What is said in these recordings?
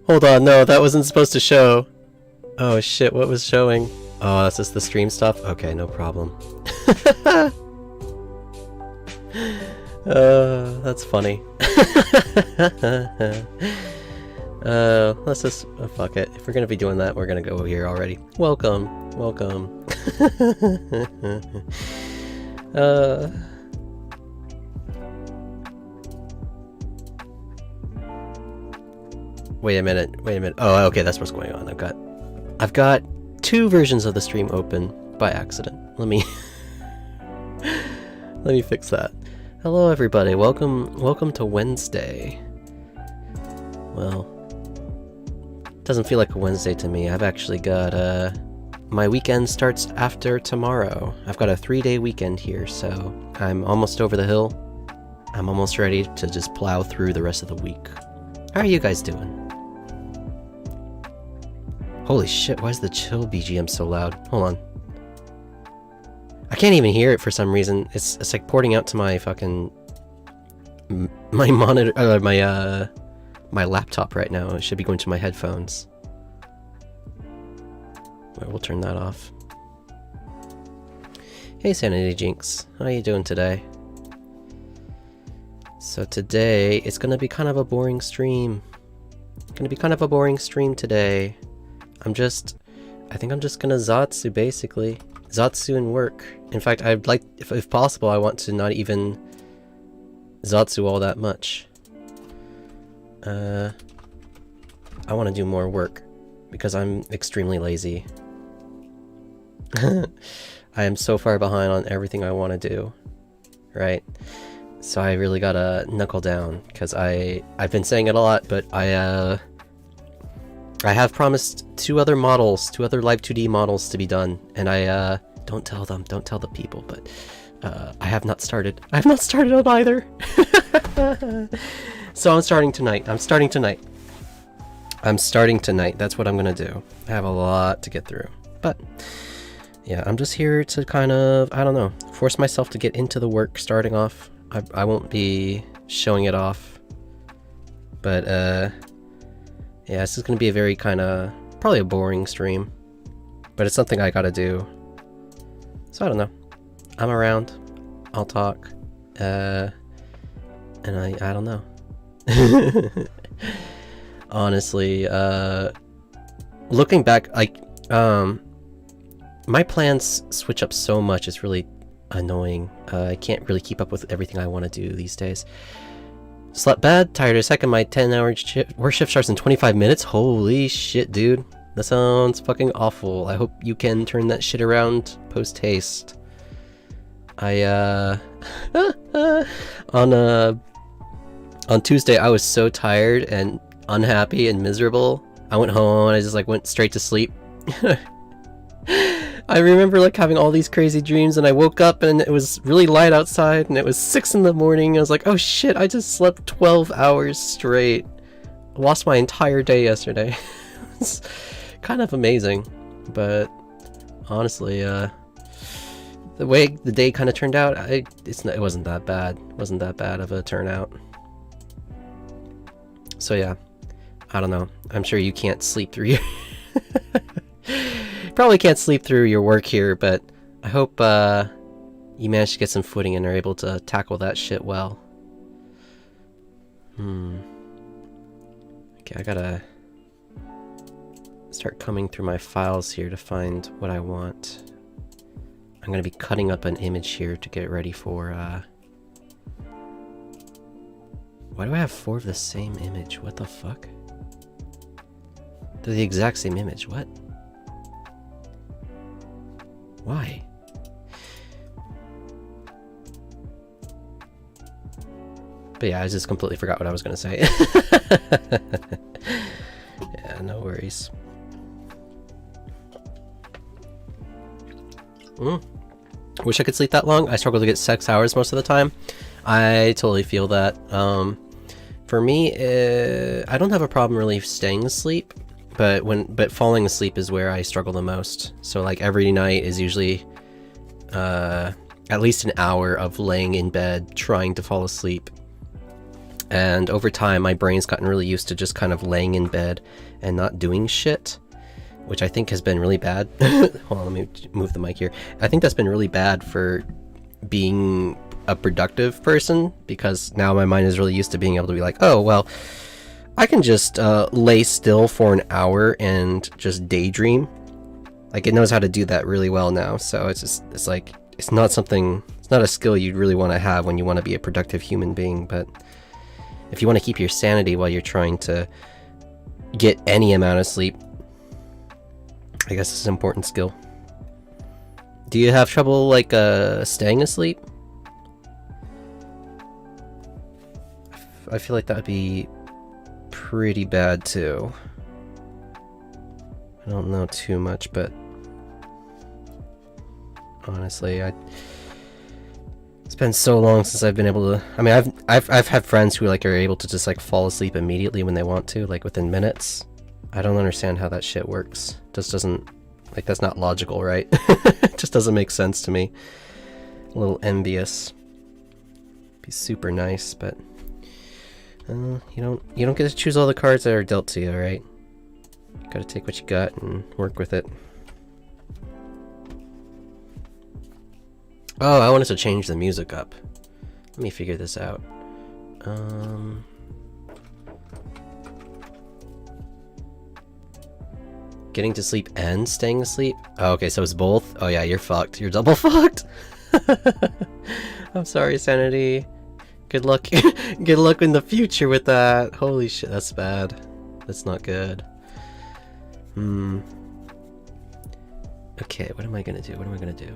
Hold on, no, that wasn't supposed to show. Oh shit, what was showing? Oh, that's just the stream stuff? Okay, no problem. That's funny. Let's just... oh, fuck it. If we're gonna be doing that, we're gonna go here already. Welcome. Welcome. Wait a minute. Oh, okay, that's what's going on. I've got two versions of the stream open by accident. Let me fix that. Hello everybody, welcome to Wednesday. Well, doesn't feel like a Wednesday to me. I've actually got my weekend starts after tomorrow. I've got a 3-day weekend here, so I'm almost over the hill. I'm almost ready to just plow through the rest of the week. How are you guys doing? Holy shit, why is the chill BGM so loud? Hold on. I can't even hear it for some reason. It's like porting out to my fucking... my monitor... my laptop right now. It should be going to my headphones. We'll turn that off. Hey Sanity Jinx, how are you doing today? So today, it's gonna be kind of a boring stream. Today. I think I'm just gonna Zatsu, basically. Zatsu and work. In fact, I'd like, if possible, I want to not even Zatsu all that much. I want to do more work, because I'm extremely lazy. I am so far behind on everything I want to do. Right? So I really gotta knuckle down, because I've been saying it a lot, but I have promised two other Live 2D models to be done, and don't tell the people, but I have not started. I have not started on either. So I'm starting tonight. That's what I'm gonna do. I have a lot to get through, but yeah, I'm just here to kind of, I don't know, force myself to get into the work starting off. I won't be showing it off, but yeah, this is gonna be a very kind of, probably a boring stream, but it's something I gotta do. So I don't know. I'm around. I'll talk. And I don't know. Honestly, looking back, like, my plans switch up so much, it's really annoying. I can't really keep up with everything I want to do these days. Slept bad, tired a second, my 10-hour work shift starts in 25 minutes? Holy shit, dude. That sounds fucking awful. I hope you can turn that shit around post-haste. On Tuesday, I was so tired and unhappy and miserable. I went home and I just like went straight to sleep. I remember like having all these crazy dreams, and I woke up and it was really light outside and it was 6 in the morning. I was like, oh shit, I just slept 12 hours straight. I lost my entire day yesterday. It's kind of amazing, but honestly, the way the day kind of turned out, it wasn't that bad. It wasn't that bad of a turnout. So yeah, I don't know. I'm sure you can't sleep through your... Probably can't sleep through your work here, but I hope you managed to get some footing and are able to tackle that shit well. Okay, I gotta start coming through my files here to find what I want. I'm gonna be cutting up an image here to get ready for why do I have 4 of the same image? What the fuck? They're the exact same image. What? Why? But yeah, I just completely forgot what I was gonna say. Yeah, no worries. Wish I could sleep that long. I struggle to get 6 hours most of the time. I totally feel that. For me, I don't have a problem really staying asleep, but falling asleep is where I struggle the most. So like every night is usually at least an hour of laying in bed trying to fall asleep. And over time, my brain's gotten really used to just kind of laying in bed and not doing shit, which I think has been really bad. Hold on, let me move the mic here. I think that's been really bad for being a productive person, because now my mind is really used to being able to be like, oh, well, I can just lay still for an hour and just daydream. Like, it knows how to do that really well now. So it's like, it's not a skill you'd really want to have when you want to be a productive human being. But if you want to keep your sanity while you're trying to get any amount of sleep, I guess it's an important skill. Do you have trouble, like, staying asleep? I feel like that would be pretty bad, too. I don't know too much, but honestly, it's been so long since I've been able to. I mean, I've had friends who like are able to just like fall asleep immediately when they want to, like within minutes. I don't understand how that shit works. Just doesn't, like, that's not logical, right? It just doesn't make sense to me. A little envious. Be super nice, but you don't get to choose all the cards that are dealt to you, right? You gotta take what you got and work with it. Oh, I wanted to change the music up. Let me figure this out. Getting to sleep and staying asleep? Oh, okay, so it's both? Oh yeah, you're fucked. You're double fucked. I'm sorry, Sanity. Good luck. Good luck in the future with that. Holy shit, that's bad. That's not good. Okay, what am I gonna do? What am I gonna do?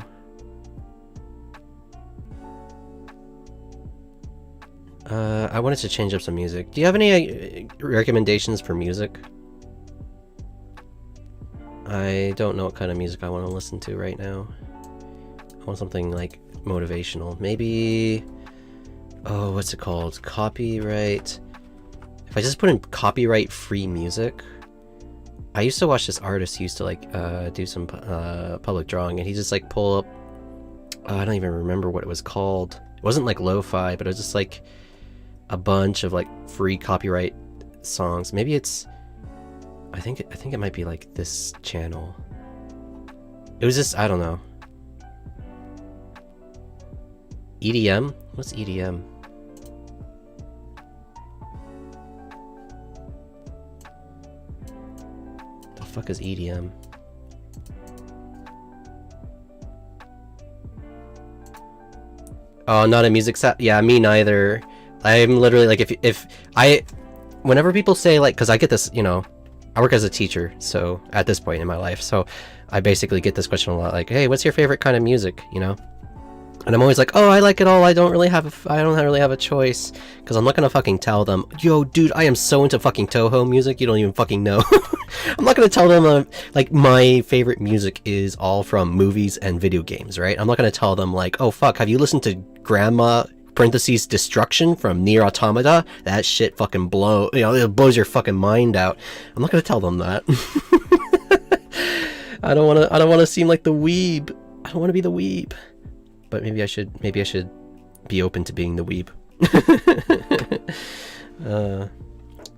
I wanted to change up some music. Do you have any recommendations for music? I don't know what kind of music I want to listen to right now. I want something like motivational. Maybe, oh, what's it called? Copyright. If I just put in copyright free music. I used to watch this artist who used to like do some public drawing, and he just like pull up, I don't even remember what it was called. It wasn't like lo-fi, but it was just like a bunch of like free copyright songs. Maybe it's, I think it might be like this channel. It was just, I don't know. EDM? What's EDM? The fuck is EDM? Oh, not a music set? Yeah, me neither. I'm literally like, if I, whenever people say like, cause I get this, you know, I work as a teacher, so at this point in my life, so I basically get this question a lot, like, hey, what's your favorite kind of music, you know? And I'm always like, oh, I like it all, I don't really have a choice, because I'm not gonna fucking tell them, yo, dude, I am so into fucking Toho music, you don't even fucking know. I'm not gonna tell them, like, my favorite music is all from movies and video games, right? I'm not gonna tell them, like, oh, fuck, have you listened to Grandma parentheses Destruction from Nier Automata? That shit fucking it blows your fucking mind out. I'm not gonna tell them that. I don't wanna seem like the weeb. I don't wanna be the weeb. But maybe I should be open to being the weeb.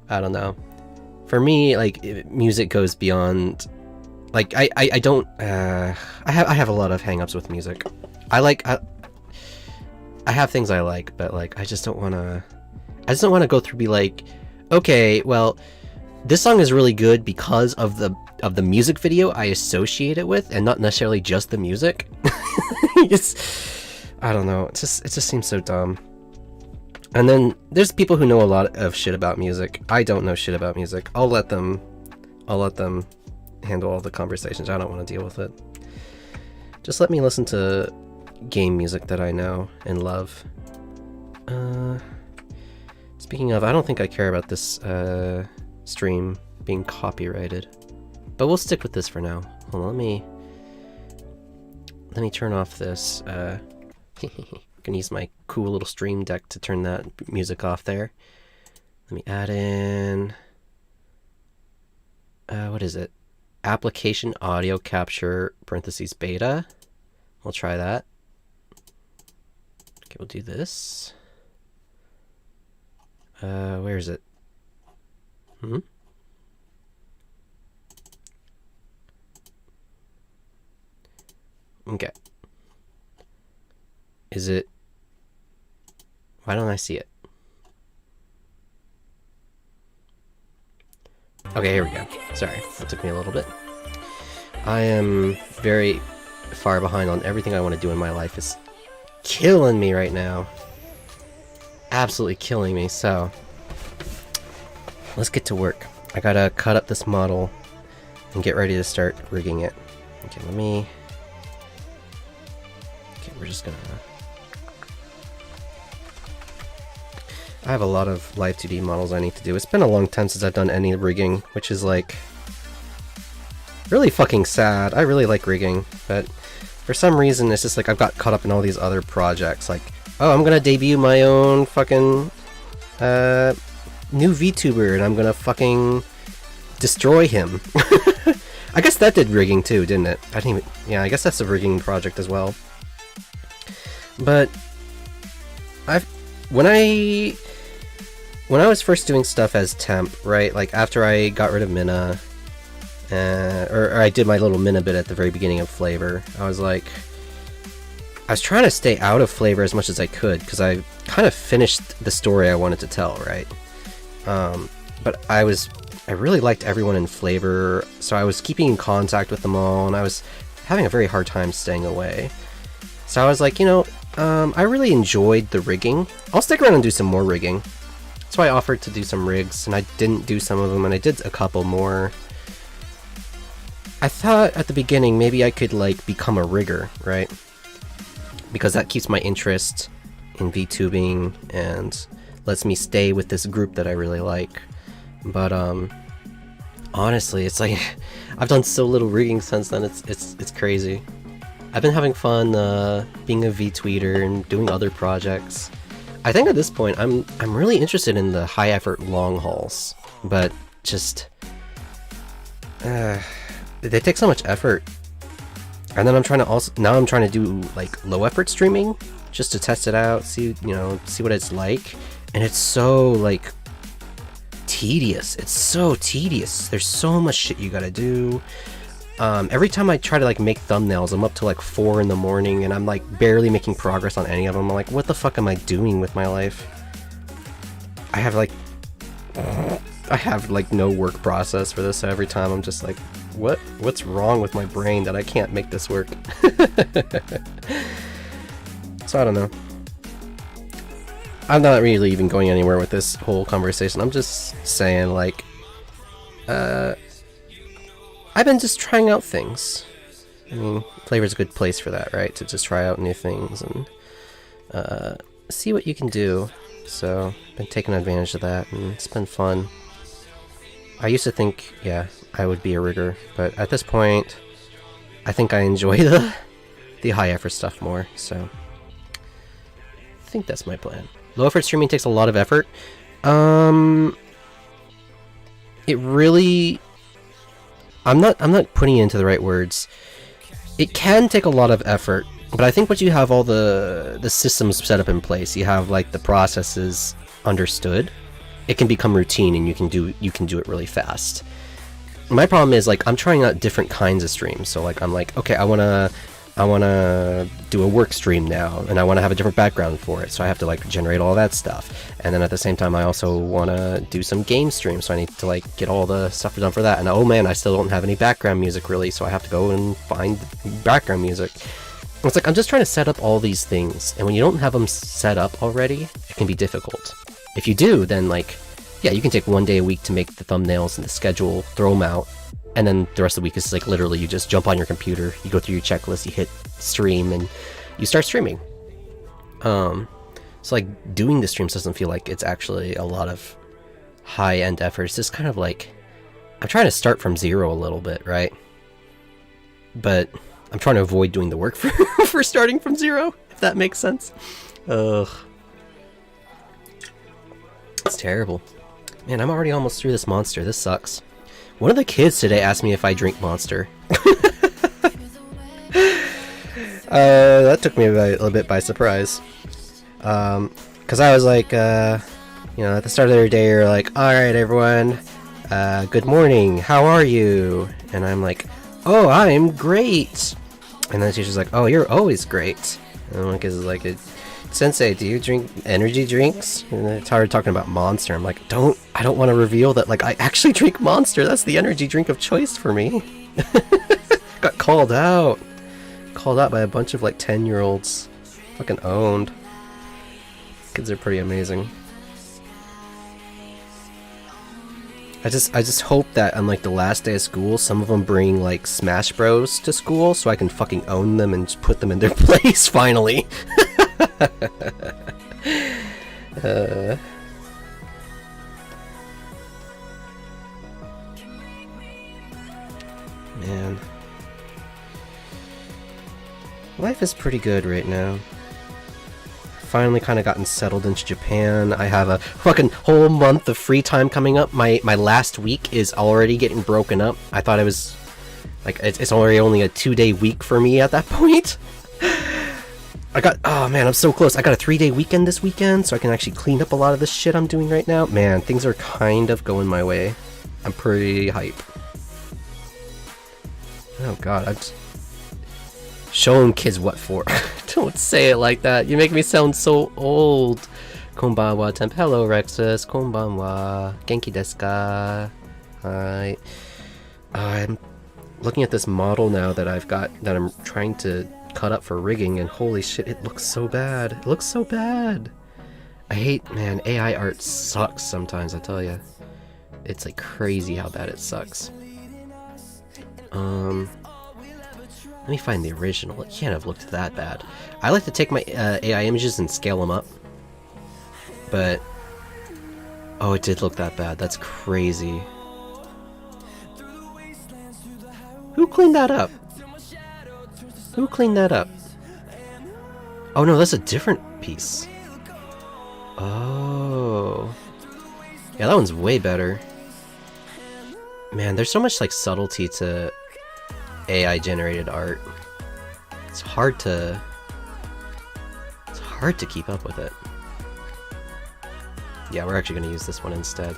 I don't know. For me, like, music goes beyond, like, I don't I have a lot of hang-ups with music. I have things I like, but like I just don't want to go through be like, okay, well, this song is really good because of the music video I associate it with, and not necessarily just the music. I don't know. It just seems so dumb. And then there's people who know a lot of shit about music. I don't know shit about music. I'll let them handle all the conversations. I don't want to deal with it. Just let me listen to game music that I know and love. Speaking of, I don't think I care about this stream being copyrighted, but we'll stick with this for now. Hold on, let me turn off this. I can use my cool little stream deck to turn that music off there. Let me add in, what is it? Application audio capture parentheses beta. We'll try that. Okay, we'll do this. Where is it? Okay. Is it... Why don't I see it? Okay, here we go. Sorry, that took me a little bit. I am very far behind on everything I want to do in my life. It's killing me right now. Absolutely killing me, so... Let's get to work. I gotta cut up this model and get ready to start rigging it. Okay, let me... Okay, we're just gonna... I have a lot of live 2D models I need to do. It's been a long time since I've done any rigging, which is like... really fucking sad. I really like rigging, but for some reason it's just like I've got caught up in all these other projects. Like, oh, I'm gonna debut my own fucking new VTuber and I'm gonna fucking destroy him. I guess that did rigging too, didn't it? I didn't even... Yeah, I guess that's a rigging project as well. But when I was first doing stuff as temp, right? Like after I got rid of Mina, or I did my little Mina bit at the very beginning of FlaVR, I was trying to stay out of FlaVR as much as I could because I kind of finished the story I wanted to tell, right? But I really liked everyone in FlaVR, so I was keeping in contact with them all, and I was having a very hard time staying away. So I was like, you know, I really enjoyed the rigging. I'll stick around and do some more rigging. That's why I offered to do some rigs, and I didn't do some of them, and I did a couple more. I thought at the beginning maybe I could like become a rigger, right? Because that keeps my interest in VTubing and lets me stay with this group that I really like. But honestly, it's like I've done so little rigging since then. It's crazy. I've been having fun being a VTweeter and doing other projects. I think at this point I'm really interested in the high effort long hauls, but just they take so much effort. And then I'm trying to do like low effort streaming just to test it out, see what it's like, and it's so like tedious. It's so tedious. There's so much shit you gotta do. Every time I try to like make thumbnails, I'm up to like 4 in the morning and I'm like barely making progress on any of them. I'm like, what the fuck am I doing with my life? I have like no work process for this, so every time I'm just like, what's wrong with my brain that I can't make this work? So I don't know. I'm not really even going anywhere with this whole conversation. I'm just saying, like, I've been just trying out things. I mean, FlaVR's a good place for that, right? To just try out new things and see what you can do. So, I've been taking advantage of that, and it's been fun. I used to think, yeah, I would be a rigger, but at this point, I think I enjoy the high effort stuff more, so I think that's my plan. Low effort streaming takes a lot of effort. It really... I'm not putting it into the right words. It can take a lot of effort, but I think once you have all the systems set up in place, you have like the processes understood, it can become routine and you can do it really fast. My problem is like I'm trying out different kinds of streams. So like I'm like, okay, I wanna do a work stream now, and I want to have a different background for it, so I have to like generate all that stuff. And then at the same time I also want to do some game stream, so I need to like get all the stuff done for that. And oh man, I still don't have any background music really, so I have to go and find background music. It's like I'm just trying to set up all these things, and when you don't have them set up already, it can be difficult. If you do, then like, yeah, you can take one day a week to make the thumbnails and the schedule, throw them out, and then the rest of the week is like literally you just jump on your computer, you go through your checklist, you hit stream, and you start streaming. So like doing the streams doesn't feel like it's actually a lot of high-end effort. It's just kind of like I'm trying to start from zero a little bit, right? But I'm trying to avoid doing the work for starting from zero, if that makes sense. Ugh. It's terrible. Man, I'm already almost through this monster. This sucks. One of the kids today asked me if I drink Monster. That took me a little bit by surprise. Because I was like, You know, at the start of their day, you're like, alright everyone, good morning, how are you? And I'm like, oh, I'm great! And then the teacher's like, oh, you're always great. And one kid is like, Sensei, do you drink energy drinks? And it's hard talking about Monster. I'm like, I don't want to reveal that, like, I actually drink Monster. That's the energy drink of choice for me. Got called out. Called out by a bunch of, like, 10-year-olds. Fucking owned. Kids are pretty amazing. I just hope that on, like, the last day of school, some of them bring, like, Smash Bros to school so I can fucking own them and just put them in their place, finally. Man. Life is pretty good right now. Finally kind of gotten settled into Japan. I have a fucking whole month of free time coming up. My last week is already getting broken up. I thought it was like it's already only a 2-day week for me at that point. Oh man, I'm so close. I got a 3-day weekend this weekend, so I can actually clean up a lot of the shit I'm doing right now. Man, things are kind of going my way. I'm pretty hype. Oh god, I'm just showing kids what for. Don't say it like that. You make me sound so old. Konbanwa, Temp. Hello, Rexus. Konbanwa. Genki desu ka? Hi. I'm looking at this model now that I've got, that I'm trying to cut up for rigging, and holy shit, it looks so bad. It looks so bad. I hate, man, AI art sucks sometimes, I tell ya. It's like crazy how bad it sucks. Let me find the original. It can't have looked that bad. I like to take my AI images and scale them up. But... oh, it did look that bad. That's crazy. Who cleaned that up? Who cleaned that up? Oh no, that's a different piece. Oh. Yeah, that one's way better. Man, there's so much like subtlety to AI generated art. It's hard to keep up with it. Yeah, we're actually going to use this one instead.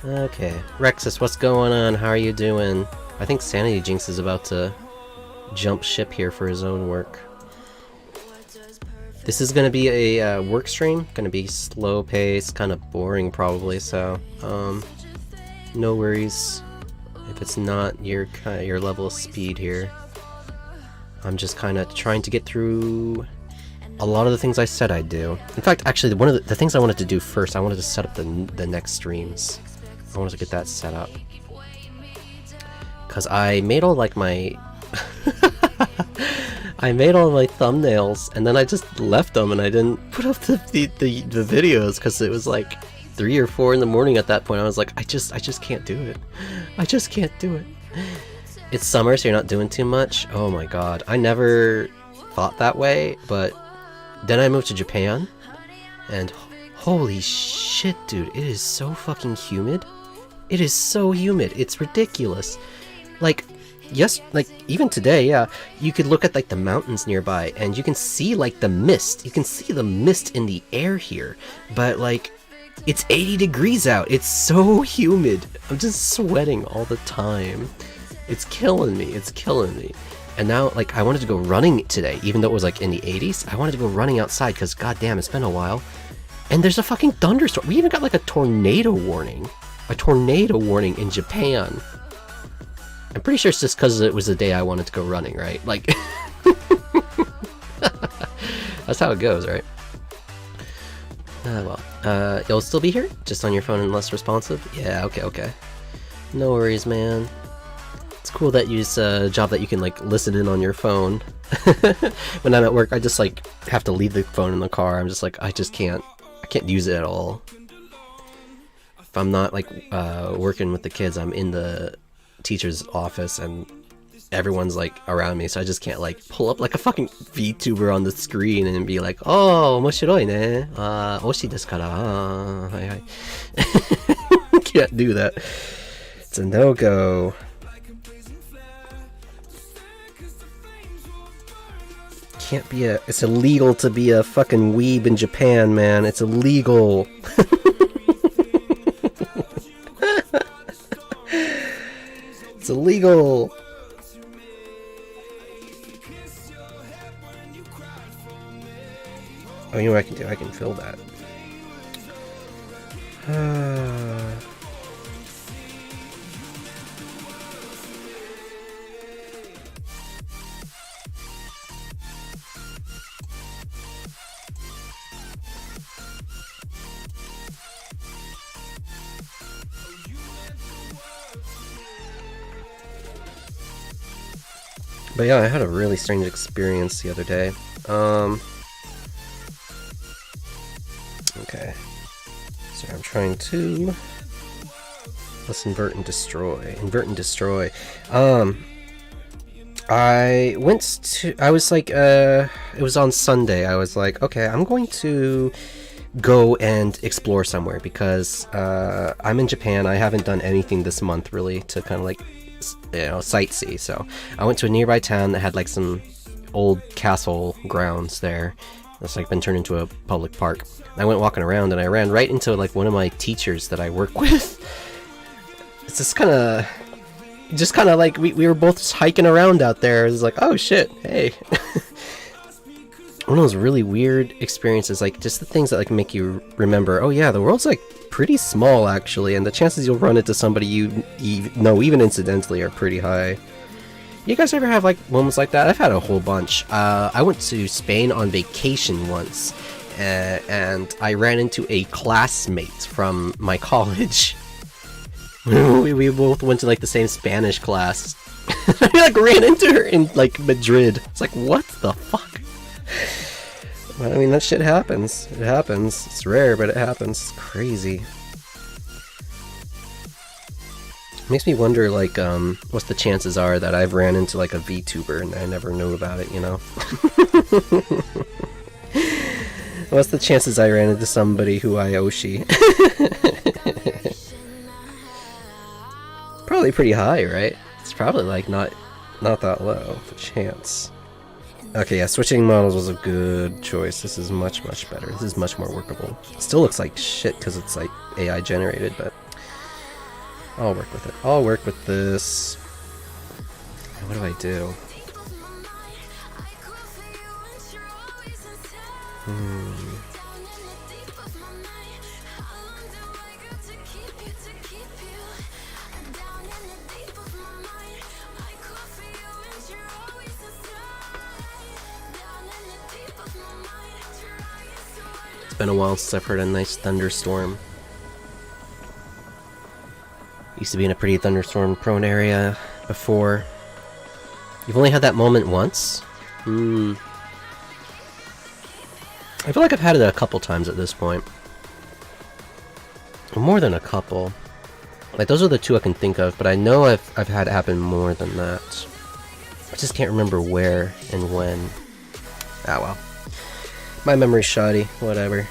Okay, Rexus, what's going on? How are you doing? I think Sanity Jinx is about to jump ship here for his own work. This is going to be a work stream, going to be slow paced, kind of boring probably, so no worries if it's not your level of speed here. I'm just kind of trying to get through a lot of the things I said I'd do. In fact, actually, one of the things I wanted to do first, I wanted to set up the next streams. I wanted to get that set up. Because I made all like my... I made all my thumbnails, and then I just left them, and I didn't put up the videos, because it was like 3 or 4 in the morning at that point. I was like, I just can't do it. I just can't do it. It's summer, so you're not doing too much. Oh my god. I never thought that way, but then I moved to Japan, and holy shit, dude, it is so fucking humid. It is so humid. It's ridiculous. Like, yes, like, even today, yeah, you could look at, like, the mountains nearby, and you can see, like, the mist. You can see the mist in the air here, but, like, it's 80 degrees out. It's so humid. I'm just sweating all the time. It's killing me. It's killing me. And now, like, I wanted to go running today, even though it was, like, in the 80s. I wanted to go running outside, because, goddamn, it's been a while. And there's a fucking thunderstorm. We even got, like, a tornado warning. A tornado warning in Japan. I'm pretty sure it's just because it was the day I wanted to go running, right? Like, that's how it goes, right? Well, you'll still be here? Just on your phone and less responsive? Yeah, okay. No worries, man. It's cool that you use a job that you can, like, listen in on your phone. When I'm at work, I just, like, have to leave the phone in the car. I'm just like, I can't use it at all. If I'm not, like, working with the kids, I'm in the teacher's office and everyone's like around me, so I just can't like pull up like a fucking VTuber on the screen and be like, oh, omoshiroi ne, oshi desu kara, hi. Can't do that. It's a no-go. can't be a... It's illegal to be a fucking weeb in Japan, man. It's illegal. It's illegal. Oh, you know what I can do? I can fill that. But yeah, I had a really strange experience the other day. Okay. So I'm trying to... Let's invert and destroy. Invert and destroy. I was like, it was on Sunday. I was like, okay, I'm going to go and explore somewhere because I'm in Japan. I haven't done anything this month really to kind of like, you know, sightsee. So I went to a nearby town that had like some old castle grounds there. It's like been turned into a public park. And I went walking around and I ran right into like one of my teachers that I work with. It's just kind of like we were both just hiking around out there. It was like, oh shit, hey. One of those really weird experiences, like just the things that like make you remember, oh yeah, the world's like pretty small actually, and the chances you'll run into somebody you know even incidentally are pretty high. You guys ever have like moments like that? I've had a whole bunch. I went to Spain on vacation once, and I ran into a classmate from my college. we both went to like the same Spanish class. I like ran into her in like Madrid. It's like, what the fuck? But I mean, that shit happens. It happens. It's rare, but it happens. It's crazy. Makes me wonder, like, what's the chances are that I've ran into like a VTuber and I never knew about it, you know? What's the chances I ran into somebody who I Oshi? Probably pretty high, right? It's probably like not that low of a chance. Okay, yeah, switching models was a good choice. This is much better. This is much more workable. Still looks like shit because it's like AI generated, but I'll work with it. I'll work with this. What do I do? It's been a while since I've heard a nice thunderstorm. Used to be in a pretty thunderstorm prone area before. You've only had that moment once? I feel like I've had it a couple times at this point. More than a couple. Like, those are the two I can think of, but I know I've had it happen more than that. I just can't remember where and when. Ah, well. My memory's shoddy. Whatever.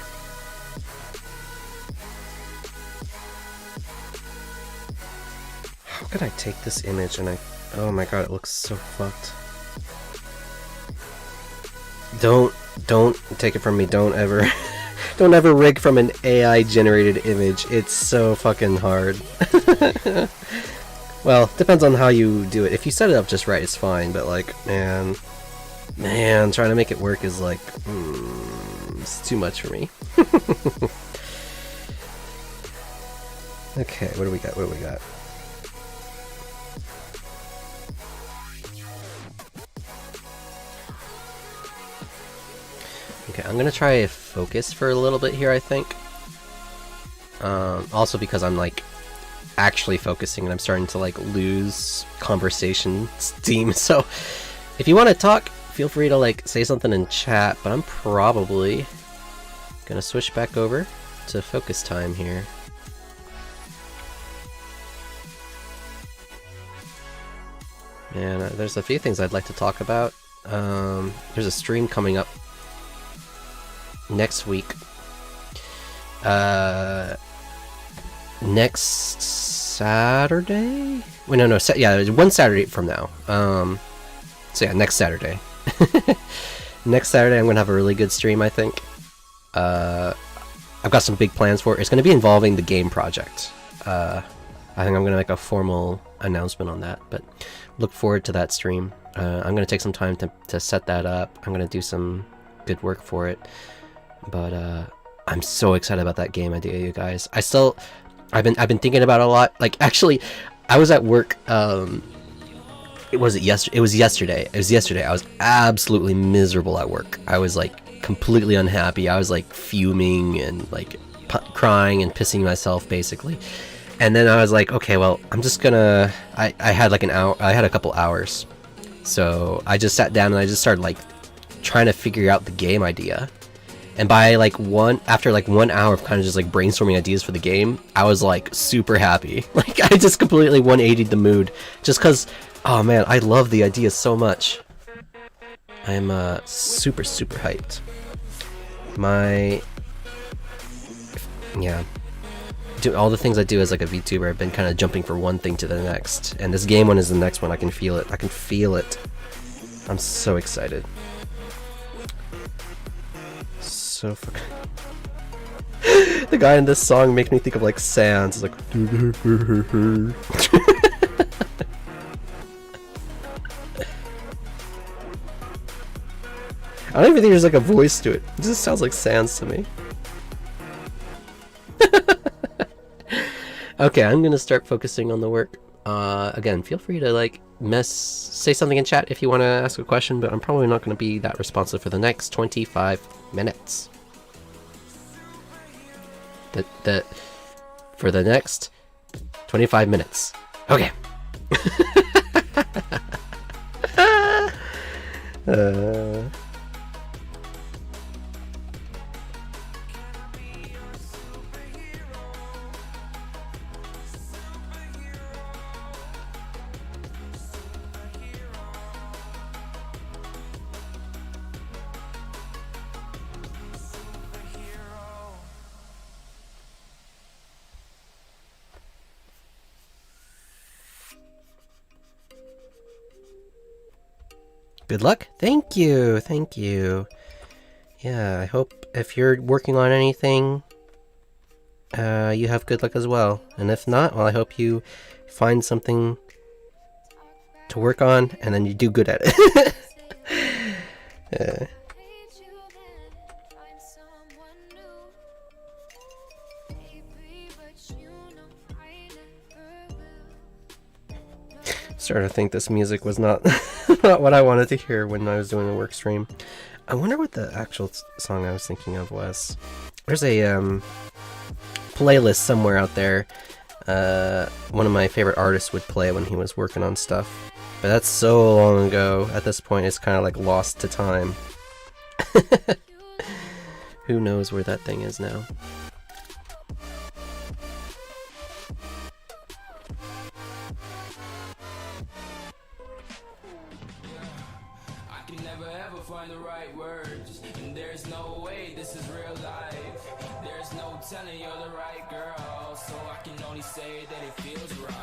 How could I take this image and oh my god, it looks so fucked. Don't take it from me. Don't ever don't ever rig from an AI generated image. It's so fucking hard. Well, depends on how you do it. If you set it up just right, it's fine, but like, man, trying to make it work is like, it's too much for me. Okay, what do we got? Okay, I'm gonna try focus for a little bit here, I think. Also because I'm like actually focusing and I'm starting to like lose conversation steam. So if you want to talk, feel free to like say something in chat, but I'm probably gonna switch back over to focus time here. And there's a few things I'd like to talk about. There's a stream coming up next week. Next Saturday? Wait, no, yeah, one Saturday from now. So yeah, next Saturday. Next Saturday I'm gonna have a really good stream, I think. I've got some big plans for it. It's gonna be involving the game project. I think I'm gonna make a formal announcement on that, but look forward to that stream. I'm gonna take some time to set that up. I'm gonna do some good work for it, but I'm so excited about that game idea, you guys. I've been thinking about it a lot. Like, actually, I was at work. It was yesterday. I was absolutely miserable at work. I was like completely unhappy. I was like fuming and like crying and pissing myself basically. And then I was like, okay, well, I'm just gonna. I had like an hour. I had a couple hours, so I just sat down and I just started like trying to figure out the game idea. And by like after 1 hour of kind of just like brainstorming ideas for the game, I was like super happy. Like I just completely 180'd the mood, just cause, oh man, I love the idea so much. I'm super hyped. All the things I do as like a VTuber, I've been kind of jumping from one thing to the next, and this game one is the next one. I can feel it. I can feel it. I'm so excited. So fucking. The guy in this song makes me think of like Sans. It's like. I don't even think there's like a voice to it. It just sounds like Sans to me. Okay, I'm gonna start focusing on the work. Again, feel free to like say something in chat if you want to ask a question, but I'm probably not going to be that responsive for the next 25 minutes. For the next 25 minutes. Okay. Good luck. Thank you. Thank you. Yeah, I hope if you're working on anything, you have good luck as well. And if not, well, I hope you find something to work on and then you do good at it. Starting to think this music was not not what I wanted to hear when I was doing a work stream. I wonder what the actual song I was thinking of was. There's a playlist somewhere out there. One of my favorite artists would play when he was working on stuff, but that's so long ago. At this point, it's kind of like lost to time. Who knows where that thing is now? Telling you're the right girl, so I can only say that it feels right.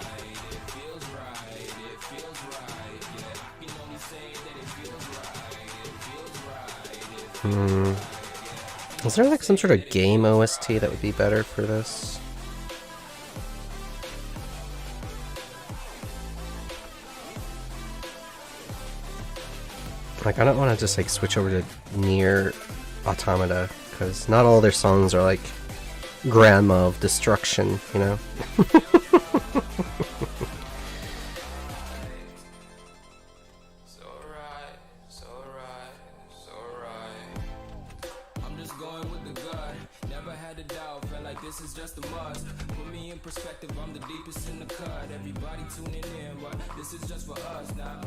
It feels right. It feels right. Yeah, I can only say that it feels right. It feels right. It feels right. Is there like some sort of game OST that would be better for this? Like, I don't want to just like switch over to Nier Automata, because not all their songs are like grandma of destruction, you know? I'm just going with the gut. Never had a doubt, felt like this is just a must. Put me in perspective, I'm the deepest in the cut. Everybody tuning in, but this is just for us now.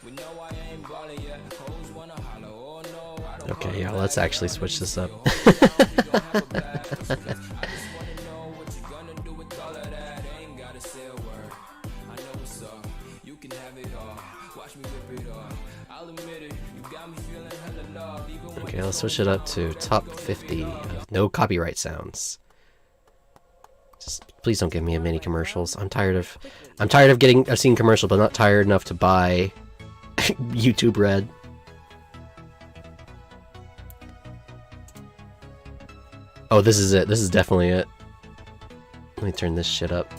We know I ain't ballin' yet. Hoes wanna holler, oh no, I don't. Okay, yeah, let's actually switch this up. Okay, let's switch it up to top 50 of no copyright sounds. Just please don't give me a mini commercials. I'm tired of seeing commercial, but not tired enough to buy YouTube Red. Oh, this is it. This is definitely it. Let me turn this shit up.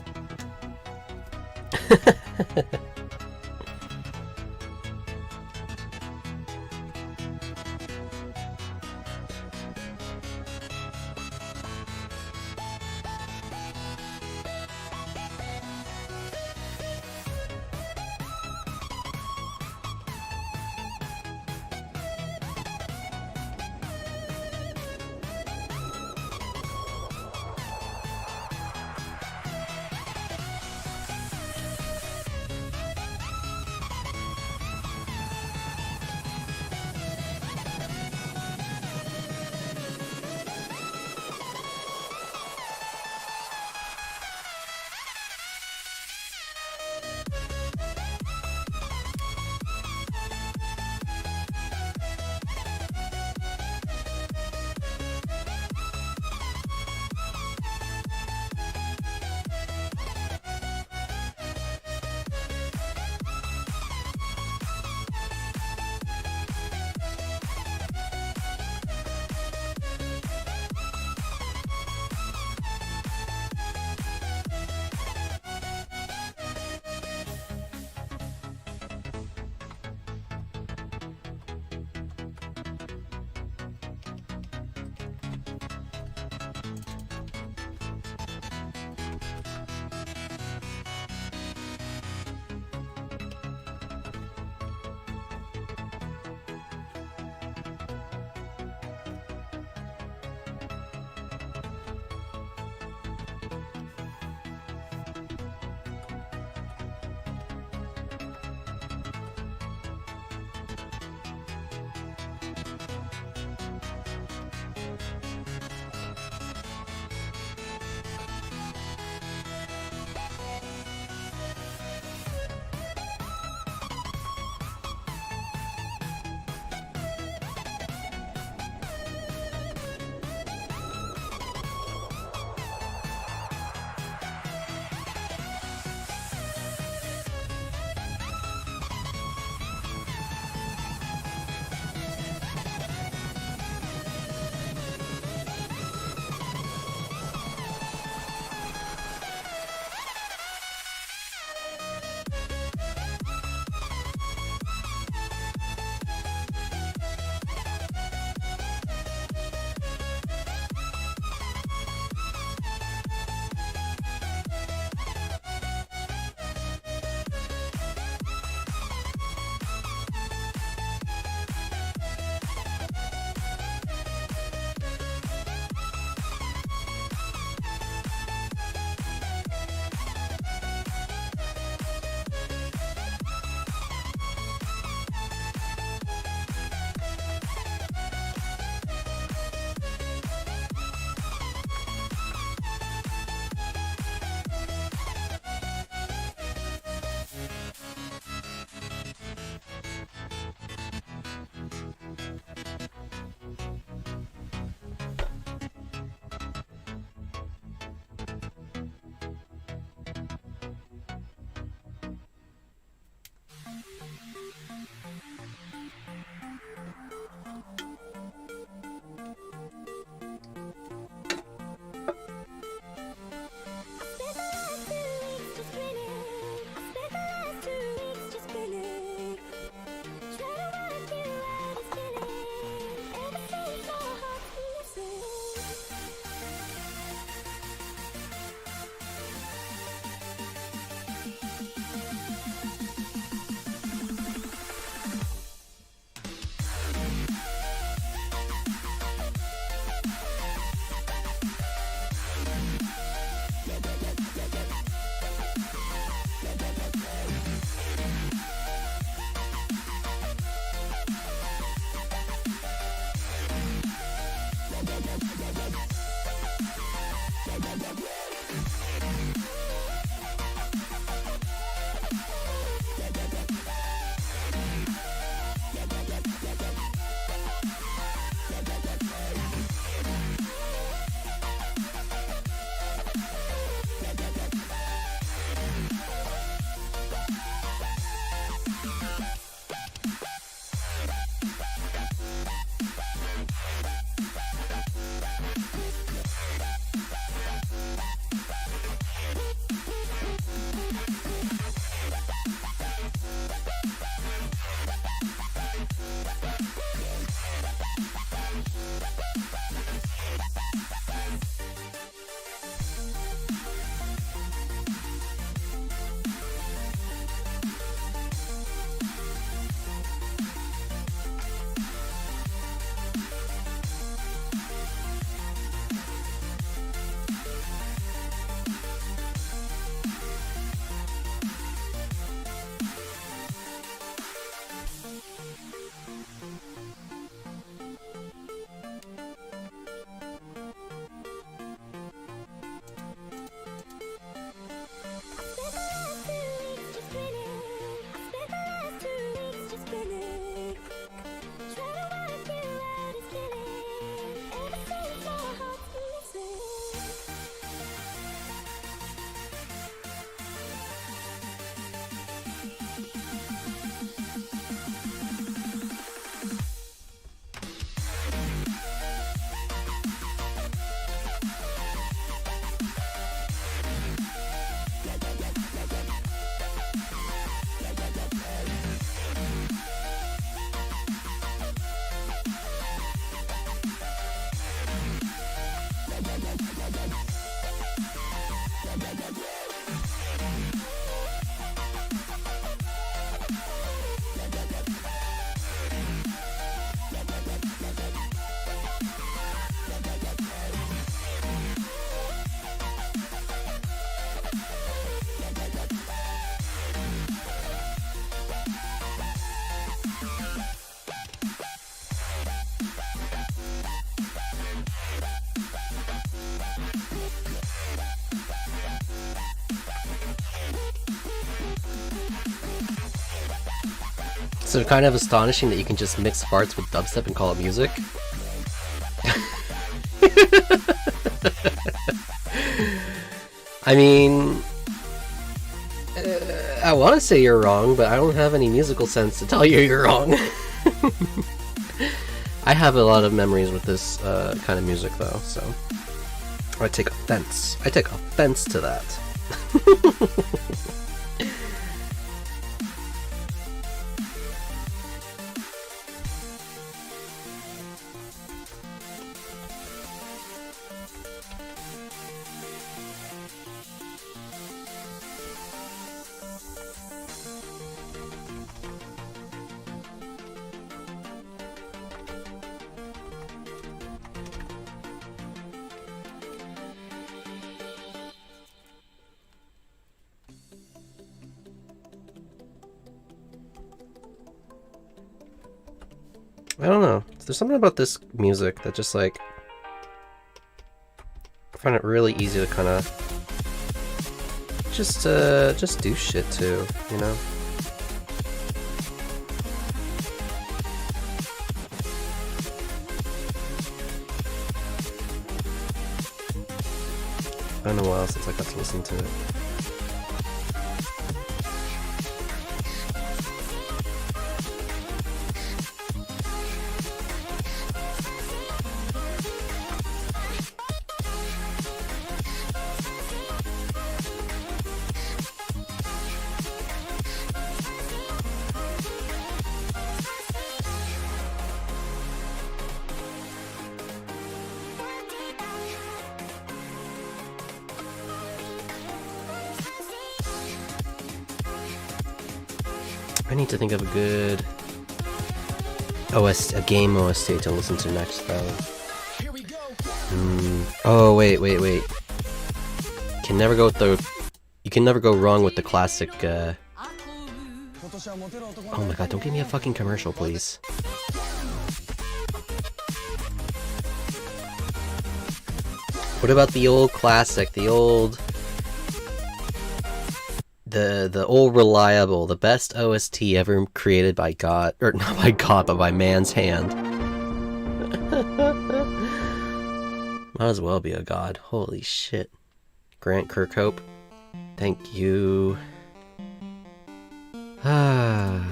So kind of astonishing that you can just mix farts with dubstep and call it music. I mean, I want to say you're wrong, but I don't have any musical sense to tell you you're wrong. I have a lot of memories with this kind of music though, so I take offense. I take offense to that. I don't know. There's something about this music that just like I find it really easy to kind of just do shit to, you know. It's been a while since I got to listen to it. I need to think of a good a game OST to listen to next, though. Oh, wait. Can never go with the... You can never go wrong with the classic, Oh my god, don't give me a fucking commercial, please. What about the old classic, the old... The old reliable, the best OST ever created by God, or not by God, but by man's hand. Might as well be a god. Holy shit. Grant Kirkhope. Thank you. Let's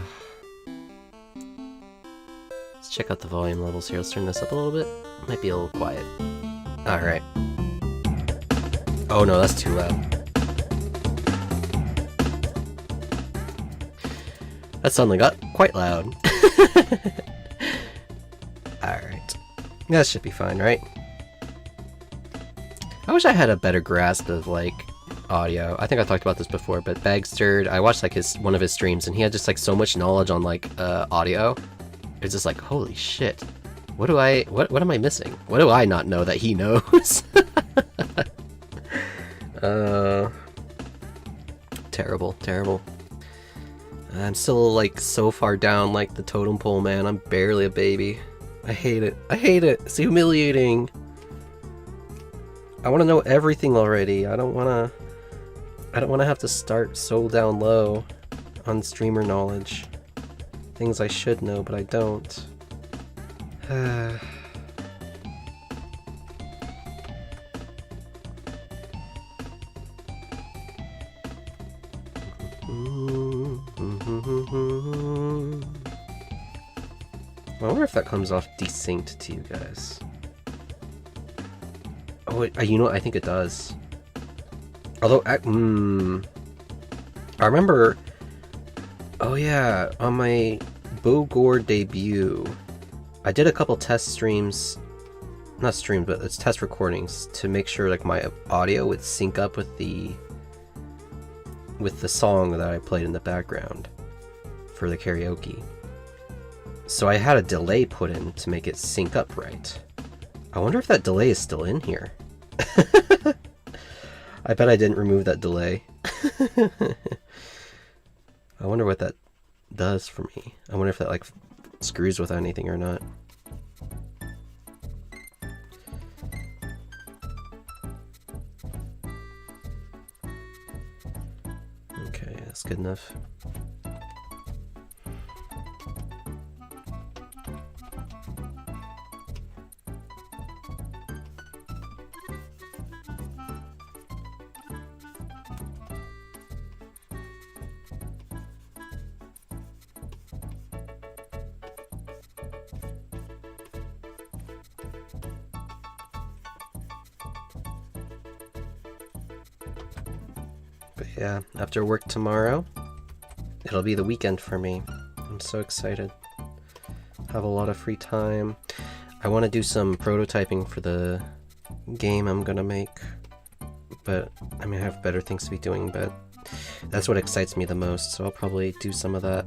check out the volume levels here. Let's turn this up a little bit. Might be a little quiet. Alright. Oh no, that's too loud. That suddenly got quite loud. Alright. That should be fine, right? I wish I had a better grasp of, like, audio. I think I talked about this before, but Bagsterd, I watched, like, one of his streams, and he had just, like, so much knowledge on, like, audio. It's just like, holy shit. What am I missing? What do I not know that he knows? Terrible. I'm still, like, so far down, like, the totem pole, man. I'm barely a baby. I hate it. It's humiliating. I want to know everything already. I don't want to have to start so down low on streamer knowledge. Things I should know, but I don't. I wonder if that comes off desynced to you guys. Oh, you know what? I think it does. Although, I remember... Oh yeah, on my Bogor debut, I did a couple test streams... Not streams, but it's test recordings to make sure, like, my audio would sync up with the song that I played in the background for the karaoke. So I had a delay put in to make it sync up right. I wonder if that delay is still in here. I bet I didn't remove that delay. I wonder what that does for me. I wonder if that, like, screws with anything or not. Okay, that's good enough. But yeah, after work tomorrow, it'll be the weekend for me. I'm so excited. Have a lot of free time. I want to do some prototyping for the game I'm gonna make. But, I mean, I have better things to be doing, but that's what excites me the most, so I'll probably do some of that.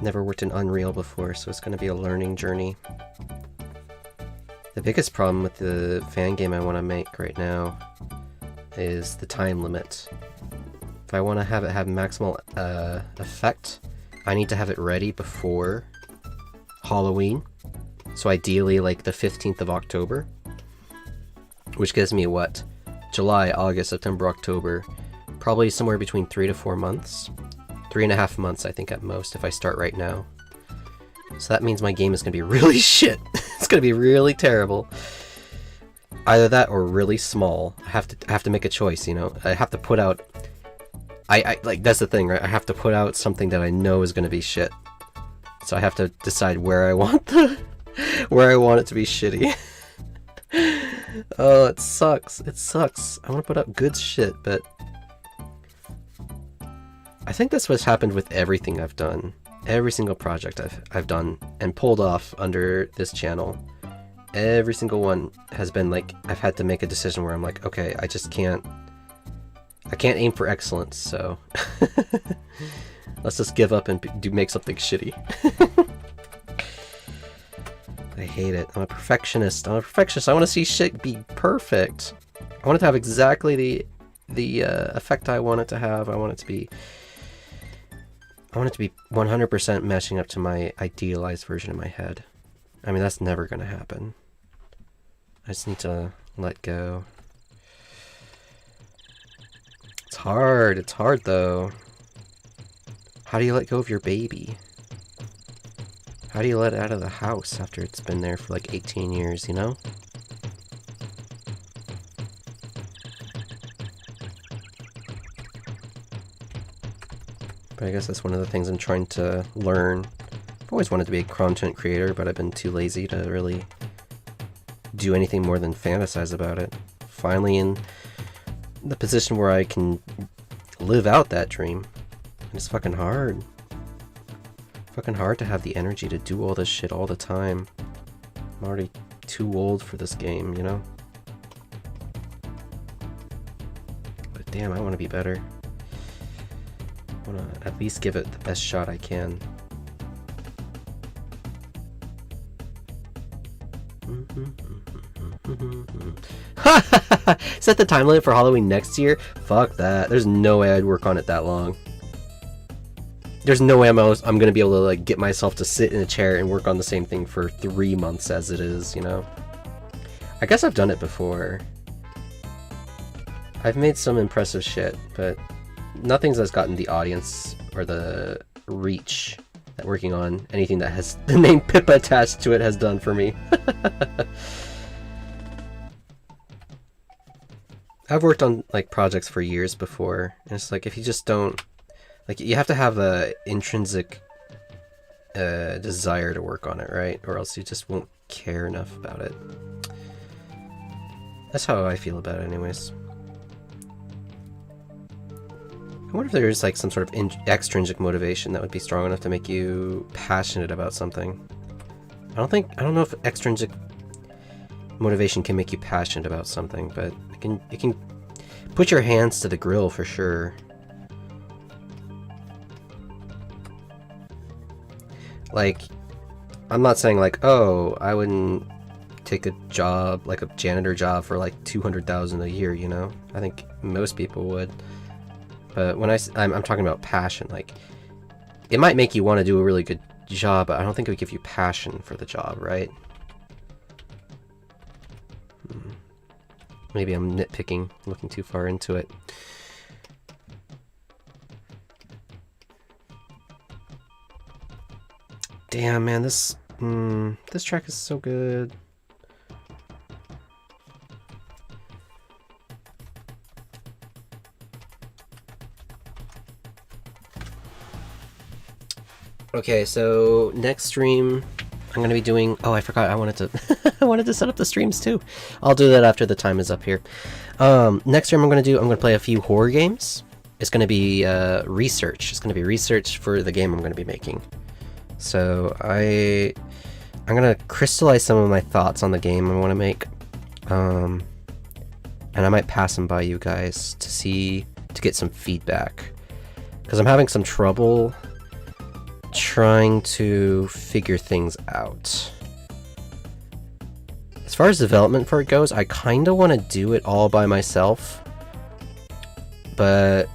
Never worked in Unreal before, so it's gonna be a learning journey. The biggest problem with the fan game I want to make right now is the time limit. If I want to have it have maximal effect, I need to have it ready before Halloween. So ideally like the 15th of October. Which gives me what? July, August, September, October. Probably somewhere between 3 to 4 months. 3.5 months I think at most if I start right now. So that means my game is going to be really shit. It's going to be really terrible. Either that or really small. I have to make a choice, you know. I have to put out I like that's the thing, right? I have to put out something that I know is going to be shit. So I have to decide where I want where I want it to be shitty. Oh, it sucks. It sucks. I want to put out good shit, but I think that's what's happened with everything I've done. Every single project I've done and pulled off under this channel. Every single one has been like, I've had to make a decision where I'm like, okay, I can't aim for excellence, so let's just give up and make something shitty. I hate it. I'm a perfectionist. I want to see shit be perfect. I want it to have exactly the effect I want it to have. I want it to be 100% meshing up to my idealized version in my head. I mean, that's never going to happen. I just need to let go. It's hard. It's hard, though. How do you let go of your baby? How do you let it out of the house after it's been there for like 18 years, you know? But I guess that's one of the things I'm trying to learn. I've always wanted to be a content creator, but I've been too lazy to really do anything more than fantasize about it. Finally in the position where I can live out that dream. And it's fucking hard. Fucking hard to have the energy to do all this shit all the time. I'm already too old for this game, you know? But damn, I want to be better. I want to at least give it the best shot I can. Set the time limit for Halloween next year? Fuck that. There's no way I'd work on it that long. There's no way I'm gonna be able to like get myself to sit in a chair and work on the same thing for 3 months as it is, you know? I guess I've done it before. I've made some impressive shit, but nothing's that's gotten the audience or the reach that working on anything that has the name Pippa attached to it has done for me. I've worked on like projects for years before, and it's like if you just don't like, you have to have a intrinsic desire to work on it, right? Or else you just won't care enough about it. That's how I feel about it anyways. I wonder if there's like some sort of extrinsic motivation that would be strong enough to make you passionate about something. I don't know if extrinsic motivation can make you passionate about something, but it can put your hands to the grill for sure. Like, I'm not saying like, oh, I wouldn't take a job, like a janitor job for like 200,000 a year, you know? I think most people would. But when I'm talking about passion, like, it might make you want to do a really good job, but I don't think it would give you passion for the job, right? Maybe I'm nitpicking, looking too far into it. Damn, man, this track is so good. Okay, so next stream, I'm gonna be doing... Oh, I forgot. I wanted to... I wanted to set up the streams too. I'll do that after the time is up here. Next stream I'm gonna play a few horror games. It's gonna be research. It's gonna be research for the game I'm gonna be making. So I'm gonna crystallize some of my thoughts on the game I want to make. And I might pass them by you guys to get some feedback. Because I'm having some trouble trying to figure things out. As far as development for it goes, I kind of want to do it all by myself, but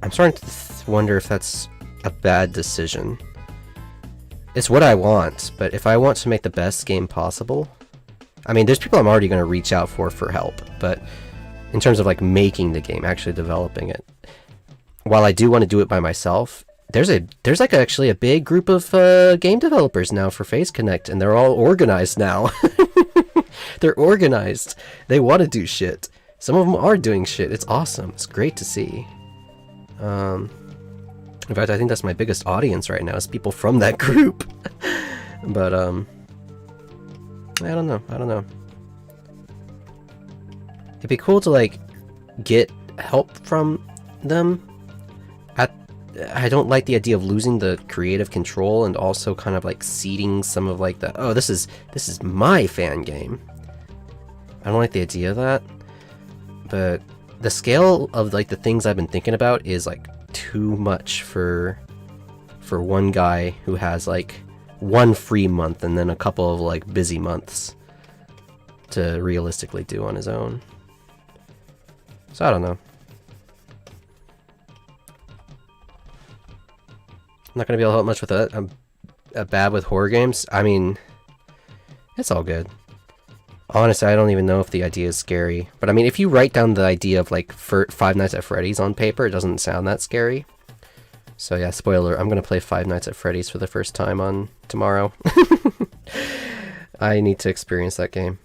I'm starting to wonder if that's a bad decision. It's what I want, but if I want to make the best game possible, I mean, there's people I'm already going to reach out for help, but in terms of like making the game, actually developing it, while I do want to do it by myself, there's like actually a big group of game developers now for Phase Connect, and they're all organized now. They're organized. They want to do shit. Some of them are doing shit. It's awesome. It's great to see. In fact, I think that's my biggest audience right now, is people from that group. But I don't know. It'd be cool to like get help from them. I don't like the idea of losing the creative control and also kind of like ceding some of like the, oh, this is my fan game. I don't like the idea of that. But the scale of like the things I've been thinking about is like too much for one guy who has like one free month and then a couple of like busy months to realistically do on his own. So I don't know. I'm not going to be able to help much with that. I'm bad with horror games. I mean, it's all good. Honestly, I don't even know if the idea is scary. But I mean, if you write down the idea of like Five Nights at Freddy's on paper, it doesn't sound that scary. So yeah, spoiler, I'm going to play Five Nights at Freddy's for the first time on tomorrow. I need to experience that game.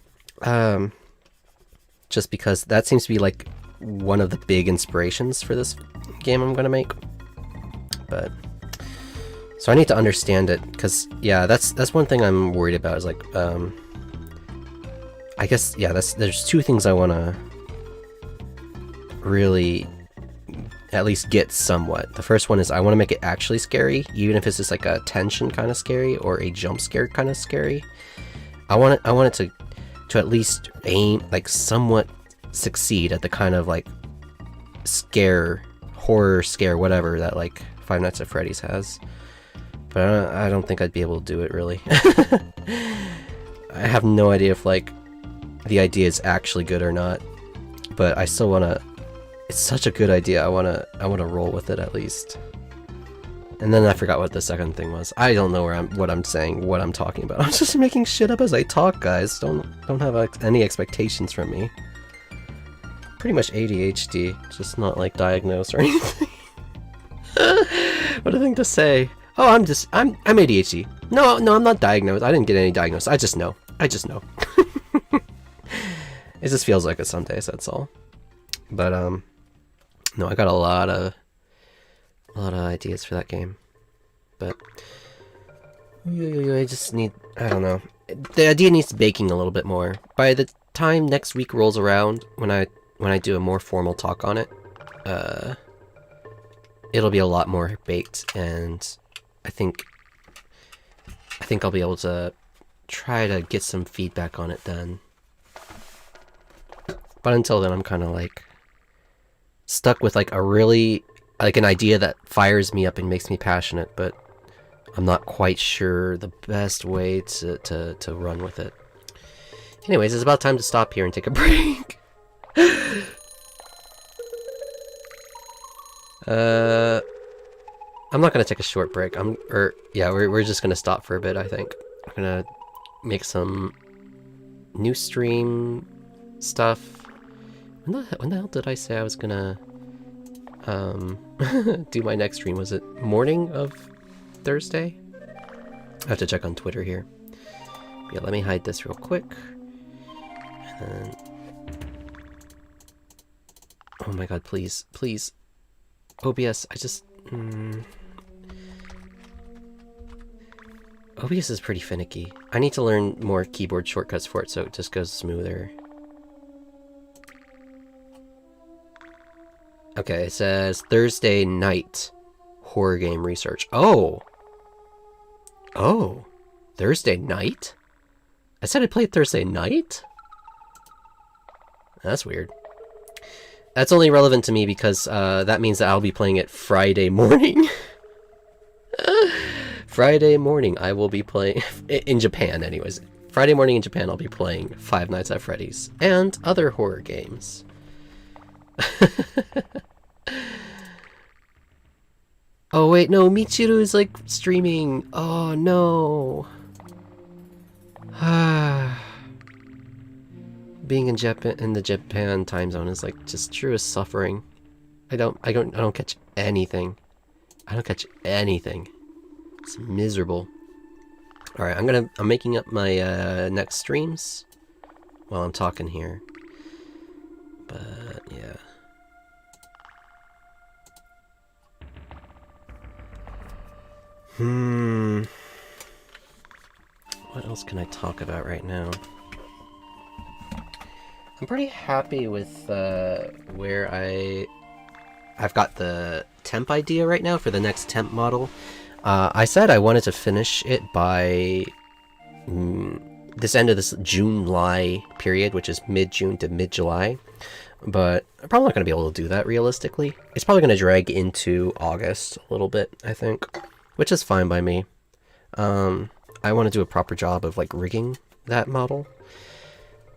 Just because that seems to be like one of the big inspirations for this game I'm going to make. But... so I need to understand it, because yeah, that's one thing I'm worried about, is like, I guess, yeah, there's two things I want to really at least get somewhat. The first one is I want to make it actually scary, even if it's just like a tension kind of scary or a jump scare kind of scary. I want it to at least aim, like somewhat succeed at the kind of like horror scare, whatever, that like Five Nights at Freddy's has. But I don't think I'd be able to do it, really. I have no idea if, like, the idea is actually good or not. But I still want to... it's such a good idea. I want to roll with it, at least. And then I forgot what the second thing was. I don't know what I'm saying, what I'm talking about. I'm just making shit up as I talk, guys. Don't have any expectations from me. Pretty much ADHD, just not, like, diagnosed or anything. What a thing to say. Oh, I'm ADHD. No, I'm not diagnosed. I didn't get any diagnosis. I just know. It just feels like it some days, that's all. But, no, I got a lot of ideas for that game. But, I just need, I don't know. The idea needs baking a little bit more. By the time next week rolls around, when I do a more formal talk on it, it'll be a lot more baked, and I think I'll be able to try to get some feedback on it then. But until then, I'm kind of like stuck with like an idea that fires me up and makes me passionate, but I'm not quite sure the best way to run with it. Anyways, it's about time to stop here and take a break. I'm not gonna take a short break. We're just gonna stop for a bit, I think. I'm gonna make some new stream stuff. When the hell did I say I was gonna do my next stream? Was it morning of Thursday? I have to check on Twitter here. Yeah, let me hide this real quick. And then... oh my god, please. OBS, I just... OBS is pretty finicky. I need to learn more keyboard shortcuts for it so it just goes smoother. Okay, it says Thursday night horror game research. Oh! Oh! Thursday night? I said I played Thursday night? That's weird. That's only relevant to me because that means that I'll be playing it Friday morning. Friday morning I will be playing... in Japan, anyways. Friday morning in Japan I'll be playing Five Nights at Freddy's and other horror games. Oh wait, no, Michiru is like streaming. Oh no. Being in the Japan time zone is like just truest suffering. I don't catch anything. I don't catch anything. It's miserable. All right, I'm making up my next streams while I'm talking here. But yeah. What else can I talk about right now? I'm pretty happy with where I've got the temp idea right now for the next temp model. I said I wanted to finish it by this end of this June-July period, which is mid-June to mid-July. But I'm probably not going to be able to do that realistically. It's probably going to drag into August a little bit, I think. Which is fine by me. I want to do a proper job of like rigging that model.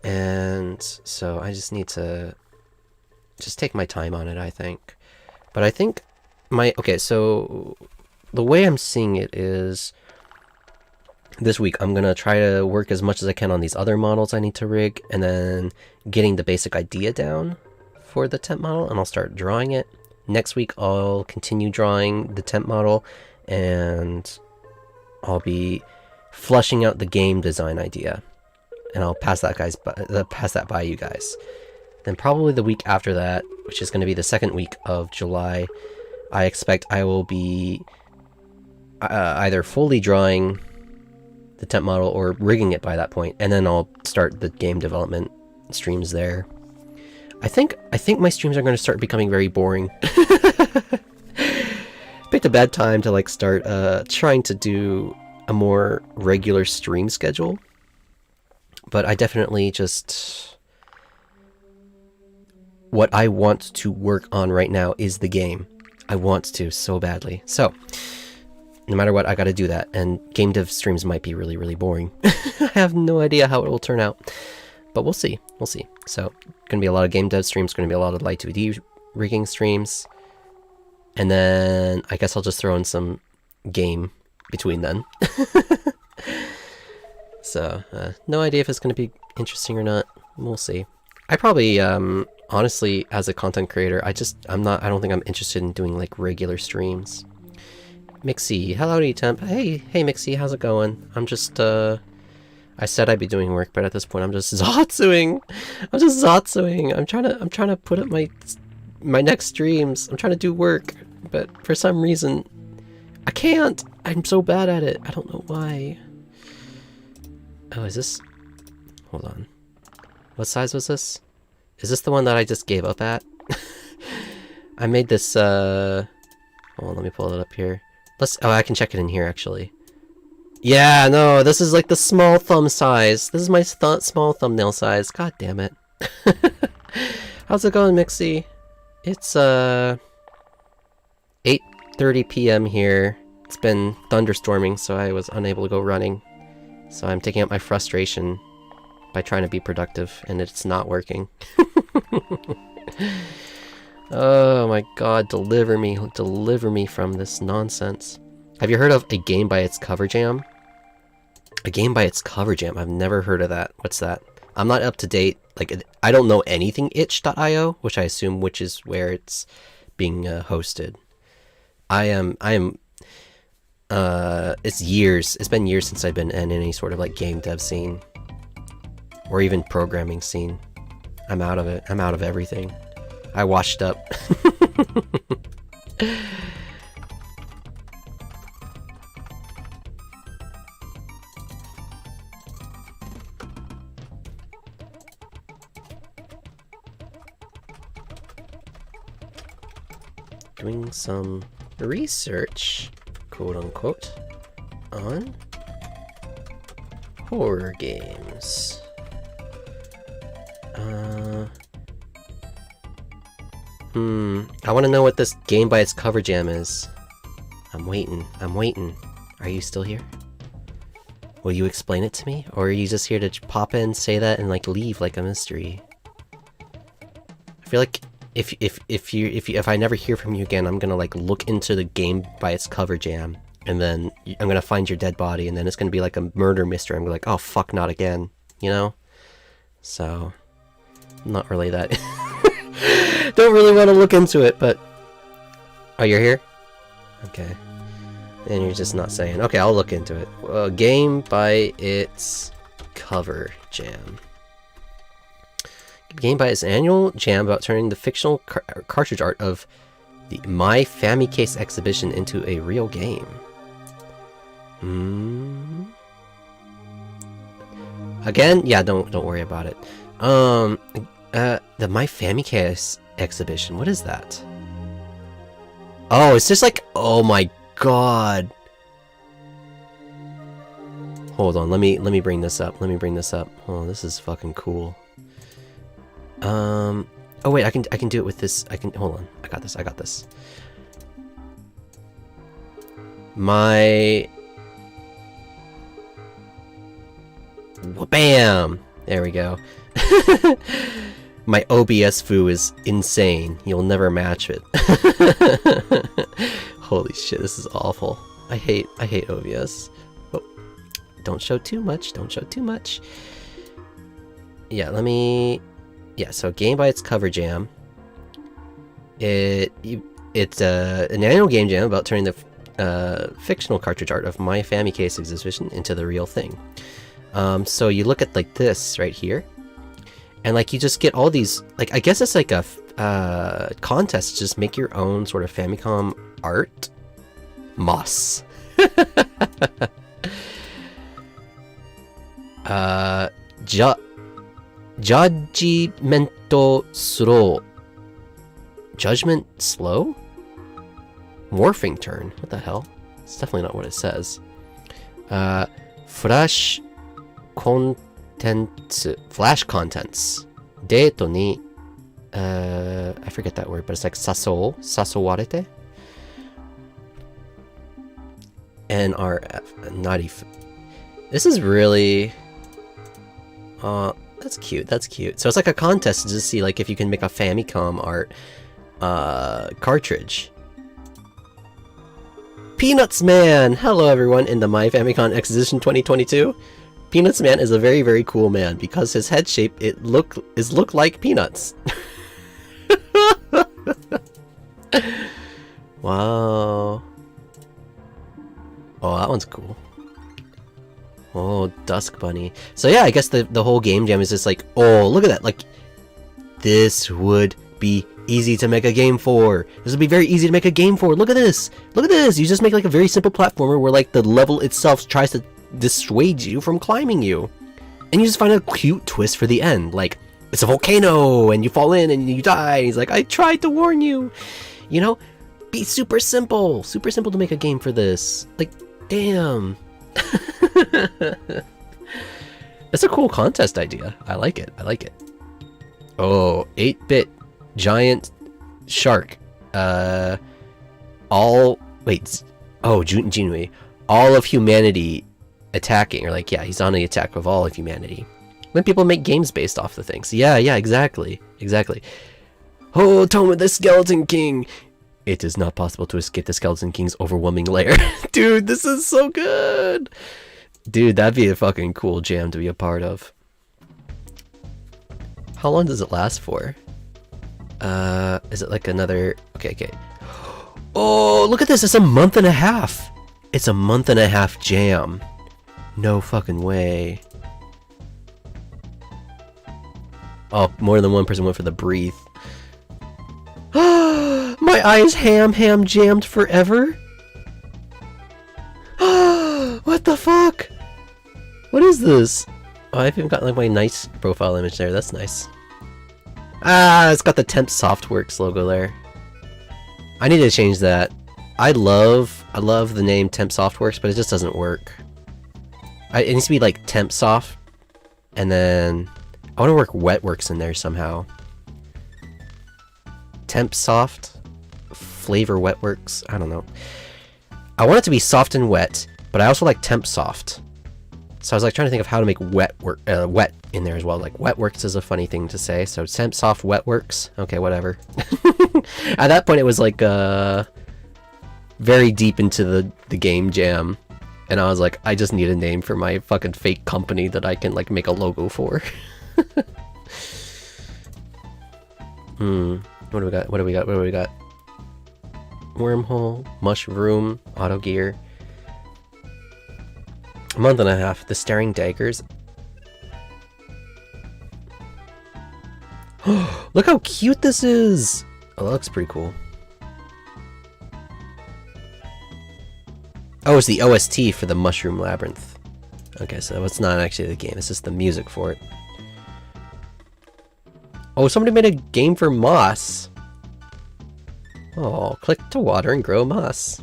And so I just need to just take my time on it, I think. But I think okay, so the way I'm seeing it is this week I'm going to try to work as much as I can on these other models I need to rig, and then getting the basic idea down for the temp model, and I'll start drawing it. Next week I'll continue drawing the temp model, and I'll be fleshing out the game design idea, and I'll pass that by you guys. Then probably the week after that, which is going to be the second week of July, I expect I will be either fully drawing the temp model or rigging it by that point, and then I'll start the game development streams there. I think my streams are going to start becoming very boring. Picked a bad time to like start trying to do a more regular stream schedule, but I definitely just, what I want to work on right now is the game. I want to so badly. So no matter what, I got to do that, and game dev streams might be really, really boring. I have no idea how it will turn out, but we'll see. We'll see. So gonna be a lot of game dev streams, gonna be a lot of light 2D rigging streams. And then I guess I'll just throw in some game between then. So, no idea if it's going to be interesting or not. We'll see. I probably, honestly, as a content creator, I don't think I'm interested in doing like regular streams. Mixie, hello Temp. Hey Mixie, how's it going? I'm just, I said I'd be doing work, but at this point I'm just zotsuing. I'm trying to put up my next streams. I'm trying to do work, but for some reason I can't. I'm so bad at it. I don't know why. Oh, is this, hold on, what size was this? Is this the one that I just gave up at? I made this hold on, let me pull it up here. I can check it in here actually. Yeah, no, this is like the small thumb size. This is my small thumbnail size. God damn it. How's it going, Mixie? It's 8:30 p.m. here. It's been thunderstorming, so I was unable to go running. So I'm taking out my frustration by trying to be productive, and it's not working. Oh my god, deliver me from this nonsense. Have you heard of a game by its cover jam? A game by its cover jam? I've never heard of that. What's that? I'm not up to date. Like, I don't know anything itch.io, which I assume which is where it's being hosted. It's been years since I've been in any sort of like game dev scene or even programming scene. I'm out of it. I'm out of everything. I washed up. doing some research, quote unquote, on horror games. I want to know what this game by its cover jam is. I'm waiting. Are you still here? Will you explain it to me? Or are you just here to pop in, say that, and like leave like a mystery? I feel like if I never hear from you again, I'm gonna like look into the game by its cover jam, and then I'm gonna find your dead body, and then it's gonna be like a murder mystery. I'm gonna be like, oh fuck, not again, you know? So, not really that. Don't really want to look into it, but oh, you're here? Okay. And you're just not saying. Okay, I'll look into it. Game by its cover jam. Game by its annual jam about turning the fictional cartridge art of the My Famicase exhibition into a real game. Again? Yeah, don't worry about it. The My Famicase exhibition. What is that? Oh, it's just like, oh my god. Hold on, let me bring this up. Oh, this is fucking cool. Oh wait, I can do it with this. Hold on. I got this. Bam! There we go. My OBS foo is insane. You'll never match it. Holy shit, this is awful. I hate OBS. Oh, don't show too much. Yeah, so game by its cover jam. It's an annual game jam about turning the fictional cartridge art of My Famicase exhibition into the real thing. So you look at like this right here, and like you just get all these, like, I guess it's like a contest to just make your own sort of Famicom art. Moss. Judgmento slow. Judgment slow? Morphing turn. What the hell? It's definitely not what it says. Flash contents. Date ni, I forget that word, but it's like sasowarete. NRF. Naughty. This is really... that's cute. So it's like a contest to just see like if you can make a Famicom art cartridge. Peanuts Man! Hello everyone in the My Famicom Exhibition 2022. Peanuts Man is a very, very cool man because his head shape look like peanuts. Wow. Oh, that one's cool. Oh, Dusk Bunny. So yeah, I guess the whole game jam is just like, oh, look at that. Like, this would be easy to make a game for. This would be very easy to make a game for. Look at this. Look at this. You just make like a very simple platformer where like the level itself tries to dissuade you from climbing you. And you just find a cute twist for the end. Like, it's a volcano and you fall in and you die. And he's like, I tried to warn you. You know? Be super simple. Super simple to make a game for this. Like, damn. That's a cool contest idea. I like it. Oh, 8-bit giant shark. Jinui. All of humanity attacking. Or like, yeah, he's on the attack of all of humanity. When people make games based off the things. Yeah, exactly. Oh, Toma the Skeleton King. It is not possible to escape the Skeleton King's overwhelming lair. Dude, this is so good. Dude, that'd be a fucking cool jam to be a part of. How long does it last for? Is it like another... Okay. Oh, look at this. It's a month and a half. It's a month and a half jam. No fucking way. Oh, more than one person went for the breathe. My eyes ham jammed forever? What the fuck? What is this? Oh, I've even got like my nice profile image there. That's nice. Ah, it's got the Temp Softworks logo there. I need to change that. I love the name Temp Softworks, but it just doesn't work. It needs to be like Temp Soft, and then I want to work Wetworks in there somehow. Temp Soft, Flavor Wetworks. I don't know. I want it to be soft and wet, but I also like Temp Soft. So I was like trying to think of how to make wet in there as well. Like Wetworks is a funny thing to say. So Temp Soft Wetworks. Okay, whatever. At that point, it was like very deep into the game jam, and I was like, I just need a name for my fucking fake company that I can like make a logo for. What do we got? What do we got? What do we got? Wormhole, Mushroom, Auto Gear. A month and a half. The Staring Daggers. Look how cute this is! Oh, that looks pretty cool. Oh, it's the OST for the Mushroom Labyrinth. Okay, so it's not actually the game, it's just the music for it. Oh, somebody made a game for moss. Oh, click to water and grow moss.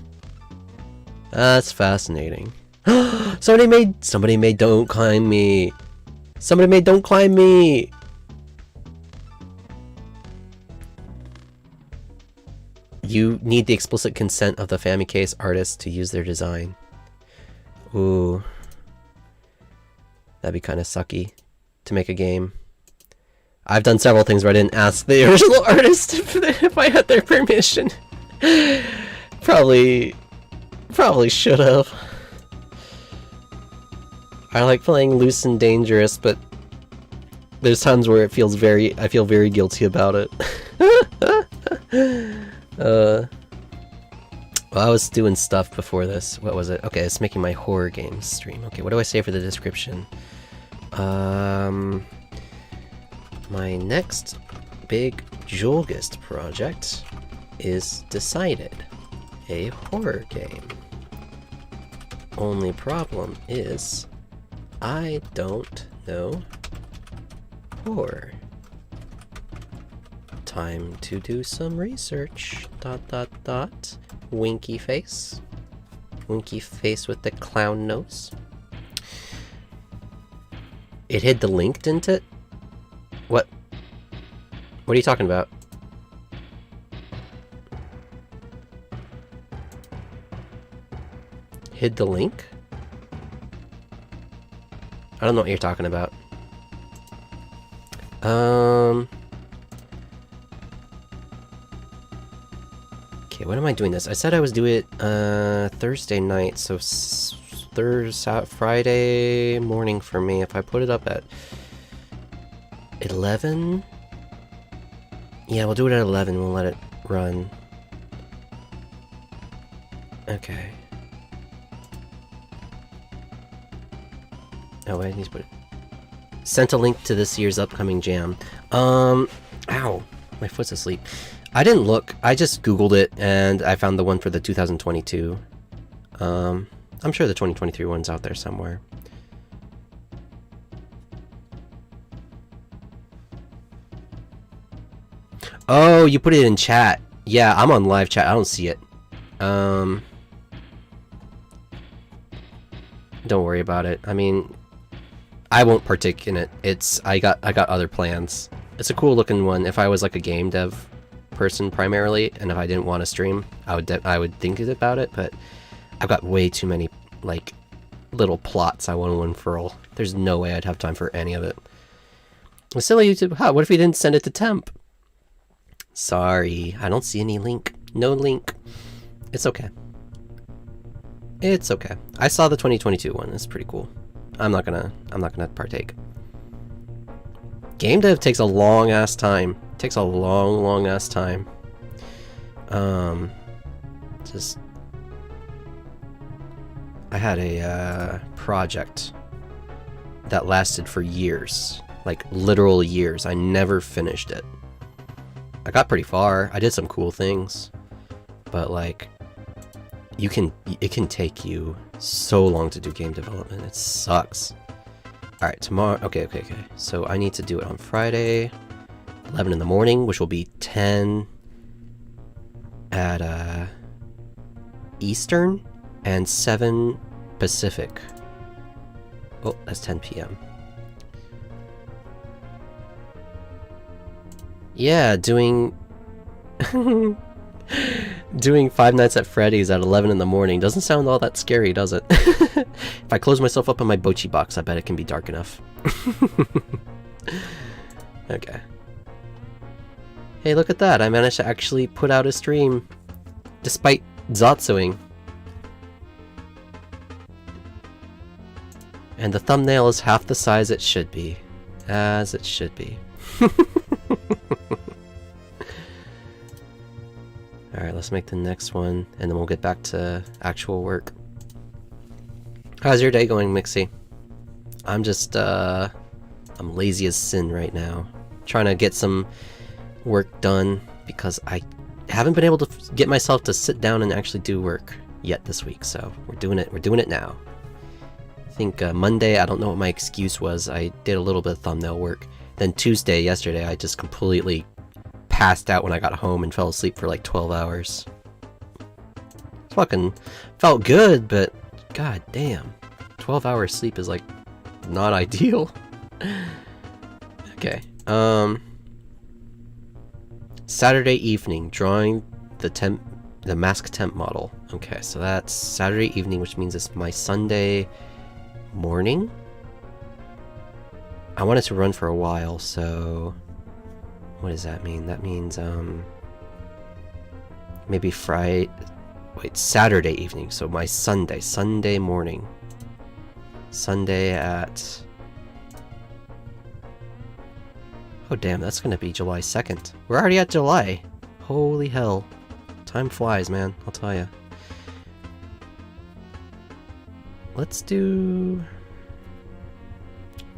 That's fascinating. Somebody made Don't Climb Me. Somebody made Don't Climb Me. You need the explicit consent of the Famicase artist to use their design. Ooh. That'd be kind of sucky to make a game. I've done several things where I didn't ask the original artist if I had their permission. Probably should have. I like playing loose and dangerous, but there's times where I feel very guilty about it. Well, I was doing stuff before this. What was it? Okay, it's making my horror games stream. Okay, what do I say for the description? My next big Julgist project is decided. A horror game. Only problem is, I don't know horror. Time to do some research. ... Winky face. Winky face with the clown nose. It hid the link, didn't it? What? What are you talking about? Hid the link? I don't know what you're talking about. Okay, when am I doing this? I said I was doing it Thursday night, so Friday morning for me. If I put it up at 11? Yeah, we'll do it at 11. We'll let it run. Okay. Oh, I need to put it. Sent a link to this year's upcoming jam. Ow. My foot's asleep. I didn't look. I just Googled it, and I found the one for the 2022. I'm sure the 2023 one's out there somewhere. Oh, you put it in chat. Yeah, I'm on live chat. I don't see it. Don't worry about it. I mean, I won't partake in it. I got other plans. It's a cool looking one. If I was like a game dev person primarily, and if I didn't want to stream, I would think about it. But I've got way too many like little plots I want to unfurl. There's no way I'd have time for any of it. Silly YouTube. Huh, what if we didn't send it to Temp? Sorry, I don't see any link. No link. It's okay. It's okay. I saw the 2022 one. It's pretty cool. I'm not gonna partake. Game dev takes a long ass time. Takes a long ass time. Just I had a project that lasted for years, like literal years. I never finished it. I got pretty far. I did some cool things, but like it can take you so long to do game development. It sucks. All right, tomorrow. Okay. So I need to do it on Friday, 11 in the morning, which will be 10 at Eastern and 7 Pacific. Oh, that's 10 p.m. Yeah, doing doing Five Nights at Freddy's at 11 in the morning doesn't sound all that scary, does it? If I close myself up in my Bochi box, I bet it can be dark enough. Okay. Hey, look at that! I managed to actually put out a stream despite Zatsuing. And the thumbnail is half the size it should be. As it should be. Alright, let's make the next one, and then we'll get back to actual work. How's your day going, Mixie? I'm just, I'm lazy as sin right now. Trying to get some work done, because I haven't been able to get myself to sit down and actually do work yet this week, so we're doing it now. I think Monday, I don't know what my excuse was, I did a little bit of thumbnail work. Then Tuesday, yesterday, I just completely passed out when I got home and fell asleep for like 12 hours. Fucking felt good, but god damn. 12 hours sleep is like not ideal. Okay. Saturday evening, drawing the mask temp model. Okay, so that's Saturday evening, which means it's my Sunday morning. I want it to run for a while, so what does that mean? That means maybe Saturday evening, so my Sunday morning. Sunday at... Oh damn, that's gonna be July 2nd. We're already at July! Holy hell. Time flies, man, I'll tell ya. Let's do...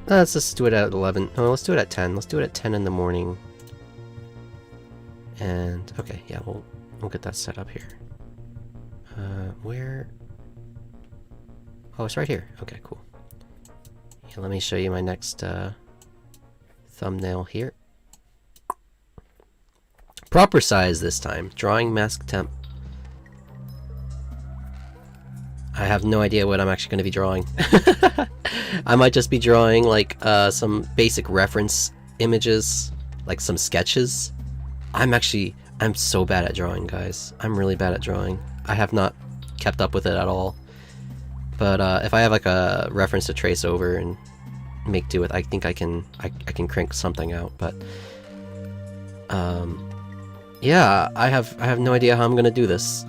Let's just do it at 11. No, let's do it at 10. Let's do it at 10 in the morning. And, okay, yeah, we'll get that set up here. Where... Oh, it's right here. Okay, cool. Yeah, let me show you my next thumbnail here. Proper size this time. Drawing mask temp. I have no idea what I'm actually going to be drawing. I might just be drawing like some basic reference images, like some sketches. I'm so bad at drawing, guys. I'm really bad at drawing. I have not kept up with it at all. But if I have like a reference to trace over and make do with, I think I can crank something out. But yeah, I have no idea how I'm gonna do this.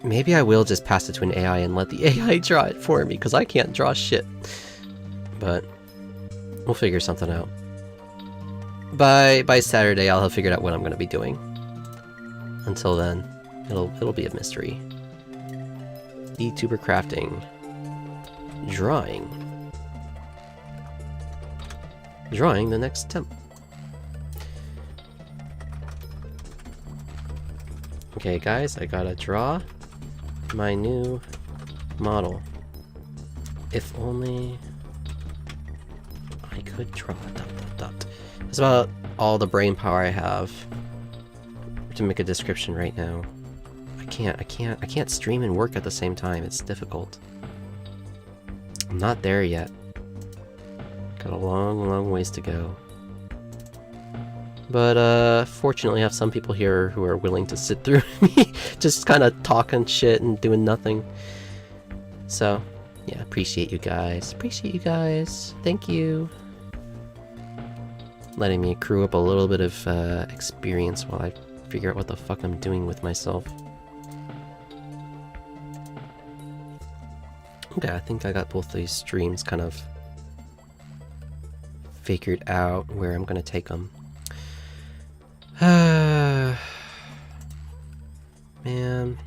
Maybe I will just pass it to an AI and let the AI draw it for me, because I can't draw shit. But we'll figure something out. By Saturday, I'll have figured out what I'm gonna be doing. Until then, it'll be a mystery. VTuber crafting, drawing the next temp. Okay, guys, I gotta draw my new model. If only I could draw it. That's about all the brain power I have to make a description right now. I can't stream and work at the same time. It's difficult. I'm not there yet. Got a long ways to go. But fortunately I have some people here who are willing to sit through me just kind of talking shit and doing nothing. So, yeah, appreciate you guys. Thank you. Letting me accrue up a little bit of experience while I figure out what the fuck I'm doing with myself. Okay, I think I got both these streams kind of figured out where I'm gonna take them. Man,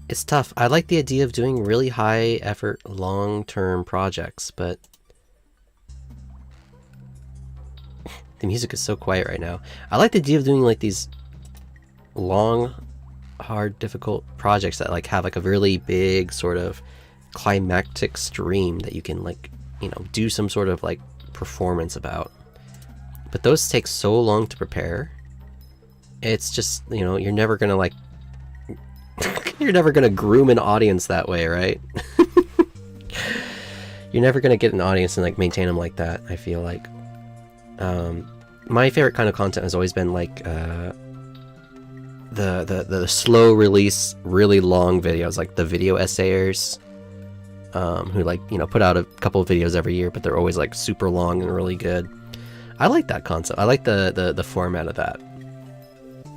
it's tough. I like the idea of doing really high effort, long-term projects, but the music is so quiet right now. I like the idea of doing like these long, hard, difficult projects that like have like a really big sort of climactic stream that you can like, you know, do some sort of like performance about. But those take so long to prepare it's just, you know, you're never gonna like you're never gonna groom an audience that way, right? You're never gonna get an audience and like maintain them like that, I feel like. My favorite kind of content has always been like the slow release, really long videos, like the video essayers, who like, you know, put out a couple of videos every year, but they're always like super long and really good. I like that concept. I like the format of that.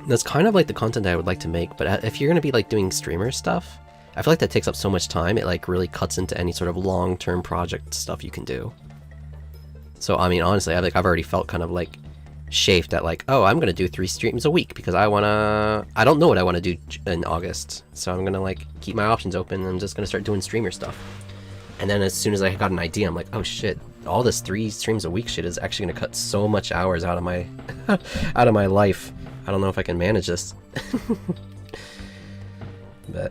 That's kind of like the content I would like to make, but if you're gonna be like doing streamer stuff, I feel like that takes up so much time, it like really cuts into any sort of long-term project stuff you can do. So I mean, honestly, I've already felt kind of like chafed at like, oh, I'm gonna do 3 streams a week because I don't know what I want to do in August, so I'm gonna like keep my options open and I'm just gonna start doing streamer stuff. And then as soon as I got an idea, I'm like, oh shit, all this 3 streams a week shit is actually gonna cut so much hours out of my out of my life. I don't know if I can manage this. But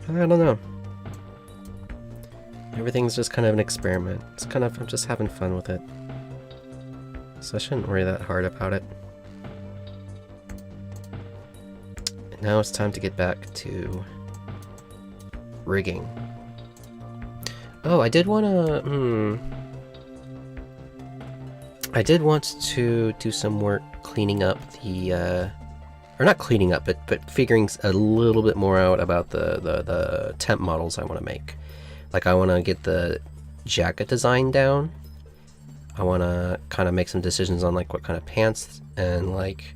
I don't know. Everything's just kind of an experiment. It's kind of, I'm just having fun with it. So I shouldn't worry that hard about it. And now it's time to get back to rigging. Oh, I did want to, I did want to do some work cleaning up the, or not cleaning up, but figuring a little bit more out about the temp models I want to make. Like, I want to get the jacket design down. I want to kind of make some decisions on like what kind of pants and like,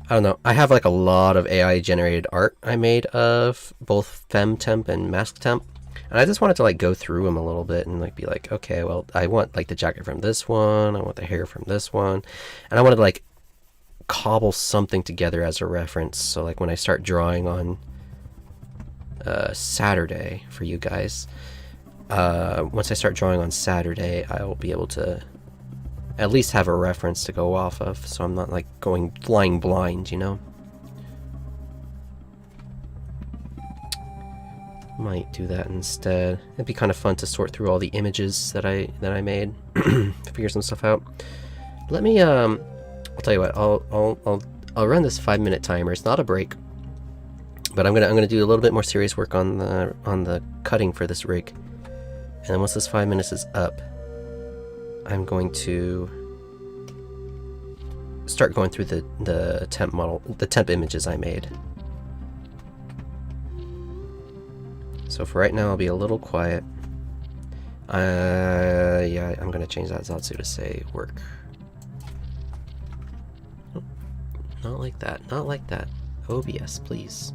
I don't know. I have like a lot of AI generated art I made of both fem temp and mask temp. And I just wanted to like go through them a little bit and like be like, okay, well, I want like the jacket from this one, I want the hair from this one, and I wanted to like cobble something together as a reference. So like when I start drawing on Saturday for you guys, once I start drawing on Saturday, I will be able to at least have a reference to go off of, so I'm not like flying blind, you know? Might do that instead. It'd be kind of fun to sort through all the images that I made, figure some stuff out. Let me I'll tell you what. I'll run this 5-minute timer. It's not a break, but I'm gonna do a little bit more serious work on the cutting for this rig. And then once this 5 minutes is up, I'm going to start going through the temp images I made. So for right now, I'll be a little quiet. Yeah, I'm gonna change that Zatsu to say work. Oh, not like that, not like that. OBS, please.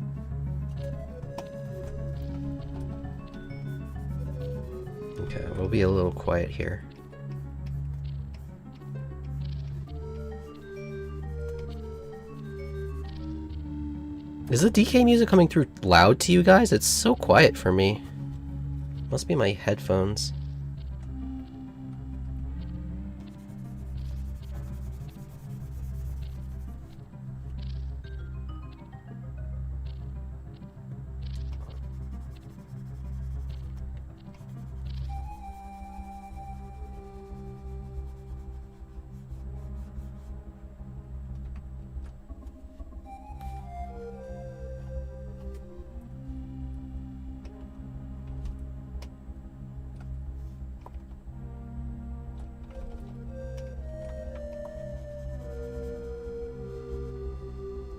Okay, we'll be a little quiet here. Is the DK music coming through loud to you guys? It's so quiet for me. Must be my headphones.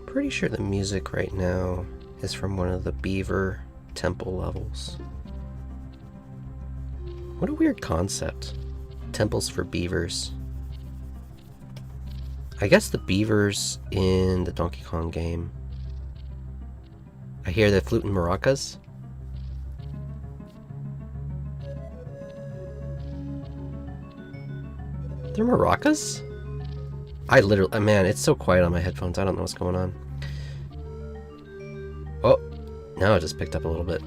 Pretty sure the music right now is from one of the beaver temple levels. What a weird concept. Temples for beavers. I guess the beavers in the Donkey Kong game. I hear the flute and maracas. They're maracas? I literally, man, it's so quiet on my headphones. I don't know what's going on. Oh, now it just picked up a little bit.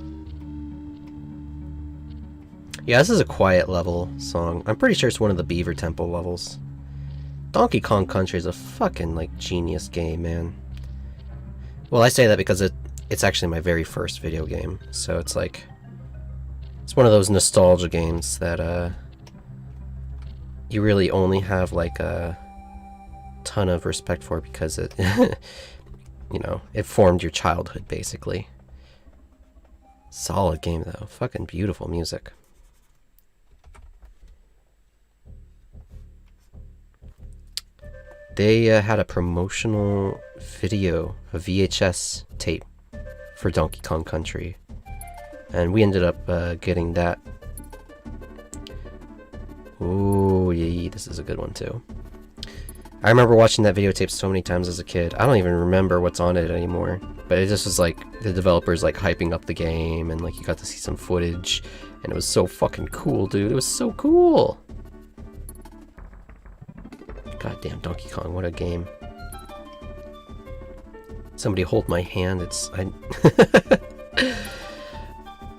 Yeah, this is a quiet level song. I'm pretty sure it's one of the Beaver Temple levels. Donkey Kong Country is a fucking, like, genius game, man. Well, I say that because it's actually my very first video game. So it's like, it's one of those nostalgia games that, you really only have, like, ton of respect for because it, you know, it formed your childhood basically. Solid game though. Fucking beautiful music. They had a promotional video, a VHS tape for Donkey Kong Country, and we ended up getting that. Ooh, yeah, this is a good one too. I remember watching that videotape so many times as a kid. I don't even remember what's on it anymore, but it just was like the developers like hyping up the game, and like you got to see some footage, and it was so fucking cool, dude. It was so cool. Goddamn Donkey Kong, what a game. Somebody hold my hand, I'm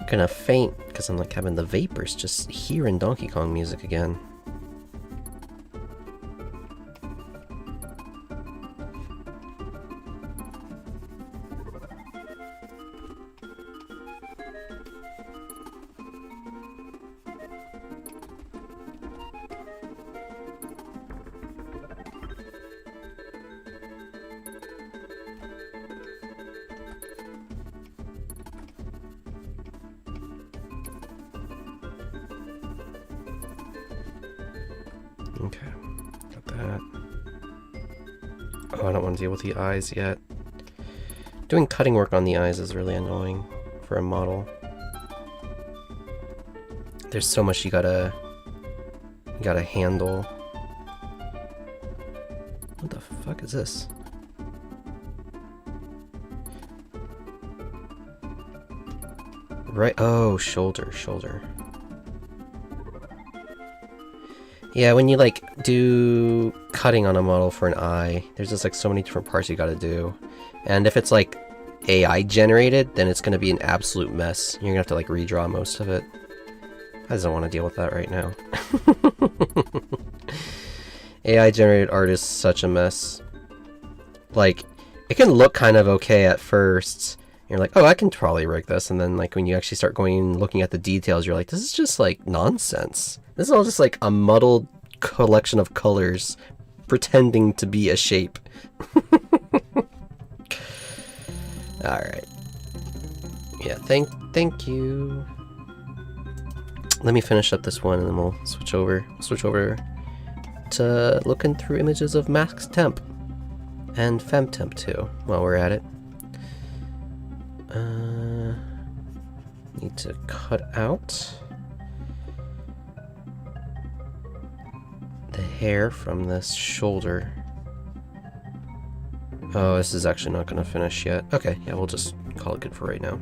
gonna faint because I'm like having the vapors just hearing Donkey Kong music again. Okay, got that. Oh, I don't want to deal with the eyes yet. Doing cutting work on the eyes is really annoying for a model. There's so much you gotta handle. What the fuck is this? Right, oh, shoulder. Yeah, when you like do cutting on a model for an eye, there's just like so many different parts you gotta do. And if it's like AI generated, then it's gonna be an absolute mess. You're gonna have to like redraw most of it. I just don't want to deal with that right now. AI generated art is such a mess. Like, it can look kind of okay at first. You're like, oh, I can probably rig this. And then like when you actually start going and looking at the details, you're like, this is just like nonsense. This is all just like a muddled collection of colors pretending to be a shape. Alright. Yeah, thank you. Let me finish up this one and then we'll switch over to looking through images of Max Temp and FemTemp too while we're at it. Need to cut out the hair from this shoulder. Oh, this is actually not going to finish yet. Okay, yeah, we'll just call it good for right now.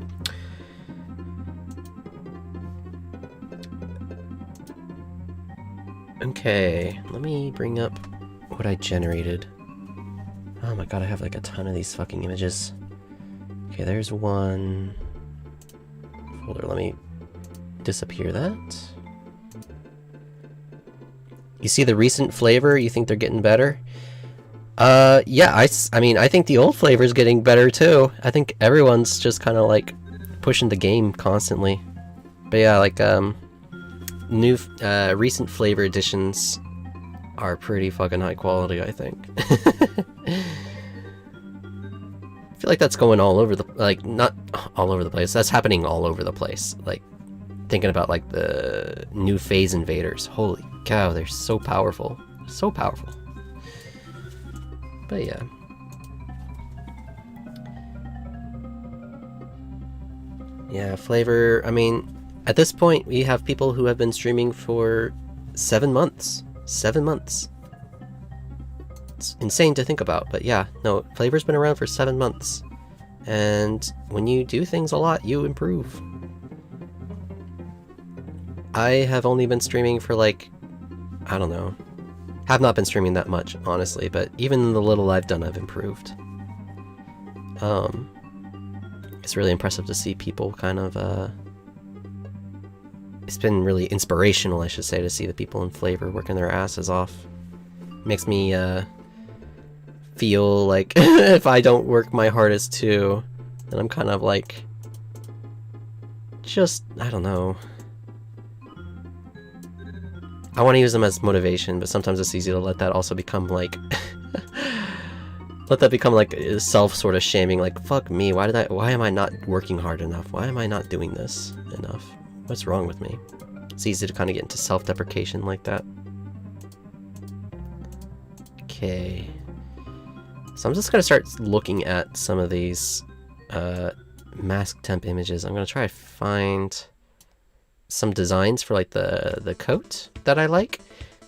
Okay, let me bring up what I generated. Oh my god, I have like a ton of these fucking images. Okay, there's one folder. Let me disappear that. You see the recent flavor? You think they're getting better? Yeah, I mean, I think the old flavor is getting better too. I think everyone's just kind of like pushing the game constantly. But yeah, like, new, recent flavor additions are pretty fucking high quality, I think. I feel like that's going all over the, like, not all over the place. That's happening all over the place. Like, thinking about, like, the new phase invaders. Holy cow, they're so powerful. So powerful. But yeah. Yeah, flavor, I mean, at this point, we have people who have been streaming for 7 months. 7 months. It's insane to think about, but yeah, no, flavor's been around for 7 months. And when you do things a lot, you improve. I have only been streaming for like, I don't know. Have not been streaming that much, honestly, but even the little I've done, I've improved. It's really impressive to see people kind of, it's been really inspirational, I should say, to see the people in flavor working their asses off. Makes me, feel like if I don't work my hardest too, then I'm kind of like, just, I don't know. I want to use them as motivation, but sometimes it's easy to let that also become like Let that become like a self sort of shaming, like fuck me, why am I not working hard enough? Why am I not doing this enough? What's wrong with me? It's easy to kind of get into self-deprecation like that. Okay. So I'm just gonna start looking at some of these mask temp images. I'm gonna try to find some designs for like the coat that I like,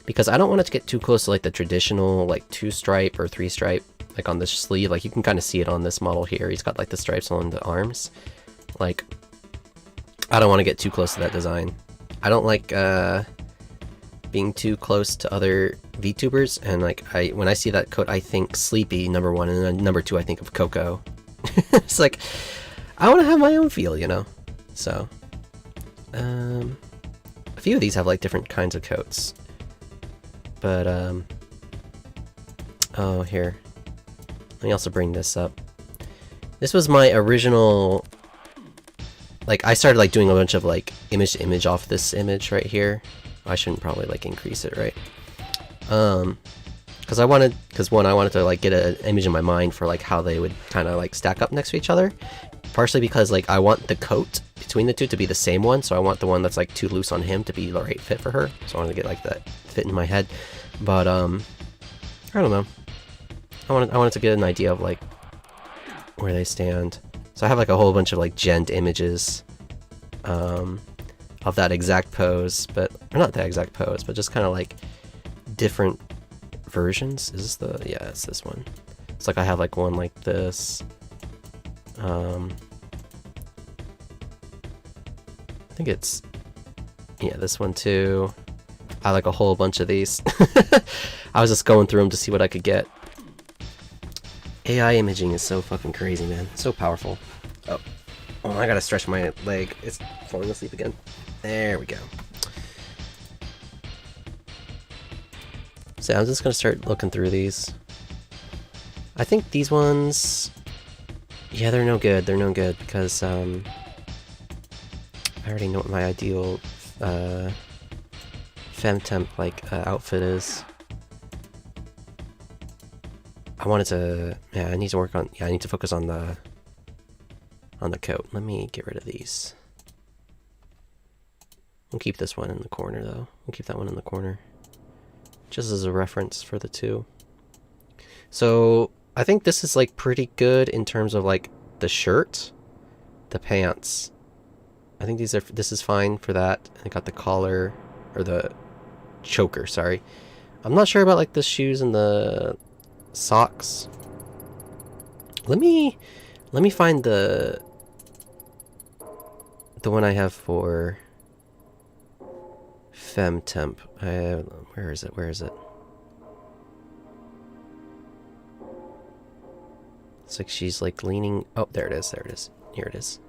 because I don't want it to get too close to like the traditional like 2-stripe or 3-stripe like on the sleeve. Like you can kind of see it on this model here. He's got like the stripes on the arms. Like I don't want to get too close to that design. I don't like being too close to other VTubers, and like when I see that coat I think Sleepy, number one, and then number two I think of Coco. It's like I want to have my own feel, you know? So a few of these have like different kinds of coats, but oh, here, let me also bring this up. This was my original, like I started like doing a bunch of like image to image off this image right here. I shouldn't probably like increase it, right? Because I wanted to like get an image in my mind for like how they would kind of like stack up next to each other. Partially because like I want the coat between the two to be the same one, so I want the one that's like too loose on him to be the right fit for her. So I wanted to get like that fit in my head. But I don't know. I wanted to get an idea of like where they stand. So I have like a whole bunch of like gent images of that exact pose, but or not that exact pose, but just kind of like different versions. Is this the, yeah, it's this one. It's like I have like one like this. I think it's, yeah, this one too. I like a whole bunch of these. I was just going through them to see what I could get. AI imaging is so fucking crazy, man. So powerful. Oh, I gotta stretch my leg. It's falling asleep again. There we go. So I'm just gonna start looking through these. I think these ones, yeah, they're no good. They're no good because I already know what my ideal femtemp like outfit is. I wanted to, yeah, I need to work on, yeah, I need to focus on the coat. Let me get rid of these. We'll keep this one in the corner though. We'll keep that one in the corner, just as a reference for the two. So I think this is like pretty good in terms of like the shirt, the pants. I think this is fine for that. I got the collar, or the choker, sorry. I'm not sure about like the shoes and the socks. Let me find the one I have for femtemp. Where is it? Where is it? It's like she's like leaning. Oh, there it is. There it is. Here it is.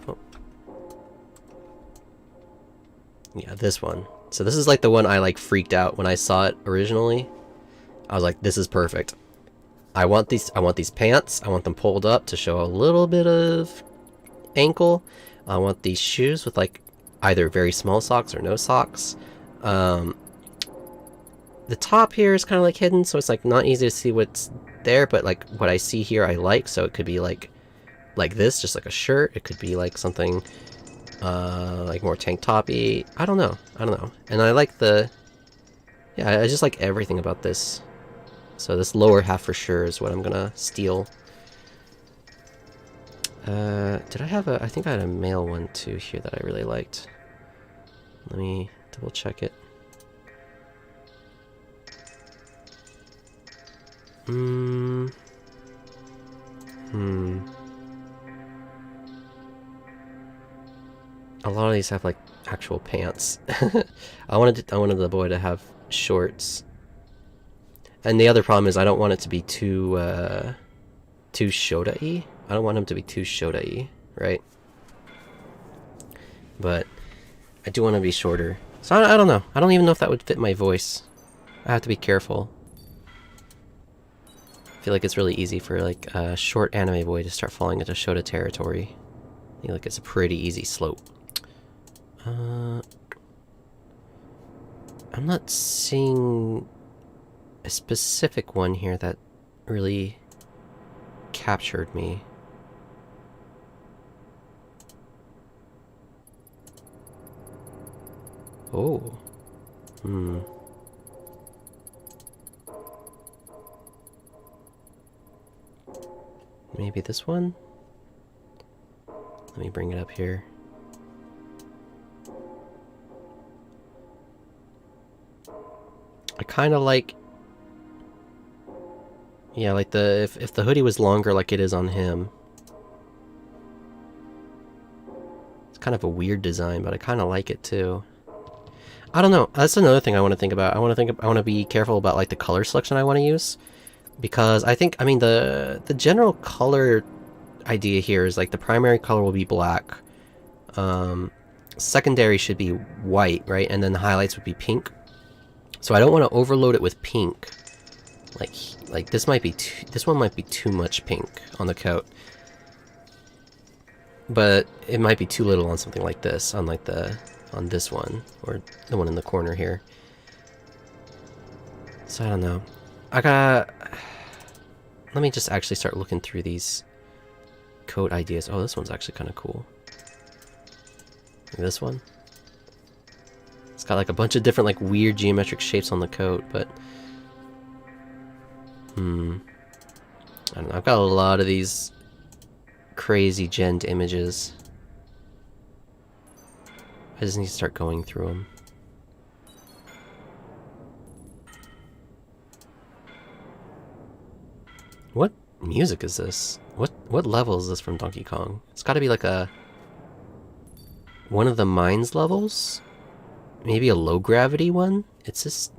Oh. Yeah, this one. So this is like the one I like freaked out when I saw it originally. I was like, this is perfect. I want these pants. I want them pulled up to show a little bit of ankle. I want these shoes with like either very small socks or no socks. The top here is kind of like hidden, so it's like not easy to see what's there, but like what I see here I like, so it could be like this, just like a shirt. It could be like something like more tank toppy. I don't know. And I like I just like everything about this. So this lower half for sure is what I'm gonna steal. Did I have I think I had a male one too here that I really liked. Let me double check it. A lot of these have like actual pants. I wanted the boy to have shorts. And the other problem is I don't want it to be too Shota-y. I don't want him to be too Shota-y, right? But I do want to be shorter. So I don't know. I don't even know if that would fit my voice. I have to be careful. I feel like it's really easy for like a short anime boy to start falling into Shota territory. I feel like it's a pretty easy slope. I'm not seeing a specific one here that really captured me. Oh. Maybe this one? Let me bring it up here. I kind of like... Yeah, like if the hoodie was longer like it is on him. It's kind of a weird design, but I kind of like it too. I don't know. That's another thing I want to think about. I want to be careful about like the color selection I want to use, because I mean the general color idea here is like the primary color will be black. Secondary should be white, right? And then the highlights would be pink. So I don't want to overload it with pink. Like this might be this one might be too much pink on the coat. But it might be too little on something like this, on this one, or the one in the corner here. So I don't know. Let me just actually start looking through these coat ideas. Oh, this one's actually kind of cool. This one. It's got like a bunch of different like weird geometric shapes on the coat, but I don't know. I've got a lot of these crazy gent images. I just need to start going through them. What music is this? What level is this from Donkey Kong? It's got to be like one of the mines levels? Maybe a low gravity one? It's just...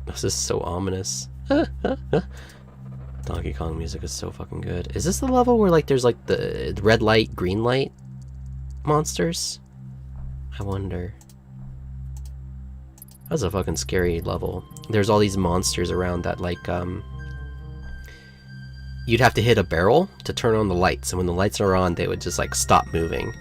This is so ominous. Donkey Kong music is so fucking good. Is this the level where like there's like the red light, green light monsters? I wonder. That's a fucking scary level. There's all these monsters around that like you'd have to hit a barrel to turn on the lights, and when the lights are on they would just like stop moving.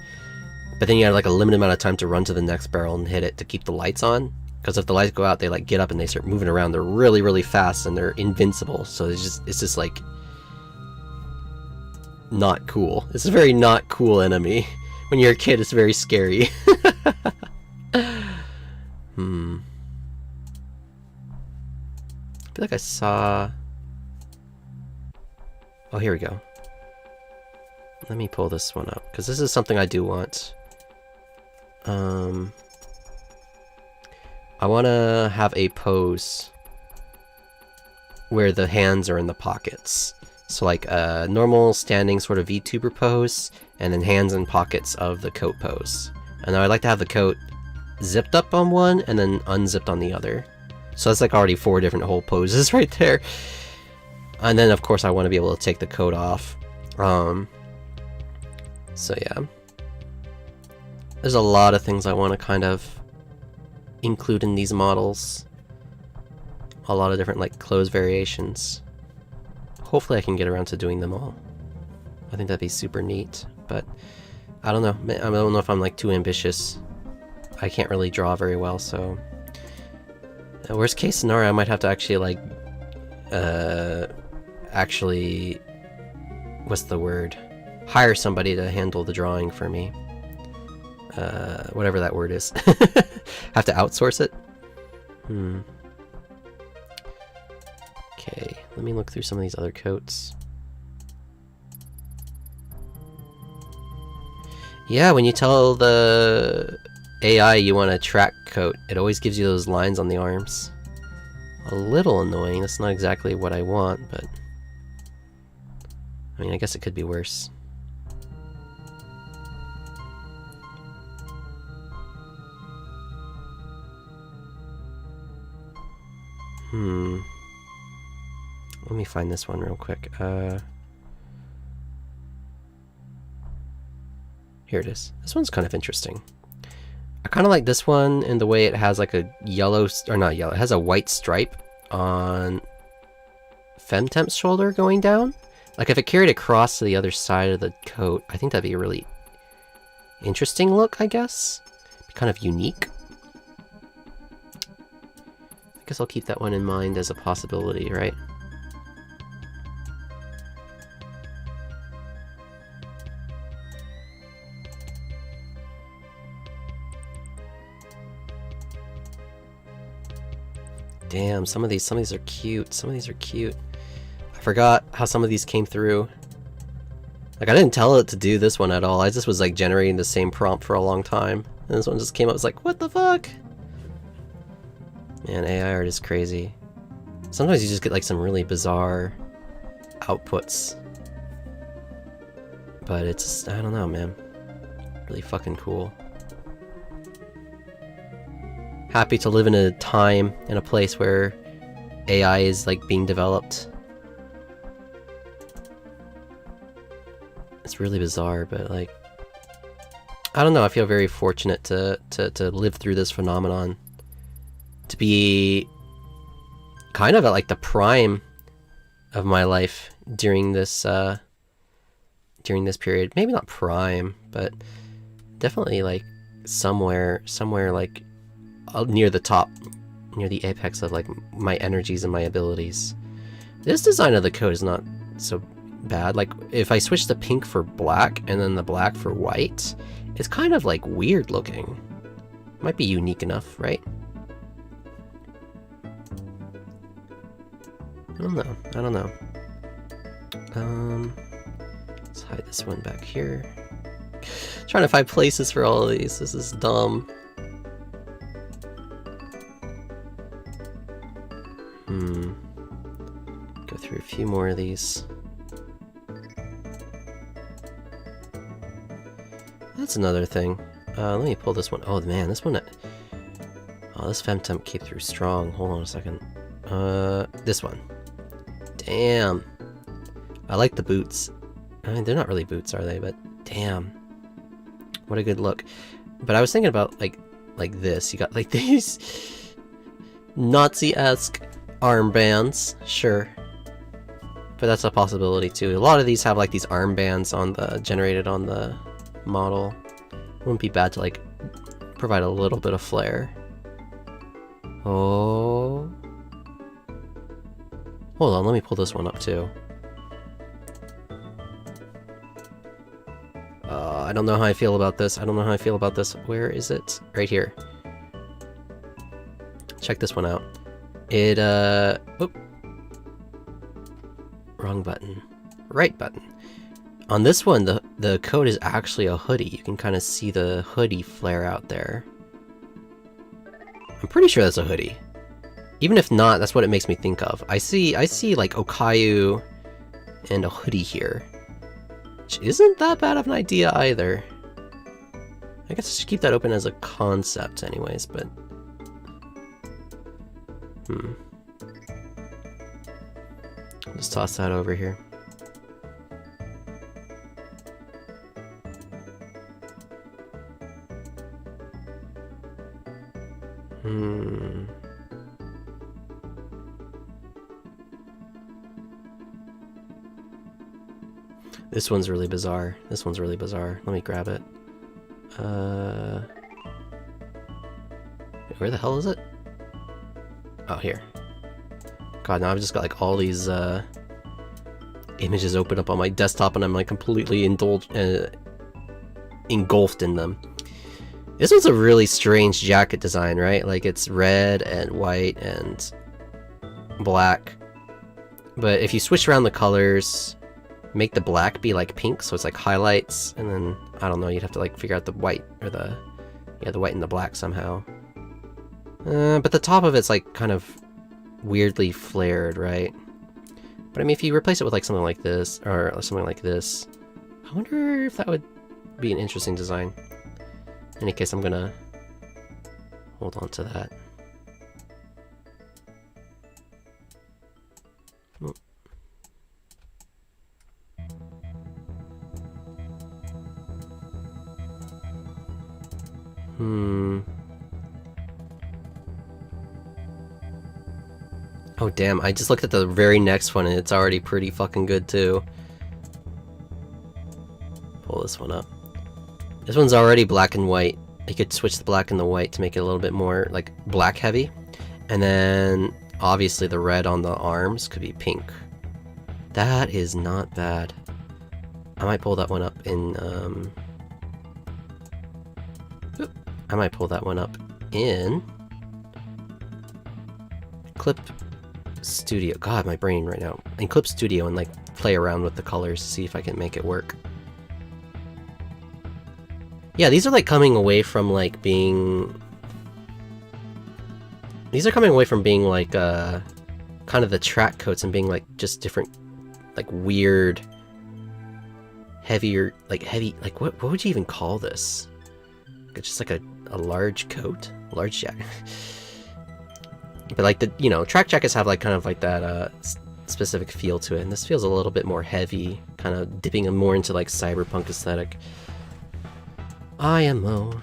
But then you had like a limited amount of time to run to the next barrel and hit it to keep the lights on. Because if the lights go out, they like get up and they start moving around. They're really, really fast and they're invincible. So it's just like not cool. It's a very not cool enemy. When you're a kid, it's very scary. I feel like I saw... Oh, here we go. Let me pull this one up, because this is something I do want. I want to have a pose where the hands are in the pockets. So like a normal standing sort of VTuber pose, and then hands in pockets of the coat pose. And I like to have the coat zipped up on one and then unzipped on the other. So that's like already 4 different whole poses right there. And then of course I want to be able to take the coat off. So yeah. There's a lot of things I want to kind of include in these models. A lot of different like clothes variations. Hopefully I can get around to doing them all. I think that'd be super neat, but I don't know. I don't know if I'm like too ambitious. I can't really draw very well, so worst case scenario I might have to actually like what's the word? Hire somebody to handle the drawing for me. Whatever that word is. Have to outsource it? Okay, let me look through some of these other coats. Yeah, when you tell the AI you want a track coat, it always gives you those lines on the arms. A little annoying, that's not exactly what I want, but... I mean, I guess it could be worse. Let me find this one real quick. Here it is. This one's kind of interesting. I kind of like this one in the way it has like a yellow, or not yellow, it has a white stripe on FemTemp's shoulder going down. Like if it carried across to the other side of the coat, I think that'd be a really interesting look, I guess. Be kind of unique. I guess I'll keep that one in mind as a possibility, right? Damn, some of these are cute. Some of these are cute. I forgot how some of these came through. Like, I didn't tell it to do this one at all. I just was, like, generating the same prompt for a long time. And this one just came up, I was like, what the fuck? Man, AI art is crazy. Sometimes you just get, like, some really bizarre outputs. But it's just, I don't know, man. Really fucking cool. Happy to live in a time and a place where AI is, like, being developed. It's really bizarre, but, like, I don't know, I feel very fortunate to live through this phenomenon. To be kind of at, like, the prime of my life during this period. Maybe not prime, but definitely, like, somewhere, like, near the top, near the apex of, like, my energies and my abilities. This design of the coat is not so bad. Like, if I switch the pink for black and then the black for white, it's kind of, like, weird looking. Might be unique enough, right? I don't know. Let's hide this one back here. Trying to find places for all of these. This is dumb. Go through a few more of these. That's another thing. Let me pull this one. Oh man, this one. Oh, this FemTemp came through strong. Hold on a second. This one. Damn. I like the boots. I mean, they're not really boots, are they? But damn. What a good look. But I was thinking about, like this. You got, like, these Nazi-esque armbands. Sure. But that's a possibility, too. A lot of these have, like, these armbands on the, generated on the model. Wouldn't be bad to, like, provide a little bit of flair. Oh. Hold on, let me pull this one up, too. I don't know how I feel about this. Where is it? Right here. Check this one out. It, oop. Wrong button. Right button. On this one, the coat is actually a hoodie. You can kind of see the hoodie flare out there. I'm pretty sure that's a hoodie. Even if not, that's what it makes me think of. I see like Okayu and a hoodie here. Which isn't that bad of an idea either. I guess I should keep that open as a concept anyways, but... I'll just toss that over here. This one's really bizarre. Let me grab it. Where the hell is it? Oh, here. God, now I've just got like all these images open up on my desktop and I'm like completely engulfed in them. This one's a really strange jacket design, right? Like it's red and white and black. But if you switch around the colors, make the black be like pink, so it's like highlights, and then, I don't know, you'd have to like figure out the white, or the white and the black somehow. But the top of it's like kind of weirdly flared, right? But I mean, if you replace it with like something like this, or something like this, I wonder if that would be an interesting design. In any case, I'm gonna hold on to that. Oh damn, I just looked at the very next one and it's already pretty fucking good too. Pull this one up. This one's already black and white. You could switch the black and the white to make it a little bit more like black heavy. And then obviously the red on the arms could be pink. That is not bad. I might pull that one up in I might pull that one up in Clip Studio. God, my brain right now. In Clip Studio and like play around with the colors to see if I can make it work. Yeah, these are like coming away from like being... These are coming away from being like kind of the track coats and being like just different, like weird, heavier, like heavy, like what would you even call this? It's just like a large coat? Large jacket. But like the, you know, track jackets have like kind of like that specific feel to it, and this feels a little bit more heavy, kind of dipping more into like cyberpunk aesthetic. IMO.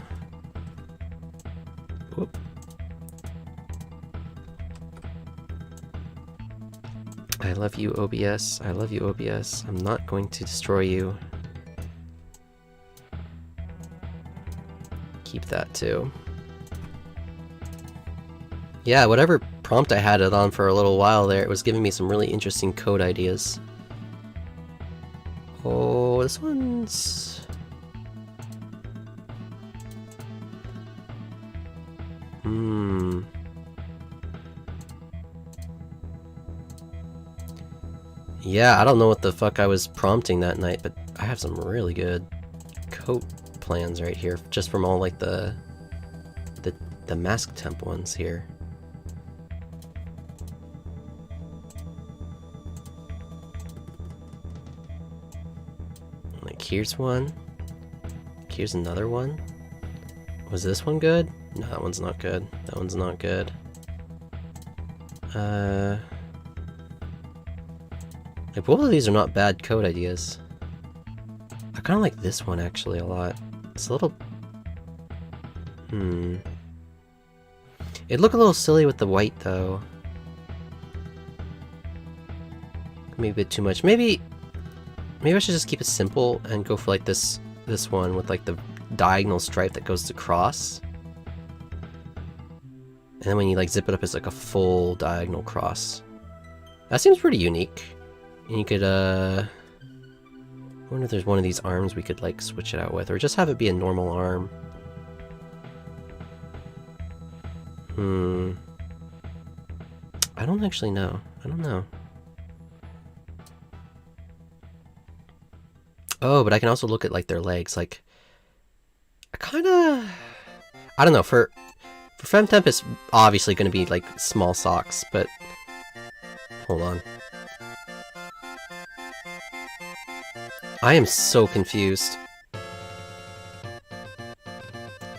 Whoop. I love you, OBS. I love you, OBS. I'm not going to destroy you. Keep that too. Yeah, whatever prompt I had it on for a little while there, it was giving me some really interesting code ideas. Oh, this one's... Yeah, I don't know what the fuck I was prompting that night, but I have some really good coat plans right here, just from all like the mask temp ones here. Like here's one. Here's another one. Was this one good? No, that one's not good. That one's not good. Like both of these are not bad code ideas. I kind of like this one actually a lot. It's a little... It'd look a little silly with the white though. Maybe a bit too much. Maybe I should just keep it simple and go for like this one with like the diagonal stripe that goes across. And then when you like zip it up, it's like a full diagonal cross. That seems pretty unique. And you could, I wonder if there's one of these arms we could like switch it out with, or just have it be a normal arm. I don't actually know. I don't know. Oh, but I can also look at like their legs. Like, I don't know. For FemTemp, it's obviously going to be like small socks, but hold on. I am so confused.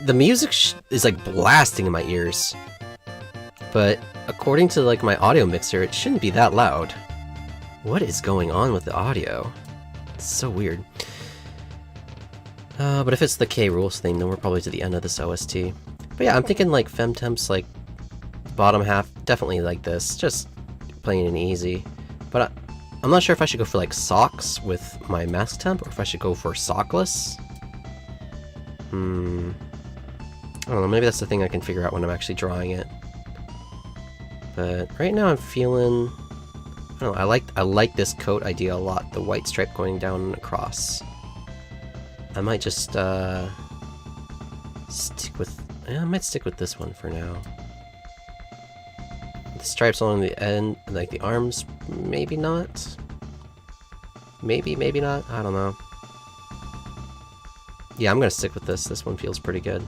The music is like blasting in my ears, but according to like my audio mixer, it shouldn't be that loud. What is going on with the audio? It's so weird. But if it's the K rules thing, then we're probably to the end of this OST. But yeah, I'm thinking like FemTemp's like bottom half, definitely like this, just plain and easy. But I'm not sure if I should go for like socks with my mask temp, or if I should go for sockless. I don't know, maybe that's the thing I can figure out when I'm actually drawing it. But right now I'm feeling... I don't know, I like this coat idea a lot, the white stripe going down and across. I might just stick with... I might stick with this one for now. The stripes along the end, like the arms, maybe not. Maybe not, I don't know. Yeah, I'm gonna stick with this. This one feels pretty good.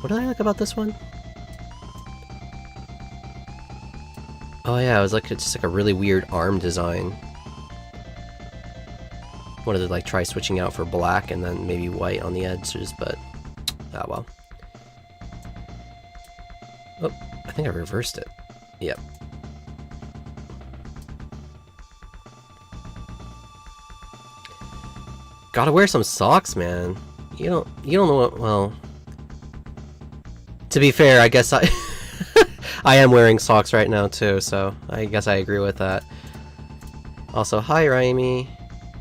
What do I like about this one? Oh yeah, it was like just like a really weird arm design. Wanted to like try switching out for black and then maybe white on the edges, but ah well. Oh, I think I reversed it. Yep. Gotta wear some socks, man. you don't know what, well, to be fair, I guess I I am wearing socks right now too, so I guess I agree with that. Also, hi Raimi,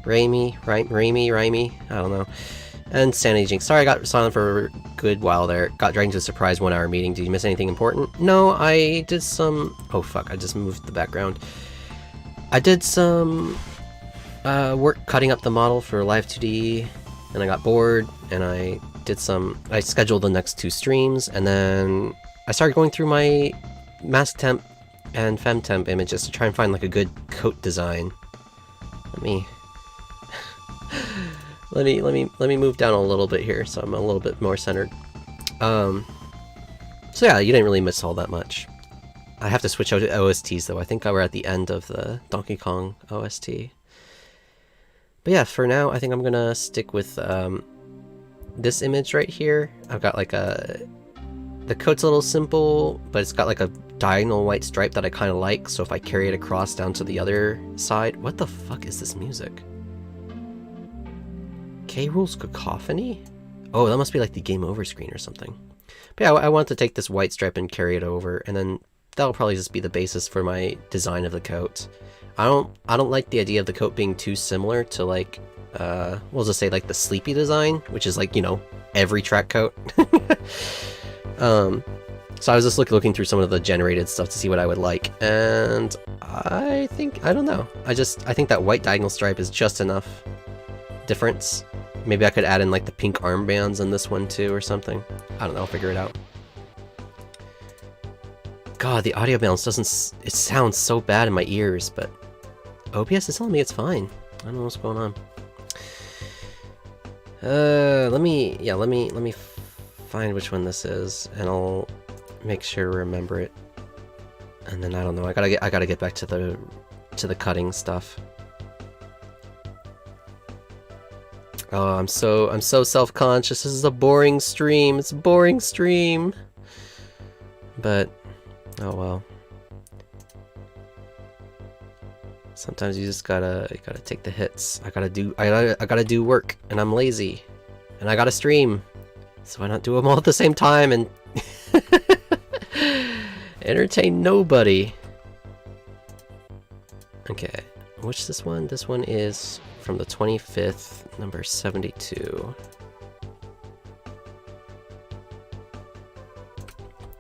I don't know. And Sanity Jinx. Sorry I got silent for a good while there. Got dragged into a surprise 1-hour meeting. Did you miss anything important? No, I did some... Oh fuck, I just moved the background. I did some work cutting up the model for Live 2D, and I got bored, and I scheduled the next 2 streams, and then I started going through my mask temp and fem temp images to try and find like a good coat design. Let me move down a little bit here so I'm a little bit more centered. So yeah, you didn't really miss all that much. I have to switch out to OSTs though. I think we're at the end of the Donkey Kong OST. But yeah, for now I think I'm gonna stick with this image right here. I've got like the coat's a little simple, but it's got like a diagonal white stripe that I kind of like, so if I carry it across down to the other side... What the fuck is this music? K-Rool's Cacophony? Oh, that must be like the game over screen or something. But yeah, I want to take this white stripe and carry it over, and then that'll probably just be the basis for my design of the coat. I don't like the idea of the coat being too similar to like, we'll just say like the Sleepy design, which is like, you know, every track coat. So I was just looking through some of the generated stuff to see what I would like, and I don't know. I think that white diagonal stripe is just enough difference. Maybe I could add in like the pink armbands in this one too or something. I don't know, I'll figure it out. God, the audio balance it sounds so bad in my ears, but OBS is telling me it's fine. I don't know what's going on. Let me find which one this is, and I'll make sure to remember it. And then I don't know, I gotta get back to the cutting stuff. Oh, I'm so self-conscious. This is a boring stream. It's a boring stream. But oh well. Sometimes you just gotta take the hits. I gotta do work, and I'm lazy, and I gotta stream. So why not do them all at the same time and entertain nobody? Okay, which is this one? This one is from the 25th, number 72.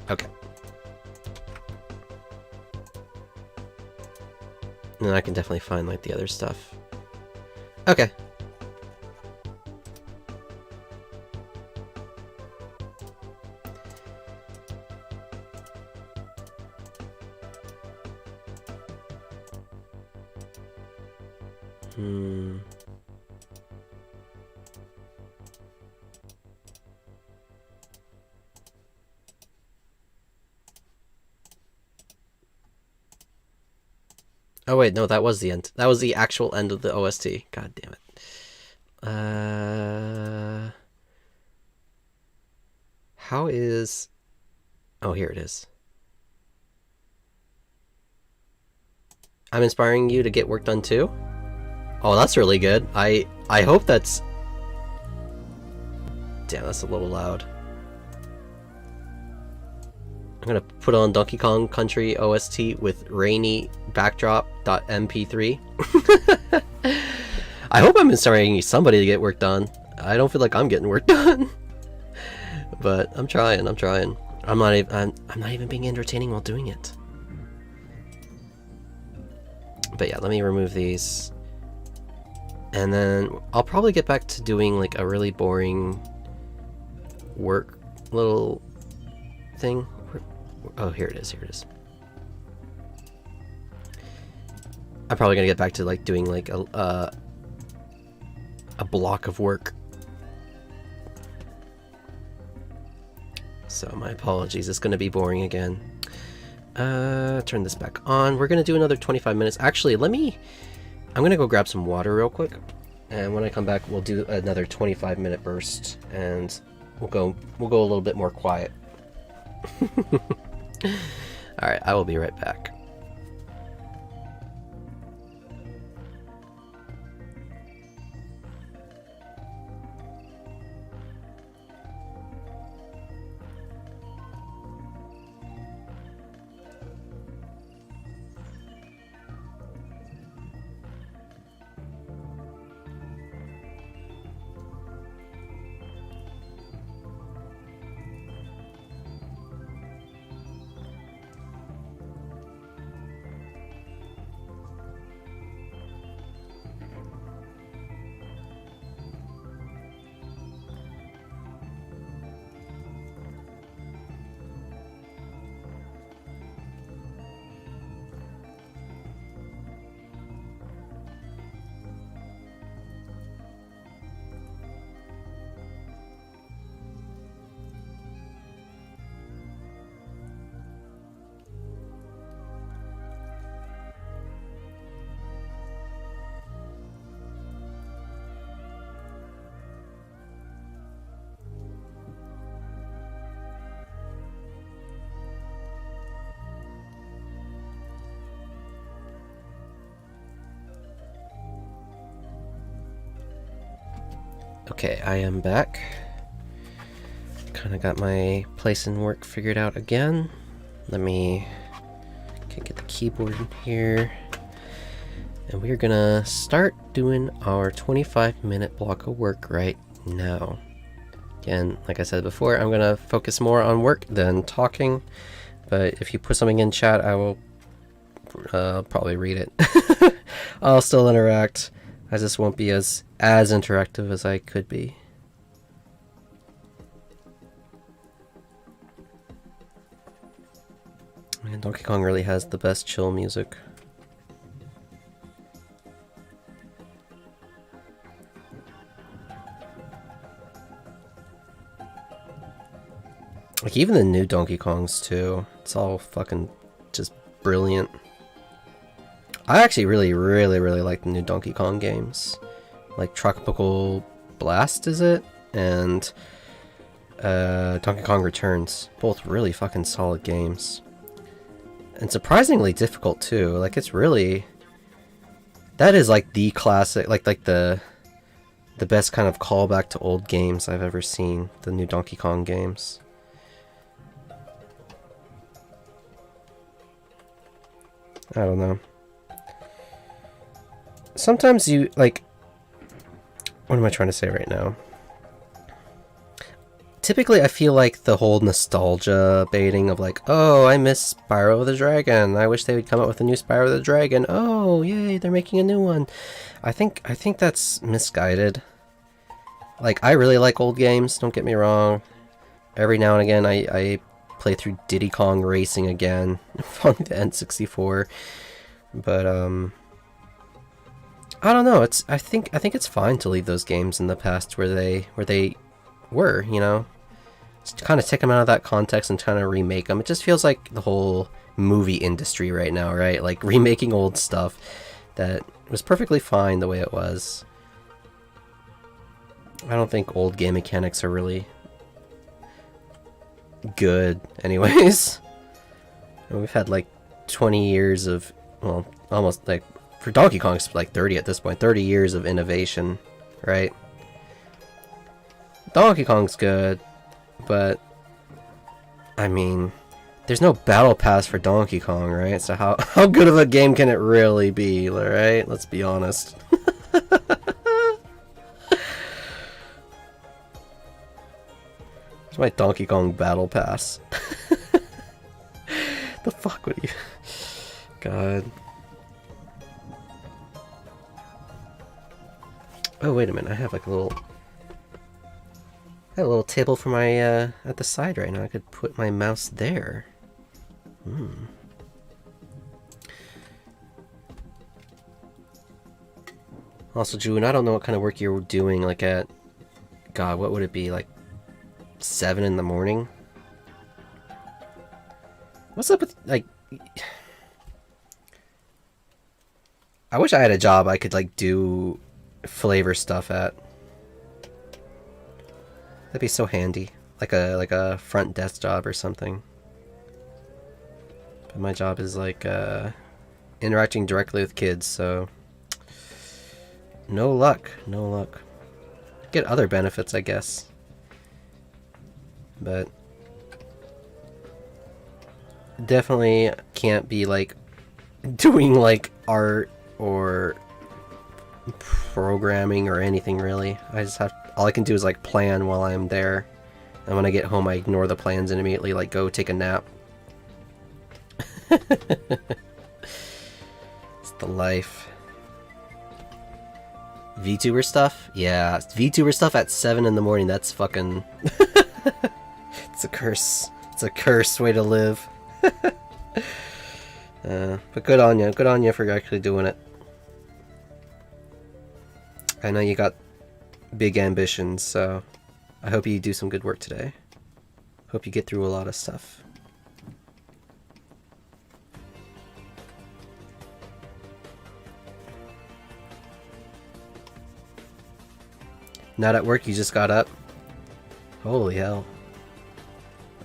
Okay. And then I can definitely find like the other stuff. Okay. Oh wait, no, that was the end. That was the actual end of the OST. God damn it. How is... Oh, here it is. I'm inspiring you to get work done too? Oh, that's really good. I hope that's... Damn, that's a little loud. I'm gonna put on Donkey Kong Country OST with rainy backdrop.mp3. I hope I'm inspiring somebody to get work done. I don't feel like I'm getting work done. But I'm trying. I'm not even being entertaining while doing it. But yeah, let me remove these. And then I'll probably get back to doing like a really boring work little thing. Oh, here it is. I'm probably gonna get back to like doing like a block of work. So my apologies, it's gonna be boring again. Turn this back on. We're gonna do another 25 minutes. Actually, I'm gonna go grab some water real quick, and when I come back, we'll do another 25-minute burst, and we'll go a little bit more quiet. All right, I will be right back. Okay, I am back. Kind of got my place in work figured out again. Let me get the keyboard in here. And we're gonna start doing our 25-minute block of work right now. Again, like I said before, I'm gonna focus more on work than talking. But if you put something in chat, I will probably read it. I'll still interact. I just won't be as interactive as I could be. Man, Donkey Kong really has the best chill music. Like even the new Donkey Kongs too. It's all fucking just brilliant. I actually really like the new Donkey Kong games. Like Tropical Blast, is it? And Donkey Kong Returns. Both really fucking solid games. And surprisingly difficult too. Like it's really... That is like the classic, like the best kind of callback to old games I've ever seen. The new Donkey Kong games. I don't know. Sometimes you, like... What am I trying to say right now? Typically, I feel like the whole nostalgia baiting of like, oh, I miss Spyro the Dragon. I wish they would come up with a new Spyro the Dragon. Oh, yay, they're making a new one. I think that's misguided. Like, I really like old games, don't get me wrong. Every now and again, I play through Diddy Kong Racing again on the N64. But, I don't know. I think it's fine to leave those games in the past where they were, you know, just kind of take them out of that context and kind of remake them. It just feels like the whole movie industry right now, right? Like remaking old stuff that was perfectly fine the way it was. I don't think old game mechanics are really good, anyways. And we've had like 20 years of, well, almost like. For Donkey Kong, it's like 30 at this point. 30 years of innovation, right? Donkey Kong's good, but... I mean... There's no battle pass for Donkey Kong, right? So how good of a game can it really be, right? Let's be honest. Where's my Donkey Kong battle pass? The fuck would you... God... Oh, wait a minute, I have like a little table for my, at the side right now. I could put my mouse there. Also, June, I don't know what kind of work you're doing, like at, God, what would it be, like 7 in the morning? What's up with, like... I wish I had a job I could, like, do... flavor stuff at. That'd be so handy. Like a front desk job or something. But my job is like interacting directly with kids, so no luck. No luck. Get other benefits, I guess. But definitely can't be like doing like art or programming or anything really. I just have, all I can do is like plan while I'm there, and when I get home I ignore the plans and immediately like go take a nap. It's the life. VTuber stuff? Yeah, VTuber stuff at 7 in the morning, that's fucking... It's a curse. It's a cursed way to live. But good on you. Good on you for actually doing it. I know you got big ambitions, so I hope you do some good work today. Hope you get through a lot of stuff. Not at work, you just got up? Holy hell.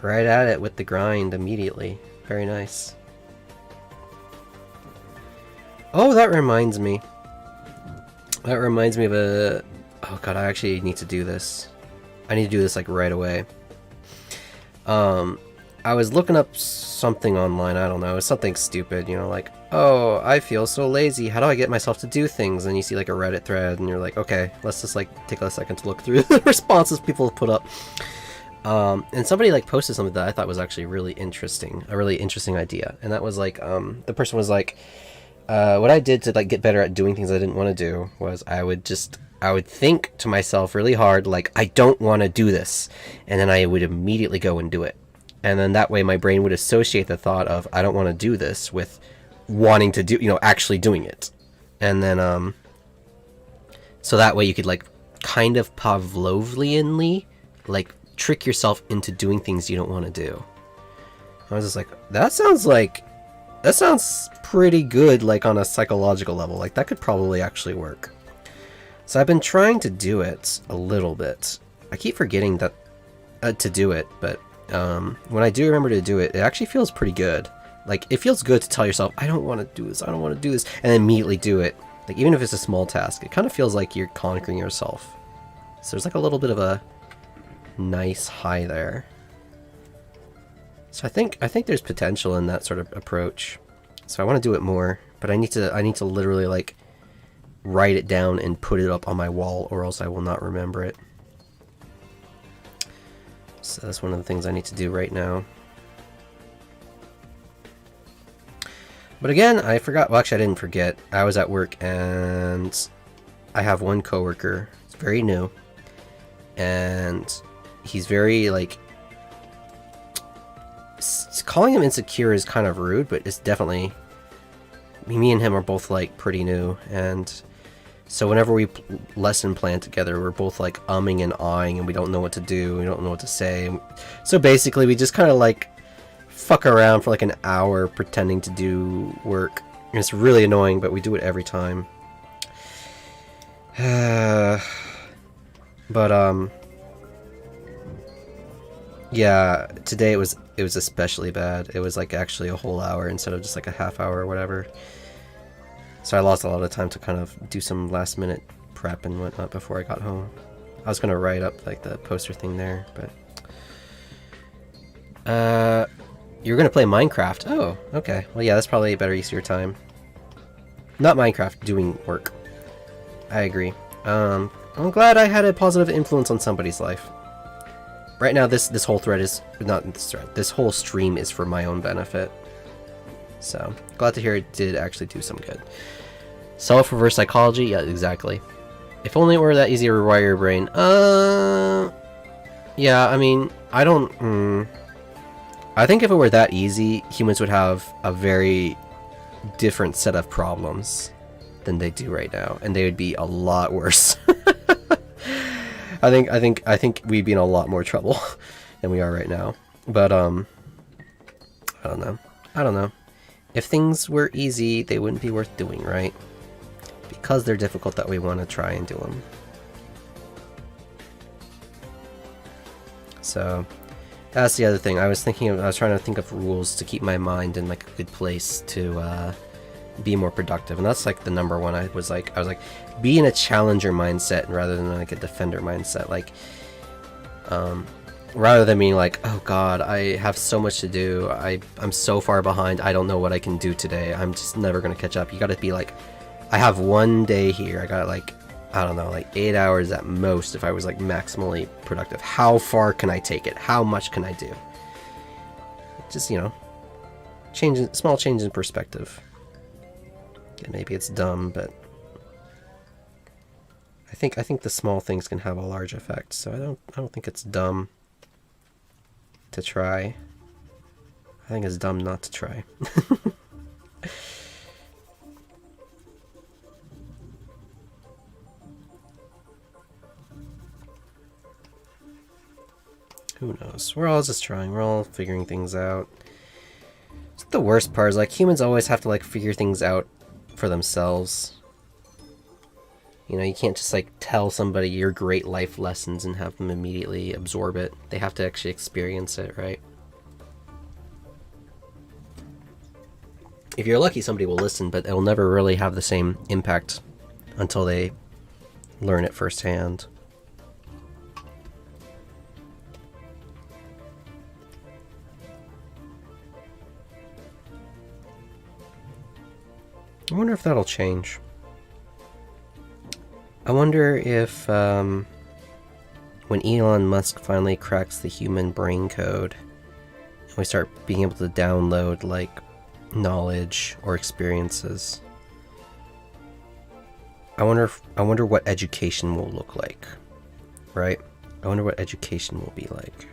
Right at it with the grind immediately. Very nice. Oh, that reminds me. That reminds me of Oh god, I actually need to do this. I need to do this like right away. I was looking up something online, I don't know, it's something stupid, you know, like, oh, I feel so lazy, how do I get myself to do things? And you see like a Reddit thread and you're like, okay, let's just like take a second to look through the responses people have put up. And somebody like posted something that I thought was actually really interesting, a really interesting idea. And that was like, the person was like, what I did to like get better at doing things I didn't want to do was I would think to myself really hard, like, I don't want to do this. And then I would immediately go and do it. And then that way my brain would associate the thought of, I don't want to do this with wanting to do, you know, actually doing it. And then, so that way you could like kind of Pavlovianly, like, trick yourself into doing things you don't want to do. I was just like, that sounds pretty good, like on a psychological level. Like that could probably actually work. So I've been trying to do it a little bit. I keep forgetting that to do it, but when I do remember to do it, it actually feels pretty good. Like it feels good to tell yourself, I don't want to do this, I don't want to do this, and then immediately do it. Like even if it's a small task, it kind of feels like you're conquering yourself. So there's like a little bit of a nice high there. So I think there's potential in that sort of approach. So I want to do it more, but I need to literally like write it down and put it up on my wall, or else I will not remember it. So that's one of the things I need to do right now. But again, I forgot. Well, actually, I didn't forget. I was at work and I have one coworker. It's very new, and he's very like, calling him insecure is kind of rude, but it's definitely, me and him are both like pretty new, and so whenever we lesson plan together, we're both like umming and ahhing, and we don't know what to do, we don't know what to say. So basically we just kind of like fuck around for like an hour pretending to do work, and it's really annoying, but we do it every time. But yeah, today it was especially bad. It was like actually a whole hour instead of just like a half hour or whatever. So I lost a lot of time to kind of do some last minute prep and whatnot before I got home. I was gonna write up like the poster thing there, but you're gonna play Minecraft. Oh, okay. Well, yeah, that's probably a better use of your time. Not Minecraft, doing work. I agree. I'm glad I had a positive influence on somebody's life. Right now, this whole thread is not this thread. This whole stream is for my own benefit. So glad to hear it did actually do some good. Self-reverse psychology, yeah, exactly. If only it were that easy to rewire your brain. Yeah, I mean, I don't. I think if it were that easy, humans would have a very different set of problems than they do right now, and they would be a lot worse. I think we'd be in a lot more trouble than we are right now. But I don't know. If things were easy, they wouldn't be worth doing, right? Because they're difficult that we want to try and do them. So that's the other thing. I was trying to think of rules to keep my mind in like a good place to be more productive, and that's like the number one. I was like, be in a challenger mindset rather than like a defender mindset. Like, rather than being like, oh god, I have so much to do, I'm so far behind, I don't know what I can do today, I'm just never gonna catch up. You gotta be like, I have one day here, I got like, I don't know, like 8 hours at most if I was like maximally productive. How far can I take it? How much can I do? Just, you know, small change in perspective. Yeah, maybe it's dumb, but I think the small things can have a large effect, so I don't think it's dumb to try. I think it's dumb not to try. Who knows? We're all just trying. We're all figuring things out. It's the worst part is like humans always have to like figure things out for themselves. You know, you can't just like tell somebody your great life lessons and have them immediately absorb it. They have to actually experience it, right? If you're lucky, somebody will listen, but it'll never really have the same impact until they learn it firsthand. I wonder if that'll change. I wonder if when Elon Musk finally cracks the human brain code and we start being able to download like knowledge or experiences, I wonder what education will look like, right? I wonder what education will be like.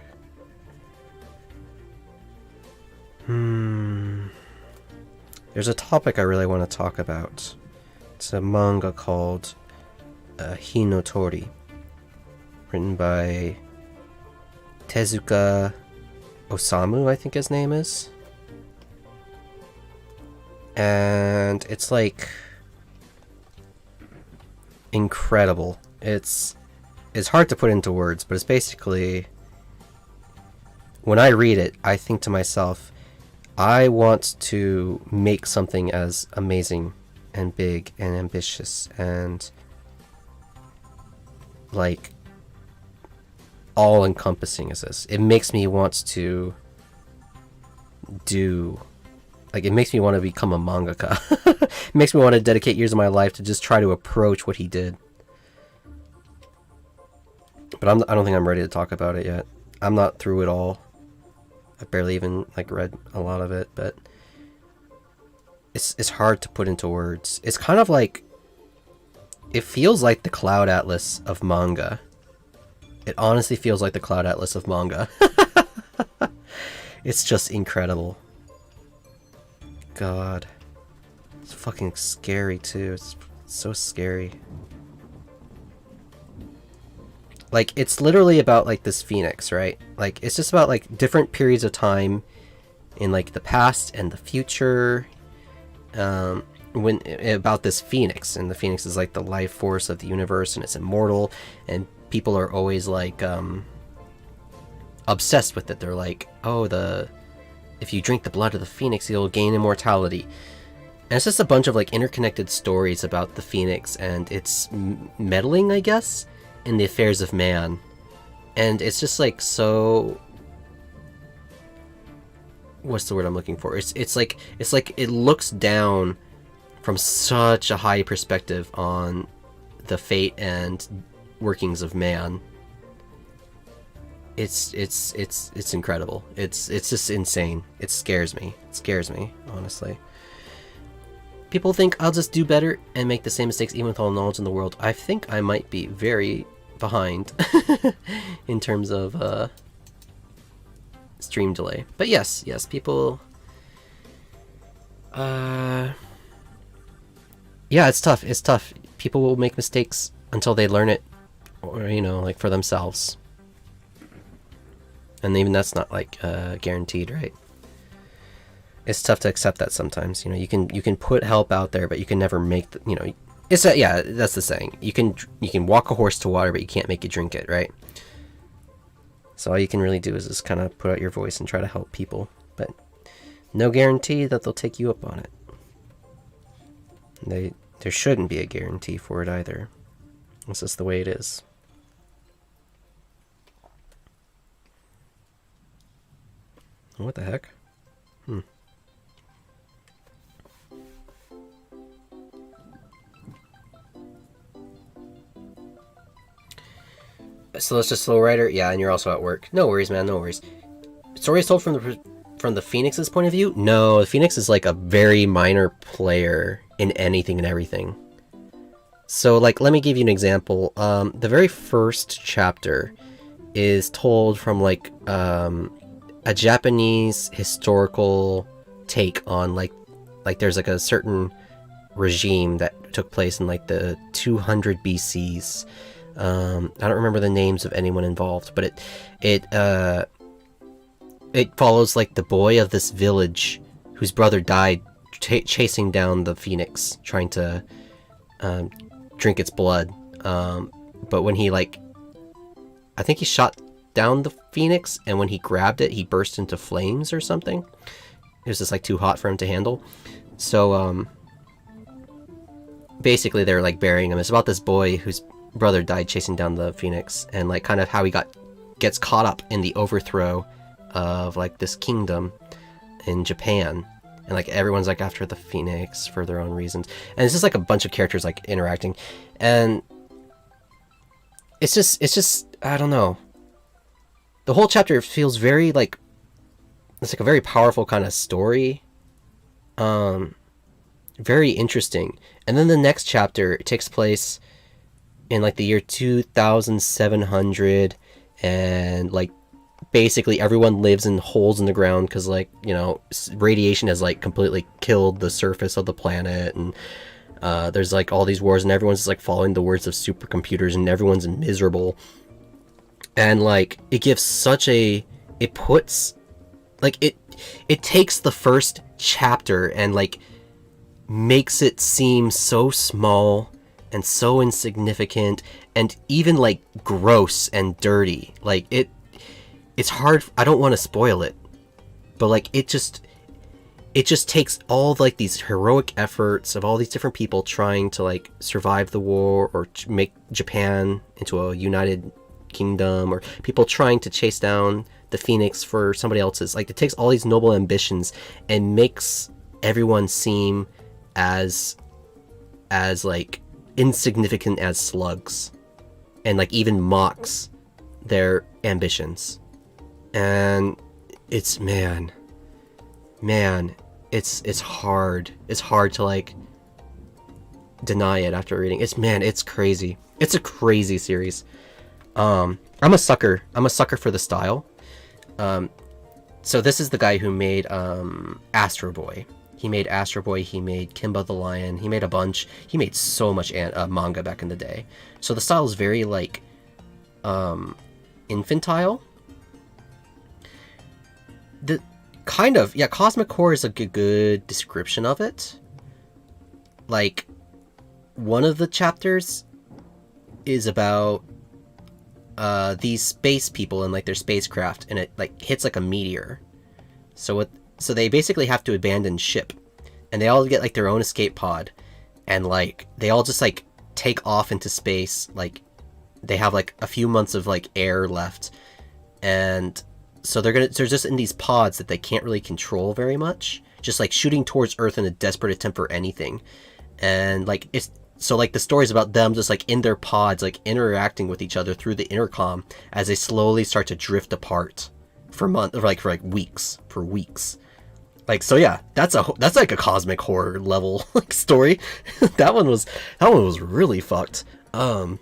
There's a topic I really want to talk about. It's a manga called Hinotori, written by Tezuka Osamu, I think his name is. And it's like incredible. It's hard to put into words, but it's basically, when I read it, I think to myself, I want to make something as amazing and big and ambitious and like all-encompassing as this. It makes me want to do, like, it makes me want to become a mangaka. It makes me want to dedicate years of my life to just try to approach what he did. But I don't think I'm ready to talk about it yet. I'm not through it all. I've barely even like read a lot of it, but it's hard to put into words. It's kind of like, it feels like the Cloud Atlas of manga. It honestly feels like the Cloud Atlas of manga. It's just incredible. God. It's fucking scary too. It's so scary. Like, it's literally about like this phoenix, right? Like, it's just about like different periods of time in like the past and the future, when about this phoenix, and the phoenix is like the life force of the universe, and it's immortal, and people are always like obsessed with it. They're like, oh, if you drink the blood of the phoenix, you'll gain immortality. And it's just a bunch of like interconnected stories about the phoenix and its meddling, I guess, in the affairs of man. And it's just like, so, what's the word I'm looking for? It's like it looks down from such a high perspective on the fate and workings of man. It's incredible. It's just insane. It scares me. It scares me, honestly. People think I'll just do better and make the same mistakes even with all the knowledge in the world. I think I might be very behind in terms of stream delay. But yes, people... yeah, it's tough. It's tough. People will make mistakes until they learn it, or, you know, like for themselves. And even that's not like guaranteed, right? It's tough to accept that sometimes. You know, you can put help out there, but you can never make the, you know, it's a, yeah, that's the saying. You can walk a horse to water, but you can't make it drink it, right? So all you can really do is just kind of put out your voice and try to help people, but no guarantee that they'll take you up on it. There shouldn't be a guarantee for it either. It's just the way it is. What the heck? So it's just slow writer? Yeah, and you're also at work. No worries, man, no worries. Story is told from the Phoenix's point of view? No, the Phoenix is like a very minor player in anything and everything. So, like, let me give you an example. The very first chapter is told from, like, a Japanese historical take on, like there's, like, a certain regime that took place in, like, the 200 BCs. I don't remember the names of anyone involved, but it follows like the boy of this village whose brother died chasing down the phoenix, trying to drink its blood. But when he I think he shot down the phoenix, and when he grabbed it, he burst into flames or something. It was just like too hot for him to handle. So basically they're like burying him. It's about this boy whose brother died chasing down the Phoenix, and like kind of how he gets caught up in the overthrow of like this kingdom in Japan, and like everyone's like after the Phoenix for their own reasons, and it's just like a bunch of characters like interacting, and it's just I don't know. The whole chapter feels very like it's like a very powerful kind of story, very interesting. And then the next chapter takes place in like the year 2700, and like basically everyone lives in holes in the ground because like, you know, radiation has like completely killed the surface of the planet, and there's like all these wars, and everyone's just like following the words of supercomputers, and everyone's miserable. And like it gives such a, it puts like it takes the first chapter and like makes it seem so small and so insignificant and even like gross and dirty. Like it's hard, I don't want to spoil it, but like it just takes all of like these heroic efforts of all these different people trying to like survive the war or make Japan into a united kingdom, or people trying to chase down the Phoenix for somebody else's. Like it takes all these noble ambitions and makes everyone seem as like insignificant as slugs, and like even mocks their ambitions. And it's man, it's hard to like deny it after reading. It's crazy. It's a crazy series. I'm a sucker for the style. So this is the guy who made Astro Boy. He made Astro Boy, he made Kimba the Lion, he made a bunch. He made so much manga back in the day. So the style is very like infantile. The kind of, yeah, Cosmic Horror is a good description of it. Like one of the chapters is about these space people and like their spacecraft, and it like hits like a meteor. So they basically have to abandon ship, and they all get like their own escape pod, and like they all just like take off into space. Like they have like a few months of like air left, and so they're just in these pods that they can't really control very much, just like shooting towards Earth in a desperate attempt for anything. And like it's so like the story's about them just like in their pods, like interacting with each other through the intercom as they slowly start to drift apart for months, or like for weeks. Like, so yeah, that's like a Cosmic Horror level like story. that one was really fucked. But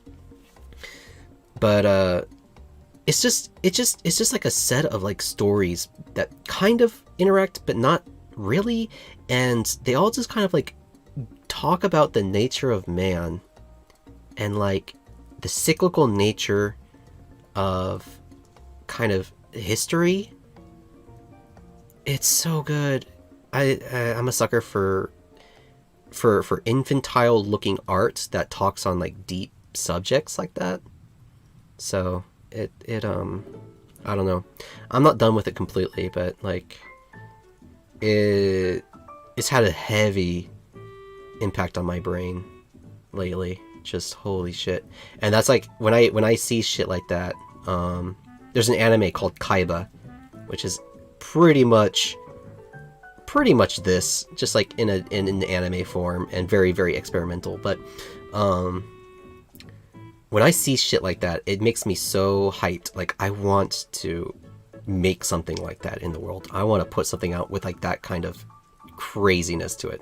it's just like a set of like stories that kind of interact but not really, and they all just kind of like talk about the nature of man and like the cyclical nature of kind of history. It's so good. I'm a sucker for infantile looking art that talks on like deep subjects like that. So it I don't know. I'm not done with it completely, but like it's had a heavy impact on my brain lately. Just holy shit. And that's like when I see shit like that, there's an anime called Kaiba, which is pretty much this, just like in an anime form, and very, very experimental. But when I see shit like that, it makes me so hyped. Like I want to make something like that in the world. I want to put something out with like that kind of craziness to it.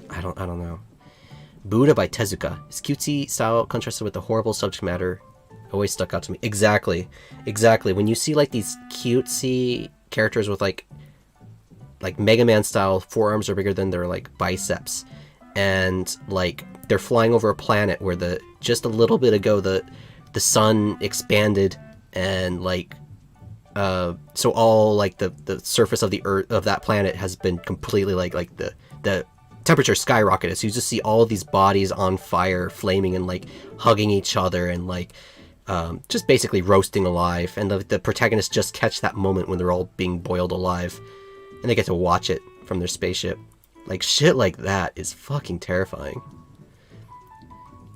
I don't know. Buddha by Tezuka. His cutesy style contrasted with the horrible subject matter always stuck out to me. Exactly. When you see like these cutesy characters with like Mega Man style forearms are bigger than their like biceps, and like they're flying over a planet where just a little bit ago the sun expanded, and like so all like the surface of the earth of that planet has been completely like the temperature skyrocketed, so you just see all of these bodies on fire, flaming, and like hugging each other, and like just basically roasting alive, and the protagonists just catch that moment when they're all being boiled alive, and they get to watch it from their spaceship. Like shit like that is fucking terrifying.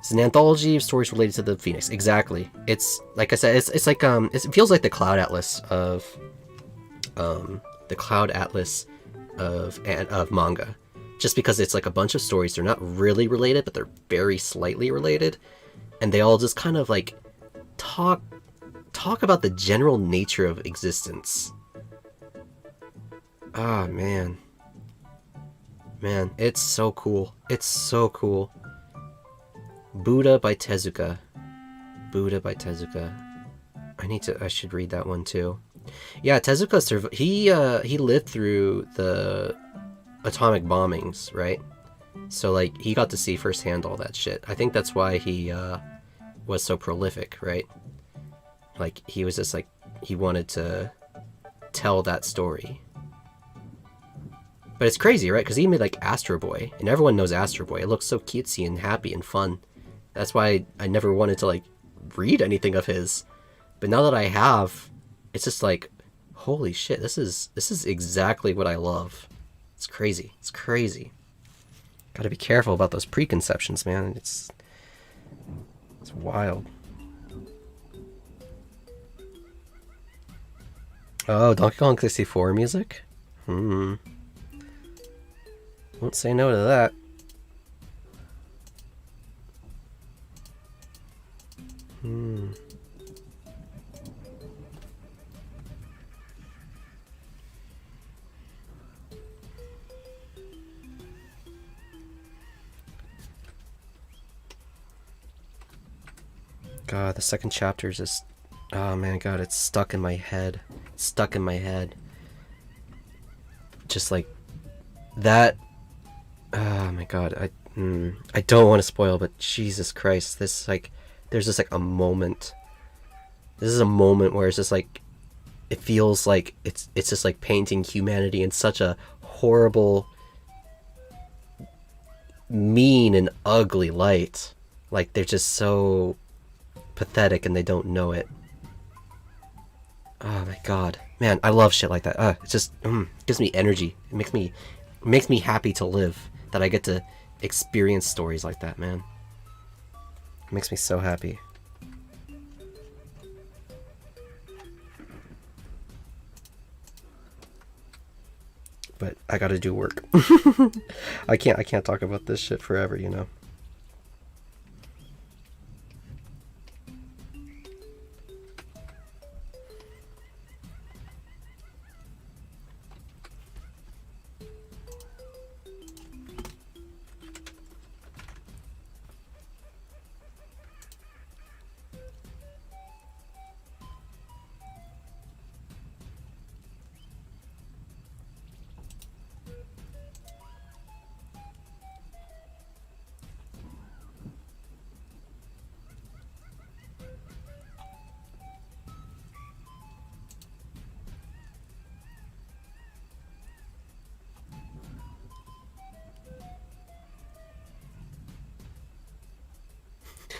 It's an anthology of stories related to the Phoenix. Exactly. It's like I said. It's like it feels like the Cloud Atlas of manga, just because it's like a bunch of stories. They're not really related, but they're very slightly related, and they all just kind of like talk about the general nature of existence. Ah, man, it's so cool. It's so cool. Buddha by Tezuka. I should read that one too. Yeah, Tezuka he lived through the atomic bombings, right? So like he got to see firsthand all that shit. I think that's why he was so prolific, right? Like he was just like he wanted to tell that story. But it's crazy, right? Because he made like Astro Boy, and everyone knows Astro Boy. It looks so cutesy and happy and fun. That's why I never wanted to like read anything of his. But now that I have, it's just like, holy shit, this is exactly what I love. It's crazy. It's crazy. Gotta be careful about those preconceptions, man. It's wild. Oh, Donkey Kong 64 music? Won't say no to that. God, the second chapter is just... Oh man, God, it's stuck in my head. It's stuck in my head. Just like... That... Oh my God, I don't want to spoil, but Jesus Christ, this like... There's just like a moment. This is a moment where it's just like... It feels like it's just like painting humanity in such a horrible, mean and ugly light. Like they're just so pathetic and they don't know it. Oh my God, man, I love shit like that. It just gives me energy. It makes me happy to live, that I get to experience stories like that, man. It makes me so happy. But I gotta do work. I can't talk about this shit forever, you know.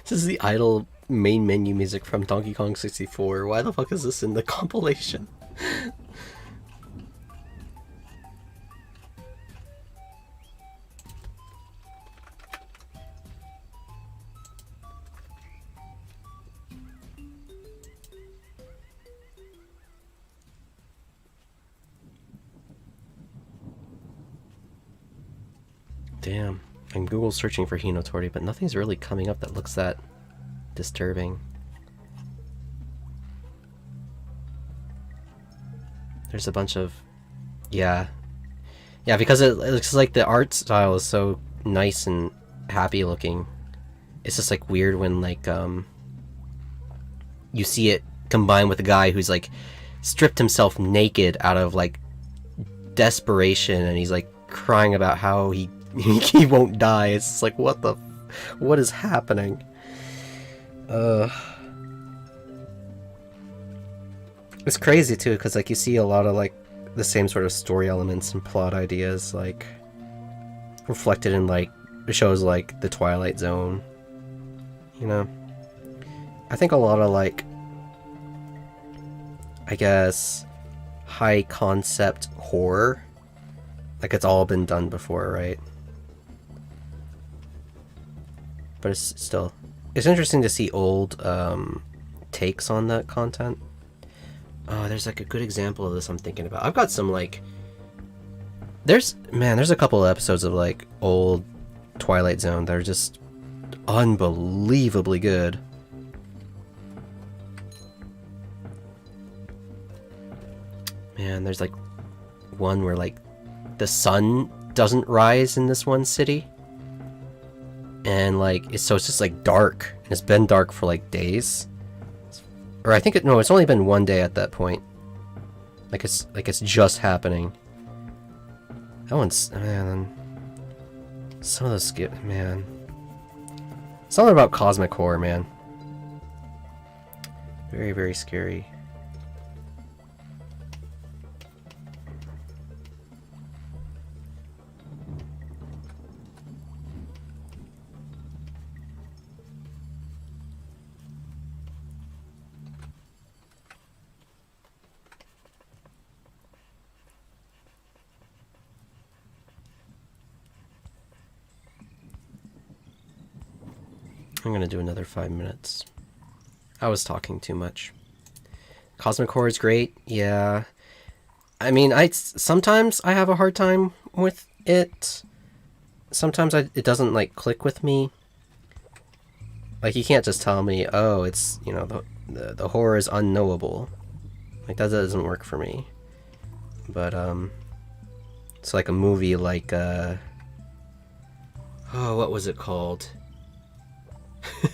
This is the idle main menu music from Donkey Kong 64. Why the fuck is this in the compilation? Damn. I'm Google searching for Hinotori, but nothing's really coming up that looks that disturbing. There's a bunch of... Yeah, because it looks like the art style is so nice and happy looking. It's just like weird when like you see it combined with a guy who's like stripped himself naked out of like desperation, and he's like crying about how he won't die. It's just like, what is happening? It's crazy too, because like you see a lot of like the same sort of story elements and plot ideas like reflected in like shows like The Twilight Zone, you know. I think a lot of like, I guess, high concept horror, like it's all been done before, right? but it's still, it's interesting to see old takes on that content. Oh, there's like a good example of this I'm thinking about. I've got some like, there's a couple of episodes of like old Twilight Zone that are just unbelievably good. Man, there's like one where like the sun doesn't rise in this one city, and like it's just like dark, and it's been dark for like days, or I think it's only been one day at that point. Like it's just happening. That one's, man, some of those man, something about cosmic horror, man. Very, very scary. I'm gonna do another 5 minutes. I was talking too much. Cosmic horror is great, yeah. I mean, sometimes I have a hard time with it. Sometimes it doesn't like click with me. Like you can't just tell me, oh, it's, you know, the horror is unknowable. Like that doesn't work for me. But it's like a movie like oh, what was it called?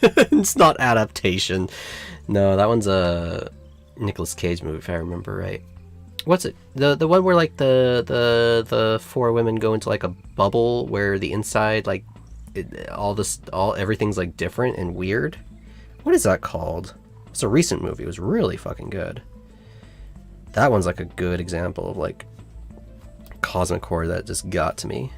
It's not Adaptation. No, that one's a Nicolas Cage movie if I remember right. What's it? The one where like the four women go into like a bubble where the inside like everything's like different and weird. What is that called? It's a recent movie. It was really fucking good. That one's like a good example of like cosmic horror that just got to me.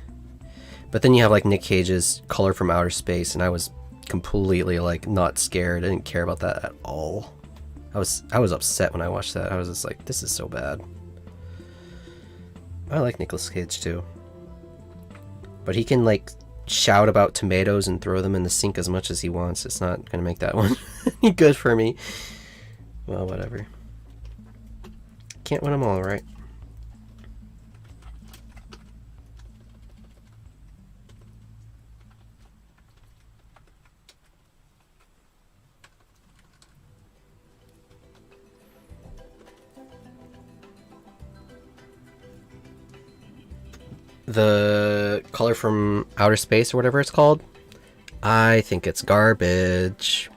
But then you have like Nick Cage's Color from Outer Space, and I was completely like not scared. I didn't care about that at all. I was upset when I watched that. I was just like, this is so bad. I like Nicolas Cage too, but he can like shout about tomatoes and throw them in the sink as much as he wants. It's not gonna make that one any good for me. Well, whatever. Can't win them all, right? The Color from Outer Space or whatever it's called, I think it's garbage.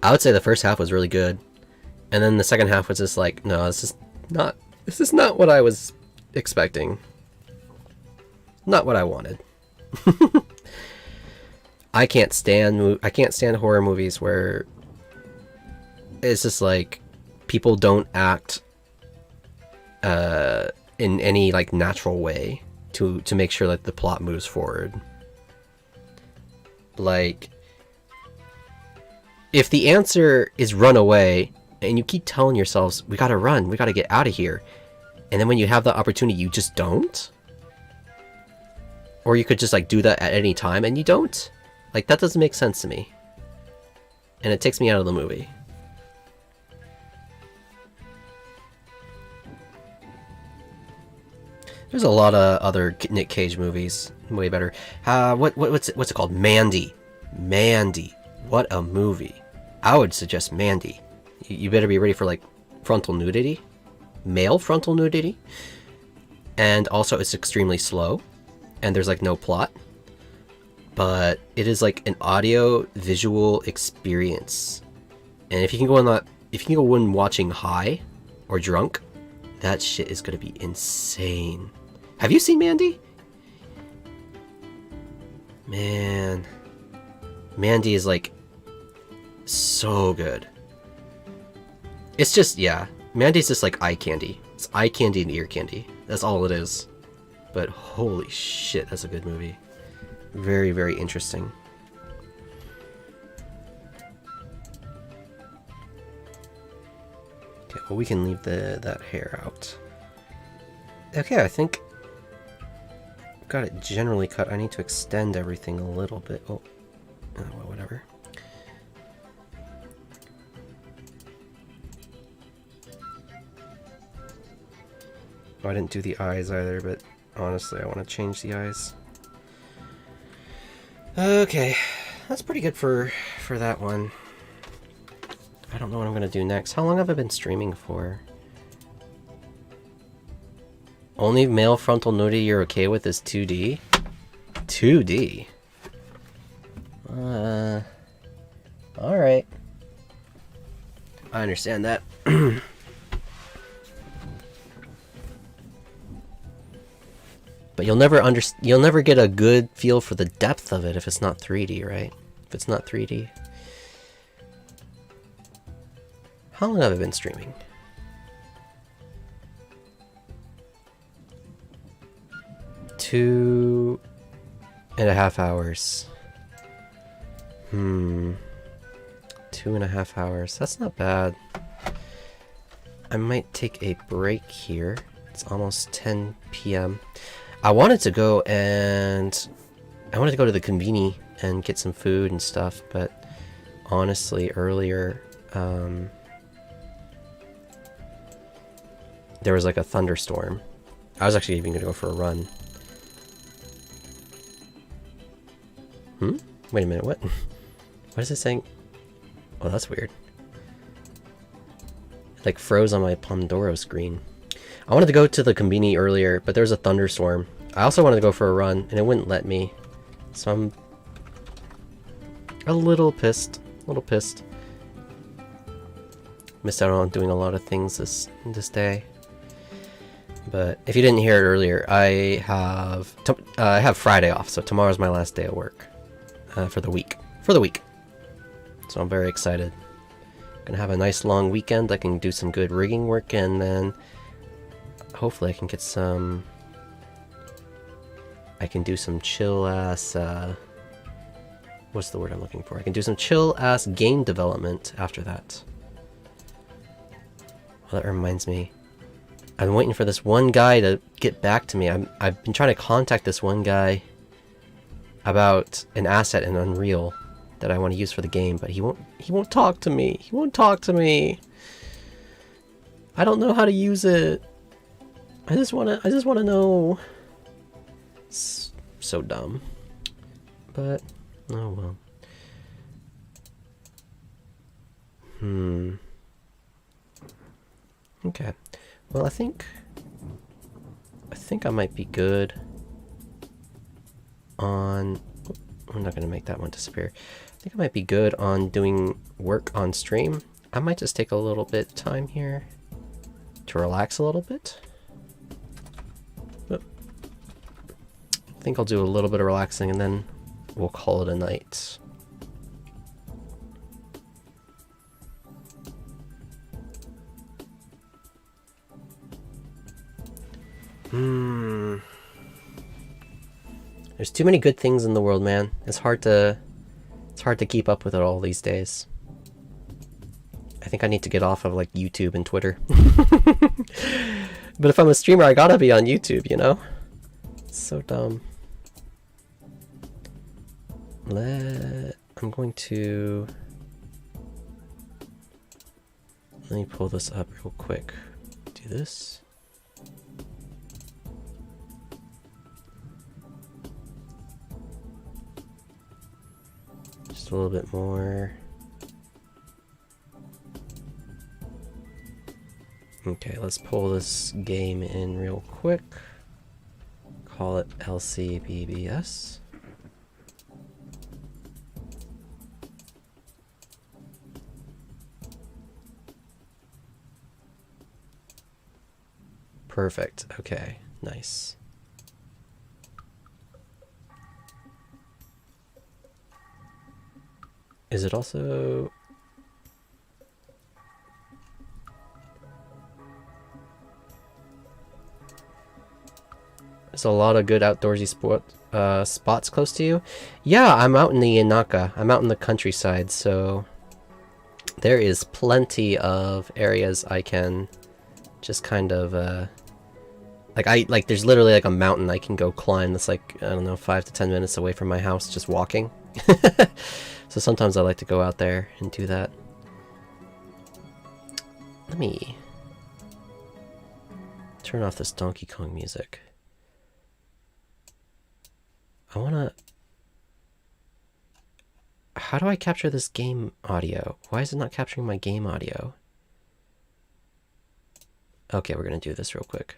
I would say the first half was really good, and then the second half was just like, no, this is not what I was expecting. Not what I wanted. I can't stand horror movies where it's just like people don't act in any like natural way to make sure that the plot moves forward. Like, if the answer is run away, and you keep telling yourselves, we gotta run, we gotta get out of here, and then when you have the opportunity, you just don't? Or you could just like do that at any time, and you don't? Like, that doesn't make sense to me. And it takes me out of the movie. There's a lot of other Nick Cage movies, way better. What's it called? Mandy. Mandy. What a movie. I would suggest Mandy. You better be ready for like frontal nudity, male frontal nudity, and also it's extremely slow, and there's like no plot, but it is like an audio visual experience. And if you can go when watching high or drunk, that shit is gonna be insane. Have you seen Mandy? Man, Mandy is like so good. It's just, yeah, Mandy's just like eye candy. It's eye candy and ear candy. That's all it is. But holy shit, that's a good movie. Very, very interesting. Okay, well, we can leave that hair out. Okay, I think got it generally cut. I need to extend everything a little bit. Oh, well, whatever. Oh, I didn't do the eyes either, but honestly, I want to change the eyes. Okay, that's pretty good for that one. I don't know what I'm gonna do next. How long have I been streaming for? Only male frontal nudity you're okay with is 2D? 2D? Alright. I understand that. But you'll never get a good feel for the depth of it if it's not 3D, right? If it's not 3D. How long have I been streaming? Two and a half hours. 2.5 hours. That's not bad. I might take a break here. It's almost 10 p.m. I wanted to go to the conveni and get some food and stuff, but honestly, earlier, there was like a thunderstorm. I was actually even gonna go for a run. Wait a minute, what? What is it saying? Oh, that's weird. It like froze on my Pomodoro screen. I wanted to go to the conveni earlier, but there was a thunderstorm. I also wanted to go for a run, and it wouldn't let me. So I'm a little pissed. Missed out on doing a lot of things this day. But if you didn't hear it earlier, I have Friday off, so tomorrow's my last day of work for the week. So I'm very excited. Gonna have a nice long weekend. I can do some good rigging work, and then hopefully I can get some. I can do some chill ass. What's the word I'm looking for? I can do some chill ass game development after that. Well, that reminds me. I've been waiting for this one guy to get back to me. I've been trying to contact this one guy about an asset in Unreal that I want to use for the game, but he won't talk to me. He won't talk to me. I don't know how to use it. I just wanna know. It's so dumb. But oh well. Okay. Well, I think I might be good on. I'm not gonna make that one disappear. I think I might be good on doing work on stream. I might just take a little bit of time here to relax a little bit. I think I'll do a little bit of relaxing and then we'll call it a night. There's too many good things in the world, man. It's hard to keep up with it all these days. I think I need to get off of like YouTube and Twitter. But if I'm a streamer, I gotta be on YouTube, you know? It's so dumb. I'm going to... Let me pull this up real quick. Do this. Just a little bit more. Okay, let's pull this game in real quick. Call it LCBBS. Perfect. Okay, nice. Is it also... There's a lot of good outdoorsy spots close to you. Yeah, I'm out in the Inaka. I'm out in the countryside, so there is plenty of areas I can just kind of Like there's literally like a mountain I can go climb that's like, I don't know, 5 to 10 minutes away from my house just walking. So sometimes I like to go out there and do that. Let me turn off this Donkey Kong music. I wanna... How do I capture this game audio? Why is it not capturing my game audio? Okay, we're gonna do this real quick.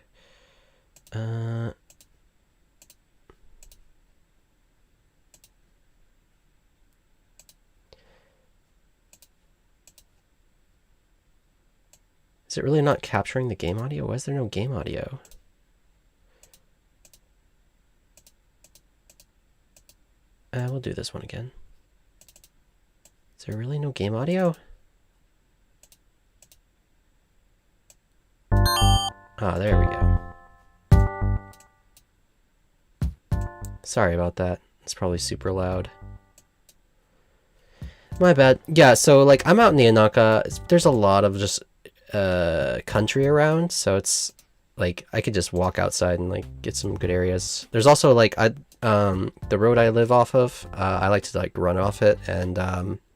Is it really not capturing the game audio? Why is there no game audio? We'll do this one again. Is there really no game audio? Ah, there we go. Sorry about that. It's probably super loud. My bad. Yeah, so like I'm out in the Anaka. There's a lot of just country around, so it's like I could just walk outside and like get some good areas. There's also like the road I live off of, I like to like run off it and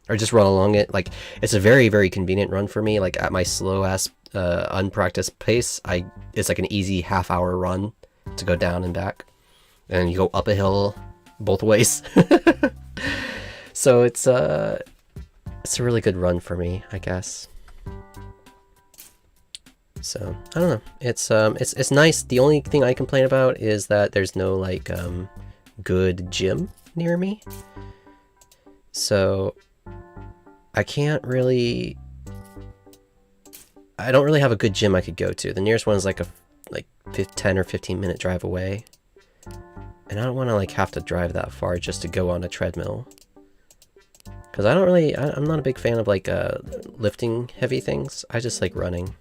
or just run along it. Like it's a very, very convenient run for me. Like at my slow ass unpracticed pace, it's like an easy half-hour run to go down and back, and you go up a hill both ways. So it's a really good run for me, I guess. So I don't know. It's nice. The only thing I complain about is that there's no like good gym near me. So I don't really have a good gym I could go to. The nearest one is like 10 or 15 minute drive away. And I don't want to like have to drive that far just to go on a treadmill. Because I'm not a big fan of like lifting heavy things. I just like running.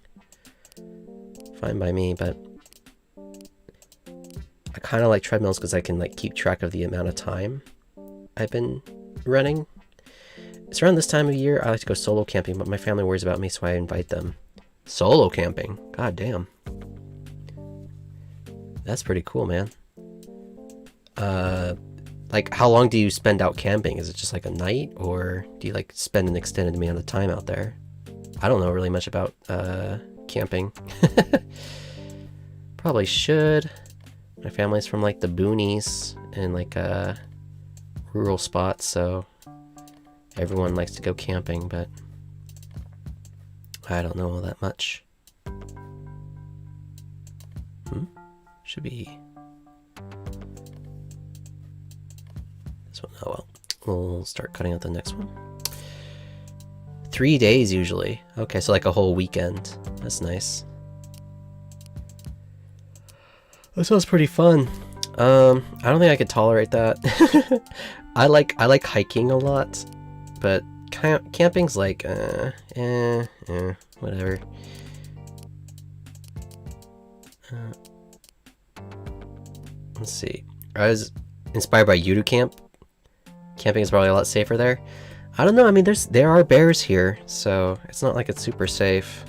Fine by me, but I kind of like treadmills because I can like keep track of the amount of time I've been running. It's around this time of year I like to go solo camping, but my family worries about me, so I invite them. Solo camping? God damn. That's pretty cool, man. Like how long do you spend out camping? Is it just like a night, or do you like spend an extended amount of time out there? I don't know really much about camping. Probably should. My family's from like the boonies and like rural spots, so everyone likes to go camping, but I don't know all that much. Should be this one. Oh well, we'll start cutting out the next one. 3 days usually. Okay, so like a whole weekend. That's nice. That sounds pretty fun. I don't think I could tolerate that. I like hiking a lot, but camping's like whatever. Let's see. I was inspired by Yudu Camp. Camping is probably a lot safer there. I don't know. I mean, there are bears here, so it's not like it's super safe.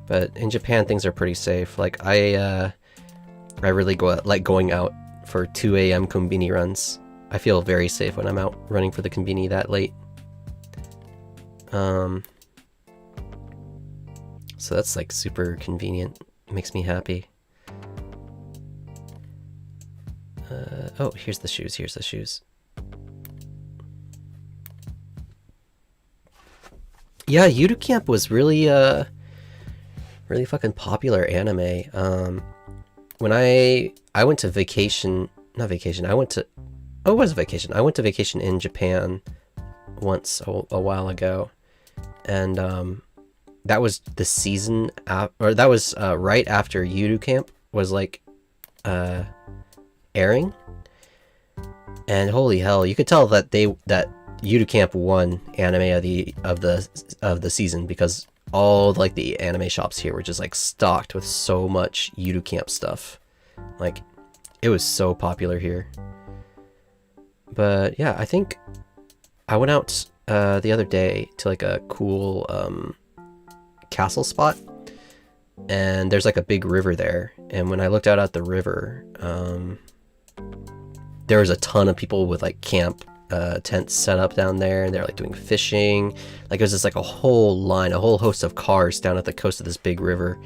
But in Japan, things are pretty safe. Like I really like going out for 2 a.m. konbini runs. I feel very safe when I'm out running for the konbini that late. So that's like super convenient. It makes me happy. Oh, here's the shoes. Here's the shoes. Yeah, Yudu Camp was really really fucking popular anime. When I went to vacation, not vacation, I went to, oh, it was a vacation. I went to vacation in Japan once a while ago, and that was the season or that was right after Yudu Camp was like airing, and holy hell, you could tell that Yudu Camp won anime of the season, because all like the anime shops here were just like stocked with so much Yudu Camp stuff. Like it was so popular here. But yeah, I think I went out the other day to like a cool castle spot, and there's like a big river there. And when I looked out at the river, there was a ton of people with like camp tents set up down there, and they're like doing fishing. Like it was just like a whole line, a whole host of cars down at the coast of this big river,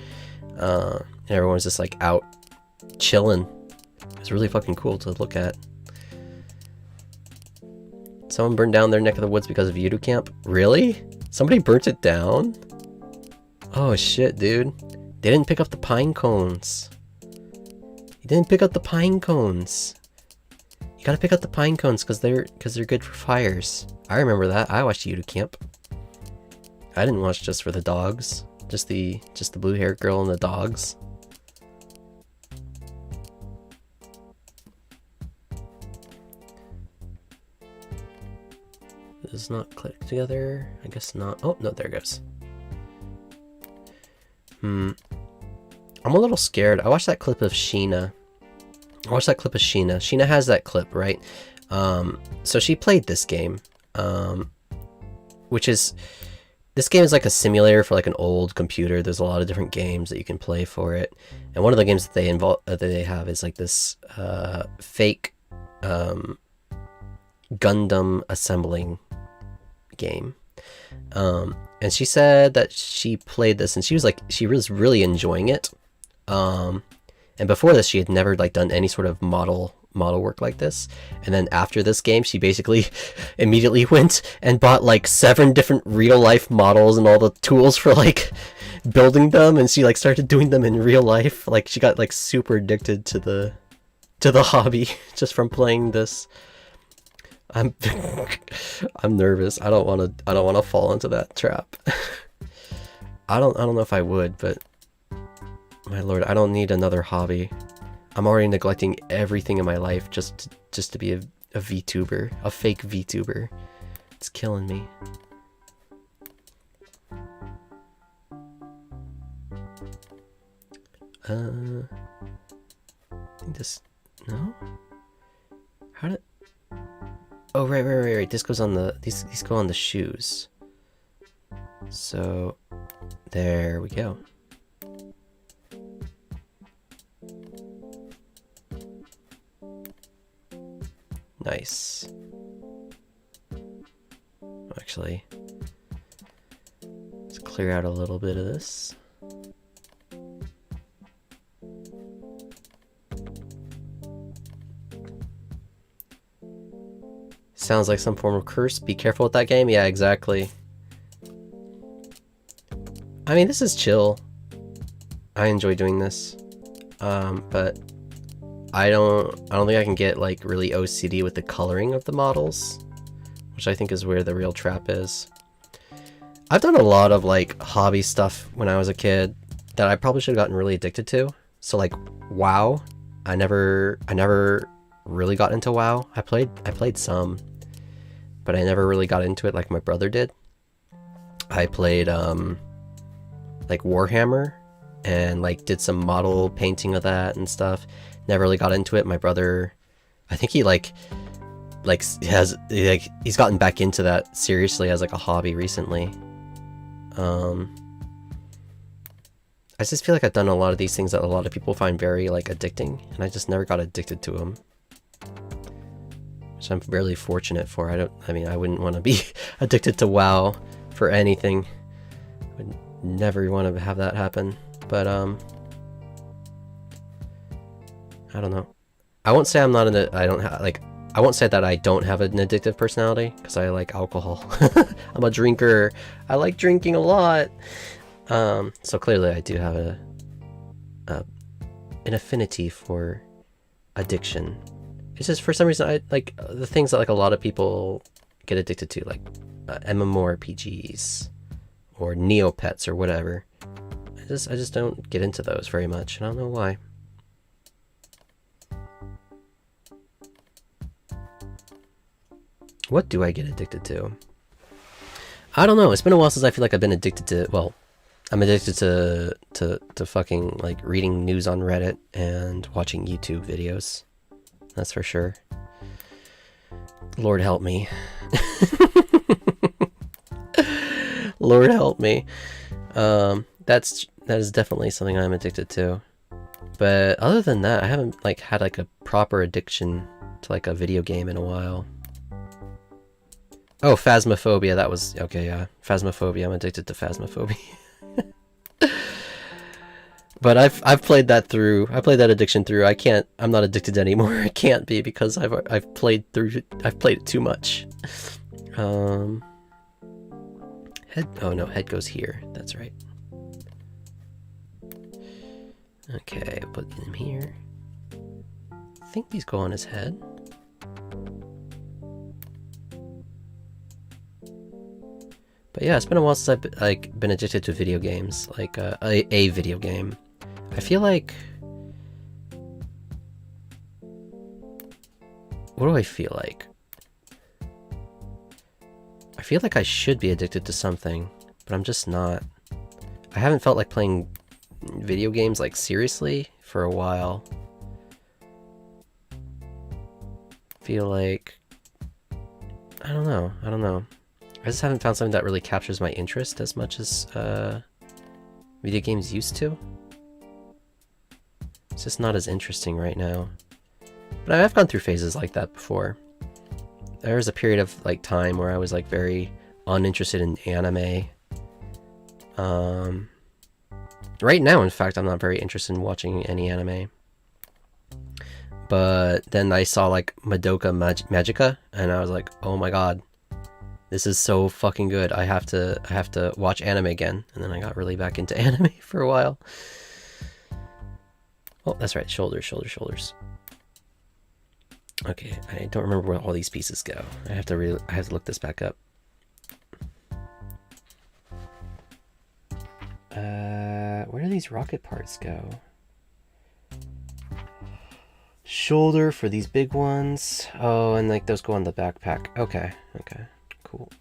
and everyone was just like out chilling. It was really fucking cool to look at. Someone burned down their neck of the woods because of Voodoo Camp? Really? Somebody burnt it down? Oh shit, dude. They didn't pick up the pine cones. You didn't pick up the pine cones. You gotta pick up the pine cones because they're good for fires. I remember that. I watched Voodoo Camp. I didn't watch just for the dogs. Just the blue-haired girl and the dogs. Does not click together. I guess not. Oh no, there it goes. I'm a little scared. I watched that clip of Sheena. Sheena has that clip, right? So she played this game, this game is like a simulator for like an old computer. There's a lot of different games that you can play for it, and one of the games that they have is like this fake Gundam assembling game. And she said that she played this and she was really enjoying it. And before this she had never like done any sort of model work like this. And then after this game she basically immediately went and bought like 7 different real life models and all the tools for like building them, and she like started doing them in real life. Like she got like super addicted to the hobby just from playing this. I'm nervous. I don't want to fall into that trap. I don't know if I would, but my lord, I don't need another hobby. I'm already neglecting everything in my life just to be a VTuber, a fake VTuber. It's killing me. I think this, no? How did, oh, right. This goes on the, these go on the shoes. So, there we go. Nice. Actually, let's clear out a little bit of this. Sounds like some form of curse. Be careful with that game. Yeah, exactly. I mean, this is chill. I enjoy doing this. But I don't think I can get like really OCD with the coloring of the models, which I think is where the real trap is. I've done a lot of like hobby stuff when I was a kid that I probably should have gotten really addicted to. So like WoW, I never really got into WoW. I played some, but I never really got into it like my brother did. I played like Warhammer and like did some model painting of that and stuff. Never really got into it. My brother, I think he he's gotten back into that seriously as like a hobby recently. I just feel like I've done a lot of these things that a lot of people find very like addicting, and I just never got addicted to them, which I'm really fortunate for. I wouldn't want to be addicted to WoW for anything. I would never want to have that happen. But I don't know. I won't say I'm not I won't say that I don't have an addictive personality, because I like alcohol. I'm a drinker. I like drinking a lot. So clearly I do have an affinity for addiction. It's just for some reason I like the things that like a lot of people get addicted to, like MMORPGs or Neopets or whatever. I just don't get into those very much. I don't know why. What do I get addicted to? I don't know. It's been a while since I feel like I've been addicted to, well, I'm addicted to fucking like reading news on Reddit and watching YouTube videos. That's for sure. Lord help me. Lord help me. That's That is definitely something I'm addicted to. But other than that, I haven't like had like a proper addiction to like a video game in a while. Oh, Phasmophobia, that was okay, yeah. Phasmophobia, I'm addicted to Phasmophobia. But I've played that through. I played that addiction through. I'm not addicted anymore. I can't be because I've played it too much. Head, oh no, head goes here. That's right. Okay, I'll put him here. I think these go on his head. But yeah, it's been a while since I've like been addicted to video games, like a video game. I feel like, what do I feel like? I feel like I should be addicted to something, but I'm just not. I haven't felt like playing video games like seriously for a while. Feel like, I don't know. I just haven't found something that really captures my interest as much as video games used to. It's just not as interesting right now. But I've gone through phases like that before. There was a period of like time where I was like very uninterested in anime. Right now, in fact, I'm not very interested in watching any anime. But then I saw like Madoka Magica, and I was like, oh my god, this is so fucking good. I have to watch anime again. And then I got really back into anime for a while. Oh, that's right, shoulders. Okay, I don't remember where all these pieces go. I have to look this back up. Where do these rocket parts go? Shoulder for these big ones. Oh, and like those go on the backpack. Okay, cool.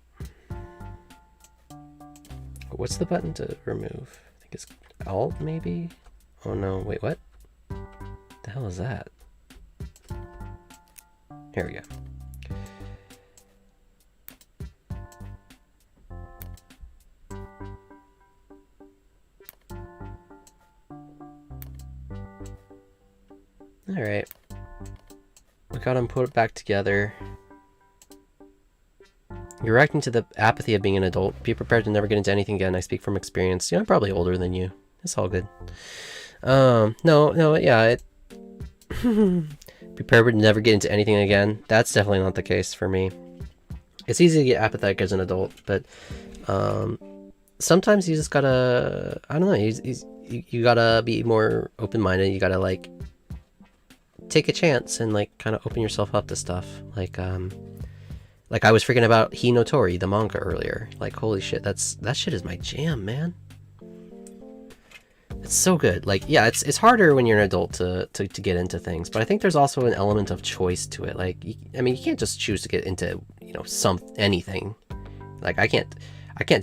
What's the button to remove? I think it's Alt, maybe? Oh no, wait, what? The hell is that? Here we go. Alright. We got him put back together. You're reacting to the apathy of being an adult. Be prepared to never get into anything again. I speak from experience. Yeah, I'm probably older than you. It's all good. No, yeah, prepared to never get into anything again. That's definitely not the case for me. It's easy to get apathetic as an adult, but sometimes you just gotta, I don't know, you gotta be more open-minded. You gotta like take a chance and like kind of open yourself up to stuff. Like I was freaking about Hinotori, the manga earlier. Like, holy shit, that shit is my jam, man. It's so good. Like, yeah, it's harder when you're an adult to get into things, but I think there's also an element of choice to it. Like, I mean, you can't just choose to get into, you know, anything. Like, I can't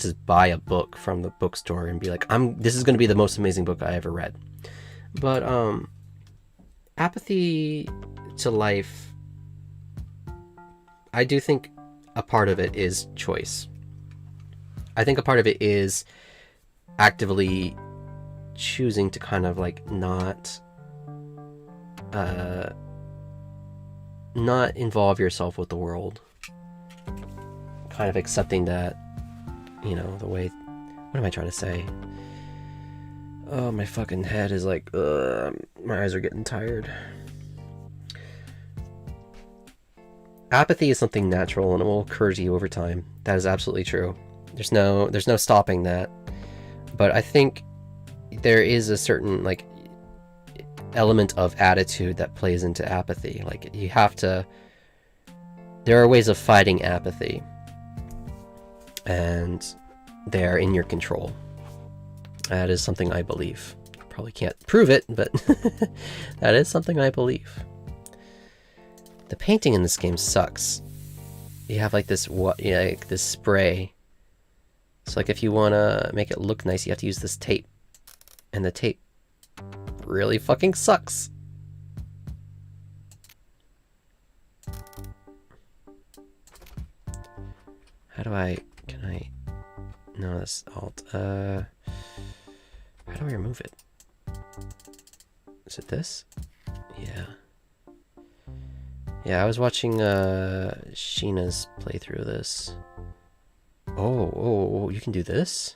just buy a book from the bookstore and be like, this is going to be the most amazing book I ever read. But apathy to life, I do think a part of it is choice. I think a part of it is actively choosing to kind of like not involve yourself with the world, kind of accepting that, you know, the way, what am I trying to say? Oh, my fucking head is like, my eyes are getting tired. Apathy is something natural and it will occur to you over time. That is absolutely true. There's no stopping that. But I think there is a certain like element of attitude that plays into apathy. Like, you have to, there are ways of fighting apathy, and they are in your control. That is something I believe. Probably can't prove it, but that is something I believe. The painting in this game sucks. You have like this like this spray. So like if you want to make it look nice, you have to use this tape. And the tape really fucking sucks. How do I, no, that's Alt. How How do I remove it? Is it this? Yeah. Yeah, I was watching Sheena's playthrough of this. Oh, you can do this?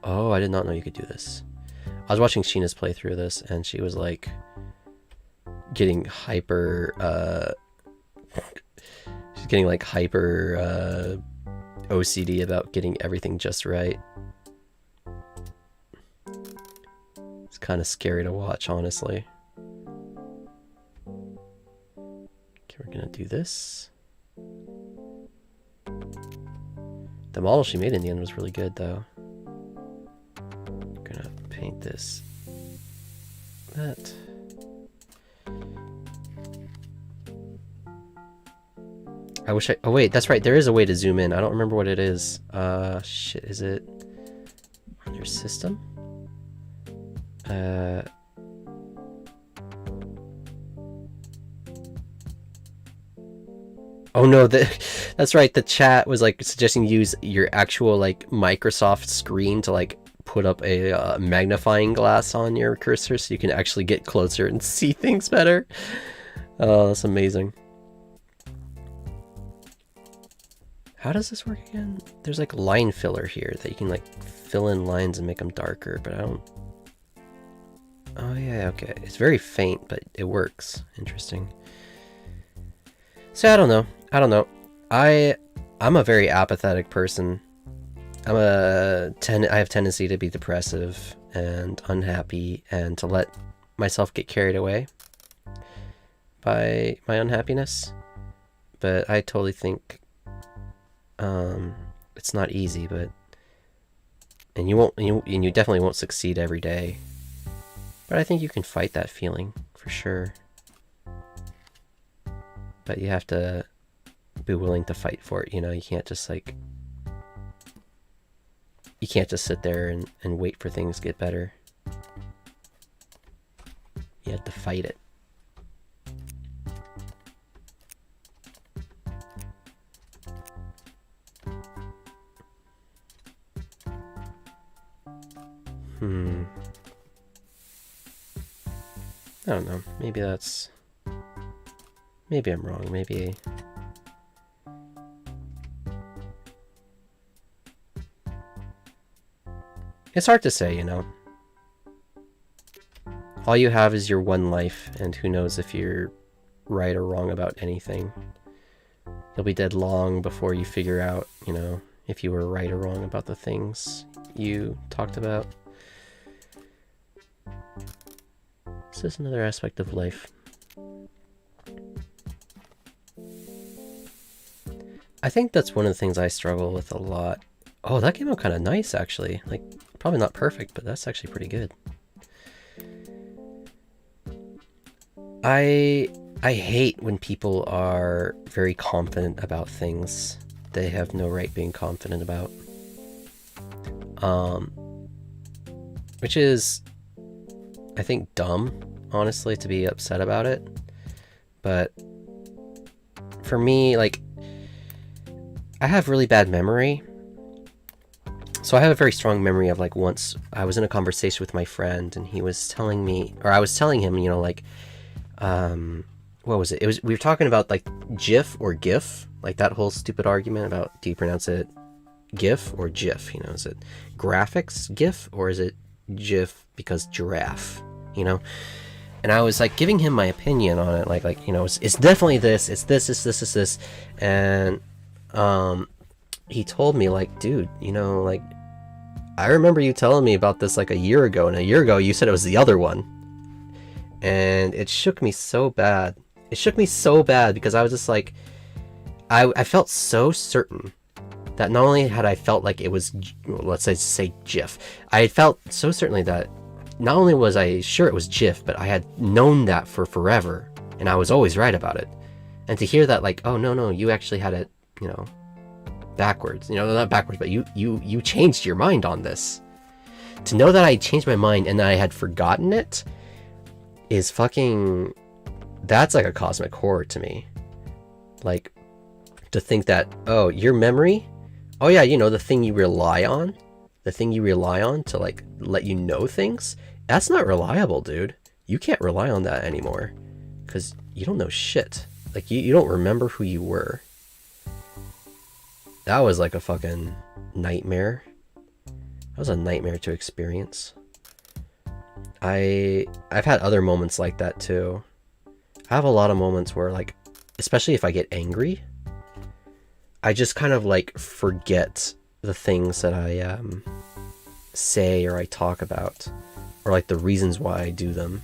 Oh, I did not know you could do this. I was watching Sheena's playthrough of this, and she was like getting hyper she's getting like hyper OCD about getting everything just right. It's kind of scary to watch, honestly. Okay, we're gonna do this. The model she made in the end was really good, though. I'm gonna paint this. That. I wish I... Oh, wait, that's right. There is a way to zoom in. I don't remember what it is. Shit, is it... Under system? Oh no, that's right. The chat was like suggesting use your actual like Microsoft screen to like put up a magnifying glass on your cursor so you can actually get closer and see things better. Oh, that's amazing. How does this work again? There's like line filler here that you can like fill in lines and make them darker, but I don't... Oh yeah, okay. It's very faint, but it works. Interesting. So I don't know. I'm a very apathetic person. I have tendency to be depressive and unhappy and to let myself get carried away by my unhappiness. But I totally think it's not easy, and you definitely won't succeed every day. But I think you can fight that feeling for sure. But you have to be willing to fight for it, you know. You can't just like... You can't just sit there and wait for things to get better. You have to fight it. I don't know. Maybe that's... Maybe I'm wrong. Maybe... It's hard to say, you know. All you have is your one life, and who knows if you're right or wrong about anything. You'll be dead long before you figure out, you know, if you were right or wrong about the things you talked about. This is another aspect of life. I think that's one of the things I struggle with a lot. Oh, that came out kind of nice, actually. Like, probably not perfect, but that's actually pretty good. I hate when people are very confident about things they have no right being confident about. Which is, I think, dumb, honestly, to be upset about it. But for me, like, I have really bad memory. So I have a very strong memory of, like, once I was in a conversation with my friend and he was telling me, or I was telling him, you know, like, what was it? We were talking about, like, GIF or GIF, like that whole stupid argument about, do you pronounce it GIF or GIF, you know, is it graphics GIF or is it GIF because giraffe, you know? And I was like giving him my opinion on it, like you know, it's definitely this, it's this, and he told me, like, dude, you know, like, I remember you telling me about this like a year ago, and a year ago you said it was the other one, and it shook me so bad. It shook me so bad because I was just like, I felt so certain that not only had I felt like it was, let's say GIF, I had felt so certainly that not only was I sure it was GIF, but I had known that for forever, and I was always right about it. And to hear that, like, oh no, you actually had it, you know, backwards, you know, not backwards, but you changed your mind on this. To know that I changed my mind and that I had forgotten it is fucking, that's like a cosmic horror to me. Like, to think that, oh, your memory, oh yeah, you know, the thing you rely on, the thing you rely on to like let you know things, that's not reliable, dude. You can't rely on that anymore because you don't know shit. Like you don't remember who you were. That was like a fucking nightmare. That was a nightmare to experience. I've had other moments like that too. I have a lot of moments where, like, especially if I get angry, I just kind of like forget the things that I say or I talk about, or like the reasons why I do them.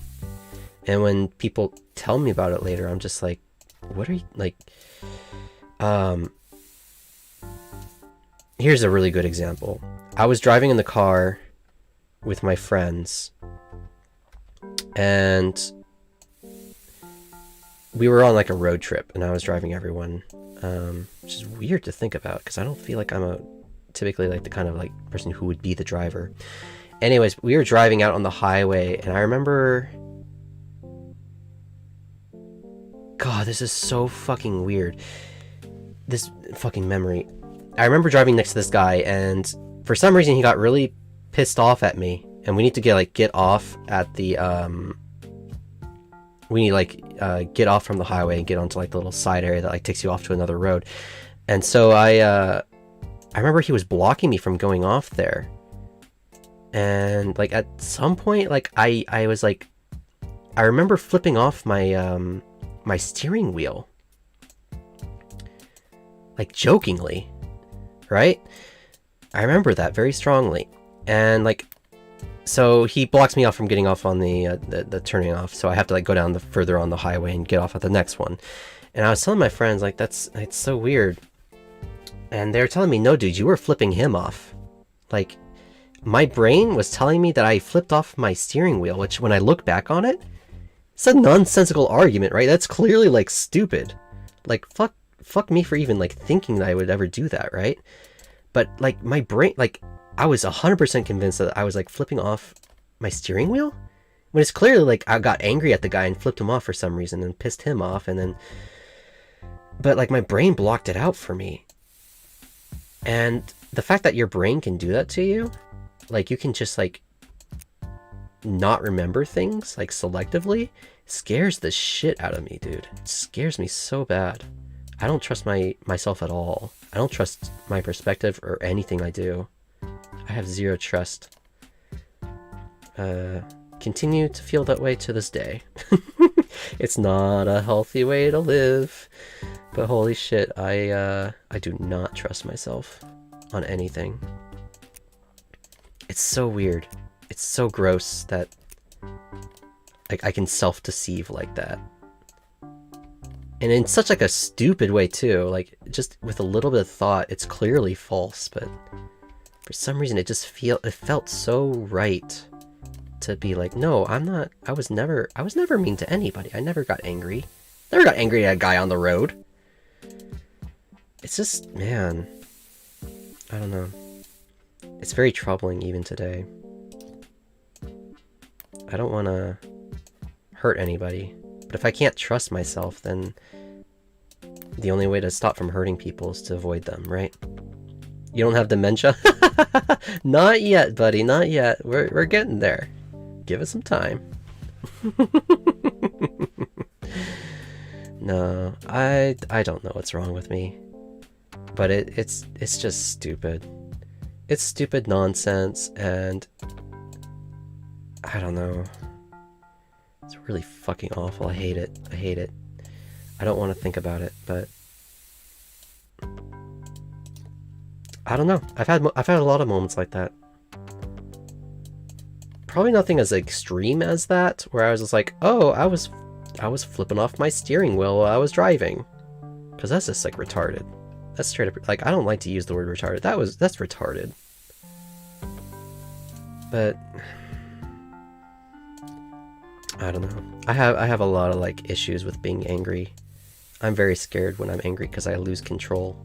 And when people tell me about it later, I'm just like, what are you like? Here's a really good example. I was driving in the car with my friends, and we were on like a road trip, and I was driving everyone, which is weird to think about because I don't feel like I'm typically like the kind of like person who would be the driver. Anyways, we were driving out on the highway, and I remember, God, this is so fucking weird. This fucking memory. I remember driving next to this guy, and for some reason he got really pissed off at me, and we need to get off at the get off from the highway and get onto like the little side area that like takes you off to another road. And so I remember he was blocking me from going off there, and like at some point, like I was like, I remember flipping off my my steering wheel, like jokingly, right? I remember that very strongly. And like, so he blocks me off from getting off on the turning off, so I have to like go down the further on the highway and get off at the next one. And I was telling my friends, like, it's so weird. And they were telling me, no dude, you were flipping him off. Like, my brain was telling me that I flipped off my steering wheel, which when I look back on it, it's a nonsensical argument, right? That's clearly like stupid. Like fuck me for even like thinking that I would ever do that, right? But like my brain, like I was 100% convinced that I was like flipping off my steering wheel, when it's clearly like I got angry at the guy and flipped him off for some reason and pissed him off, and then, but like my brain blocked it out for me. And the fact that your brain can do that to you, like you can just like not remember things like selectively, scares the shit out of me, dude. It scares me so bad. I don't trust myself at all. I don't trust my perspective or anything I do. I have zero trust. Continue to feel that way to this day. It's not a healthy way to live, but holy shit, I do not trust myself on anything. It's so weird. It's so gross that I can self-deceive like that. And in such like a stupid way too, like just with a little bit of thought, it's clearly false, but for some reason it felt so right to be like, no, I was never mean to anybody. I never got angry. Never got angry at a guy on the road. It's just, man, I don't know. It's very troubling even today. I don't want to hurt anybody, but if I can't trust myself, then the only way to stop from hurting people is to avoid them, right? You don't have dementia? Not yet, buddy, not yet. We're getting there. Give it some time. No, I don't know what's wrong with me, but it's just stupid. It's stupid nonsense, and I don't know. It's really fucking awful. I hate it. I hate it. I don't want to think about it, but I don't know. I've had a lot of moments like that. Probably nothing as extreme as that, where I was just like, oh, I was flipping off my steering wheel while I was driving, because that's just like retarded. That's straight up, like, I don't like to use the word retarded. That's retarded. But I don't know. I have a lot of like issues with being angry. I'm very scared when I'm angry because I lose control.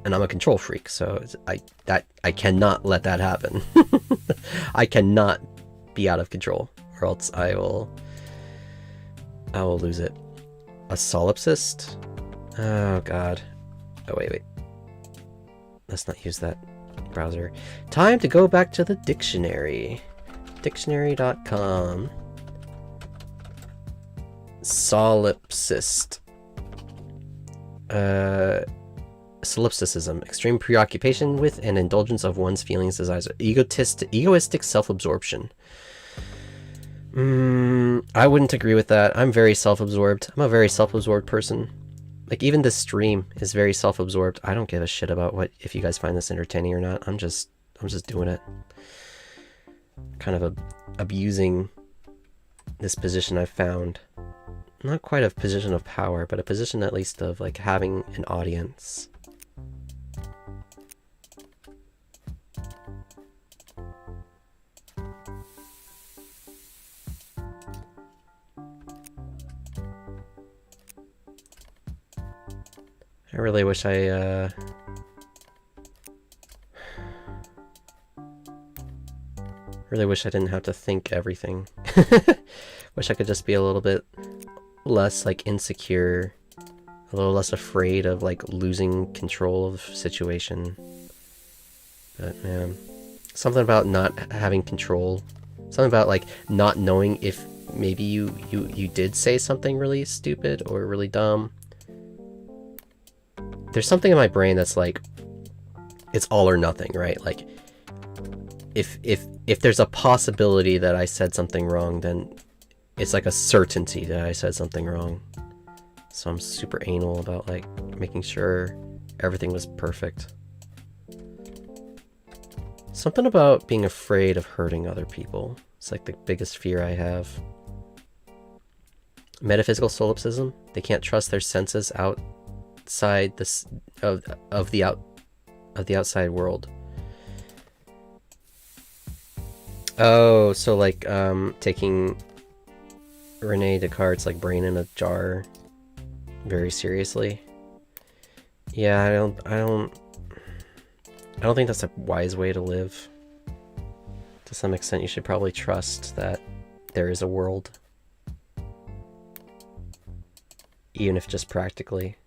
And I'm a control freak, so I cannot let that happen. I cannot be out of control, or else I will lose it. A solipsist? Oh god. Oh wait. Let's not use that. browser. Time to go back to the dictionary. Dictionary.com. Solipsist. Solipsism. Extreme preoccupation with and indulgence of one's feelings, desires. Egoistic self-absorption. I wouldn't agree with that. I'm very self-absorbed. I'm a very self-absorbed person. Like, even this stream is very self-absorbed. I don't give a shit about if you guys find this entertaining or not. I'm just doing it. Kind of abusing this position I've found. Not quite a position of power, but a position at least of like having an audience. I really wish I didn't have to think everything. Wish I could just be a little bit less like insecure, a little less afraid of like losing control of the situation. But man, something about not having control, something about like not knowing if maybe you did say something really stupid or really dumb. There's something in my brain that's like, it's all or nothing, right? Like, if there's a possibility that I said something wrong, then it's like a certainty that I said something wrong. So I'm super anal about like making sure everything was perfect. Something about being afraid of hurting other people. It's like the biggest fear I have. Metaphysical solipsism. They can't trust their senses outside this of the outside world. Oh, so like taking Rene Descartes' like brain in a jar very seriously. Yeah, I don't think that's a wise way to live. To some extent, you should probably trust that there is a world. Even if just practically.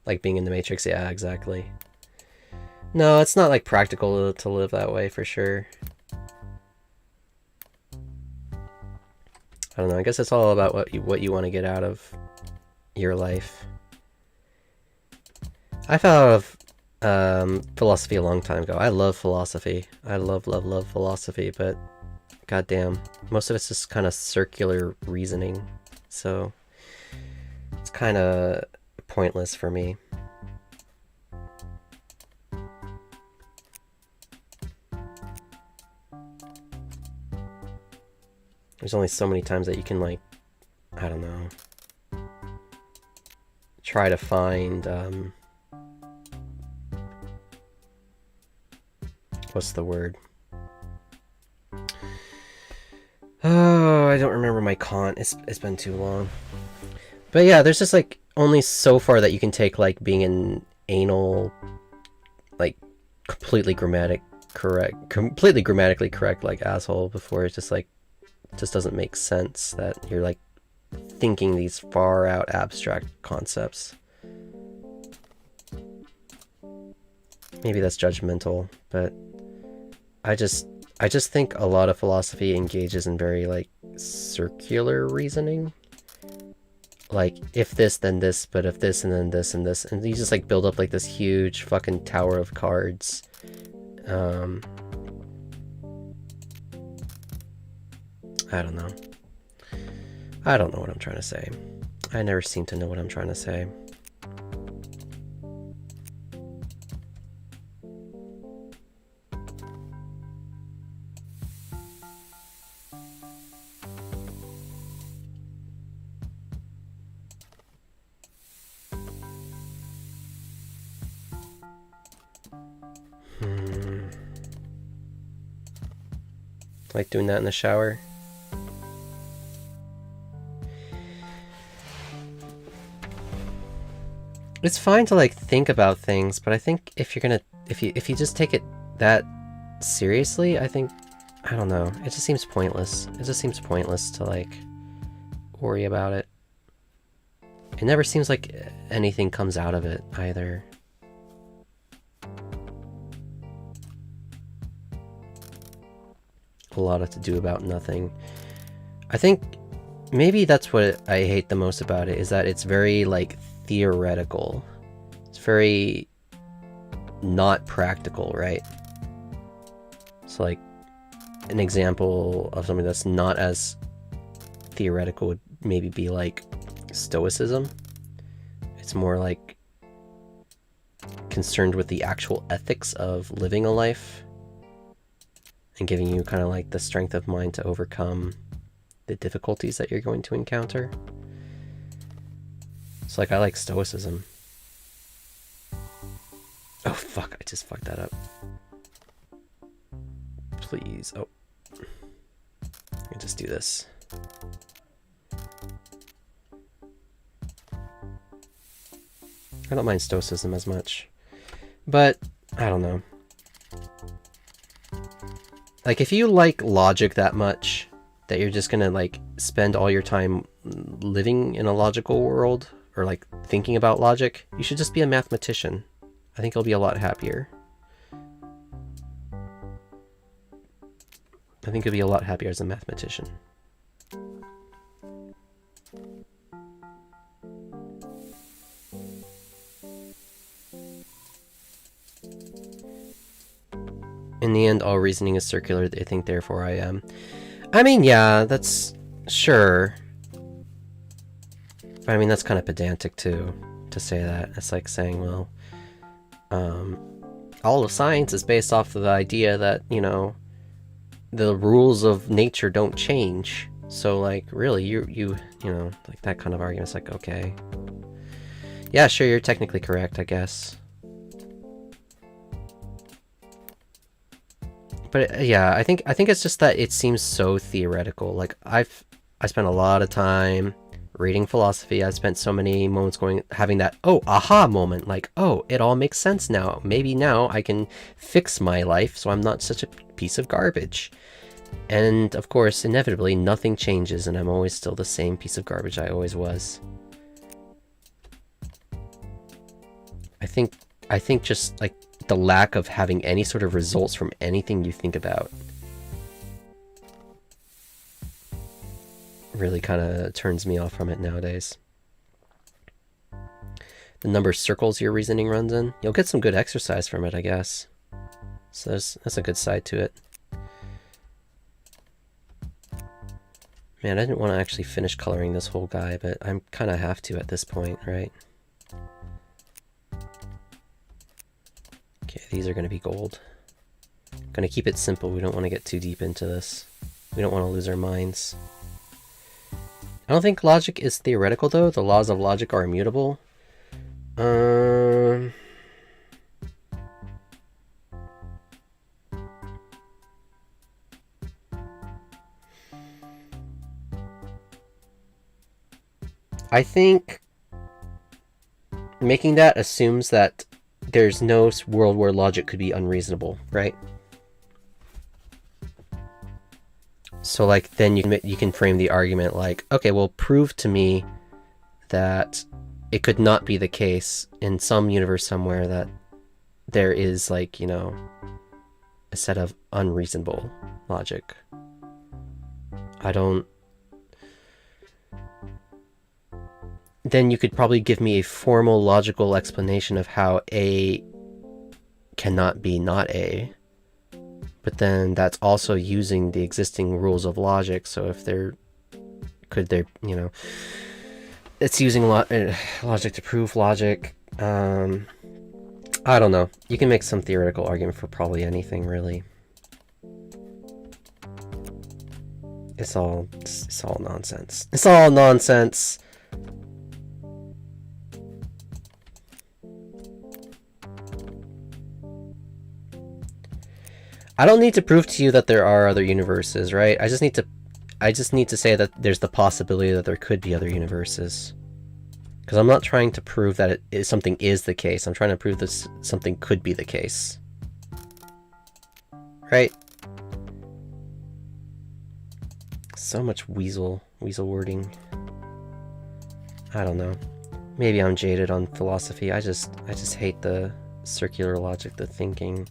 Like being in the Matrix, yeah, exactly. No, it's not like practical to live that way for sure. I don't know, I guess it's all about what you want to get out of your life. I fell out of philosophy a long time ago. I love philosophy. I love philosophy, but goddamn, most of it's just kind of circular reasoning. So it's kind of pointless for me. There's only so many times that you can, like, I don't know, try to find, what's the word? Oh, I don't remember my Kant. It's been too long. But yeah, there's just, like, only so far that you can take, like, being an anal, like, completely grammatically correct, like, asshole before it's just, like, just doesn't make sense that you're like thinking these far out abstract concepts. Maybe that's judgmental, but I just think a lot of philosophy engages in very like circular reasoning. Like, if this then this, but if this and then this and this, and you just like build up like this huge fucking tower of cards. I don't know. I don't know what I'm trying to say. I never seem to know what I'm trying to say. Like doing that in the shower. It's fine to like think about things, but I think if you just take it that seriously, I think, I don't know, it just seems pointless. It just seems pointless to like worry about it. It never seems like anything comes out of it either. A lot to do about nothing. I think maybe that's what I hate the most about it, is that it's very like theoretical. It's very not practical, right? So like an example of something that's not as theoretical would maybe be like Stoicism. It's more like concerned with the actual ethics of living a life and giving you kind of like the strength of mind to overcome the difficulties that you're going to encounter. So like I like Stoicism. Oh fuck, I just fucked that up. Please, oh. Let me just do this. I don't mind Stoicism as much, but I don't know. Like if you like logic that much that you're just gonna like spend all your time living in a logical world or like thinking about logic, you should just be a mathematician. I think you'll be a lot happier. I think you'll be a lot happier as a mathematician. In the end, all reasoning is circular. They think, therefore I am. I mean, yeah, that's sure. But I mean, that's kind of pedantic too, to say that. It's like saying, well, all of science is based off of the idea that, you know, the rules of nature don't change. So like, really, you know, like that kind of argument. It's like, okay, yeah, sure, you're technically correct, I guess. But yeah, I think it's just that it seems so theoretical. Like I spent a lot of time reading philosophy. I spent so many moments having that aha moment, like, oh, it all makes sense now. Maybe now I can fix my life so I'm not such a piece of garbage. And of course, inevitably, nothing changes and I'm always still the same piece of garbage I always was. I think just like the lack of having any sort of results from anything you think about really kind of turns me off from it nowadays. The number of circles your reasoning runs in, you'll get some good exercise from it, I guess. So that's a good side to it. Man, I didn't want to actually finish coloring this whole guy, but I'm kind of have to at this point, right? Okay, these are going to be gold. Going to keep it simple. We don't want to get too deep into this. We don't want to lose our minds. I don't think logic is theoretical, though. The laws of logic are immutable. I think making that assumes that there's no world where logic could be unreasonable, right? So like then you can frame the argument like, okay, well, prove to me that it could not be the case in some universe somewhere that there is like, you know, a set of unreasonable logic. Then you could probably give me a formal logical explanation of how A cannot be not A. But then that's also using the existing rules of logic. So if you know, it's using logic to prove logic. I don't know. You can make some theoretical argument for probably anything, really. It's all nonsense. It's all nonsense. I don't need to prove to you that there are other universes, right? I just need to say that there's the possibility that there could be other universes. Because I'm not trying to prove that something is the case. I'm trying to prove that something could be the case. Right? So much weasel wording. I don't know. Maybe I'm jaded on philosophy. I just hate the circular logic, the thinking.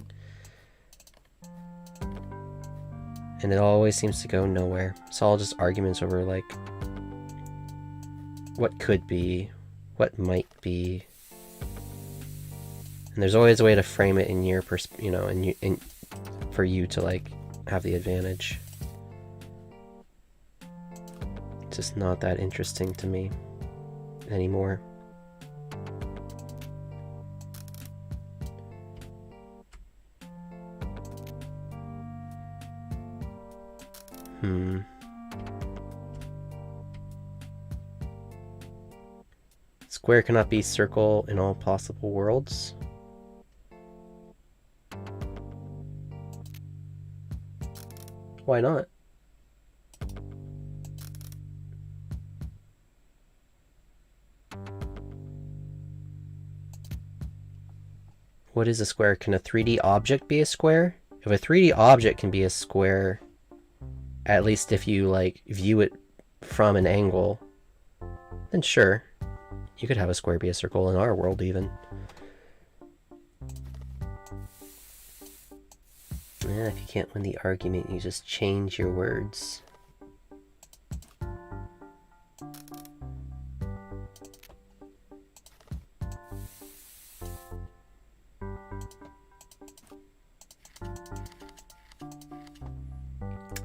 And it always seems to go nowhere. It's all just arguments over, like, what could be, what might be. And there's always a way to frame it in your for you to, like, have the advantage. It's just not that interesting to me anymore. Square cannot be circle in all possible worlds. Why not? What is a square? Can a 3D object be a square? If a 3D object can be a square, at least if you, like, view it from an angle, then sure. You could have a square be a circle in our world, even. Yeah, if you can't win the argument, you just change your words.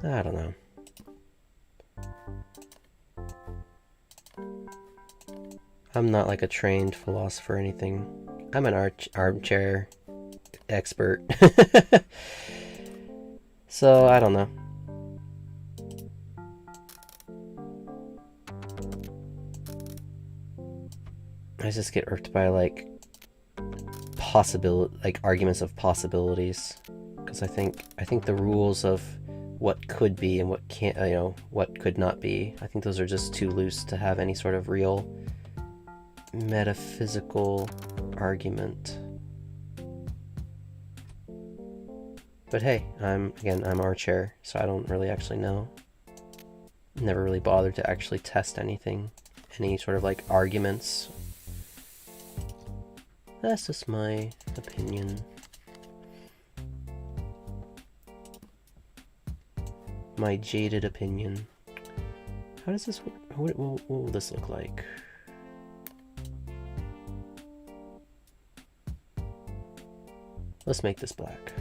I don't know. I'm not like a trained philosopher or anything. I'm an armchair expert. So, I don't know. I just get irked by, like, arguments of possibilities. Because I think the rules of what could be and what can't, what could not be, I think those are just too loose to have any sort of real metaphysical argument. But hey, I'm armchair, so I don't really actually know. Never really bothered to actually test anything, any sort of, like, arguments. That's just my opinion. My jaded opinion. How does this work? What will this look like? Let's make this black.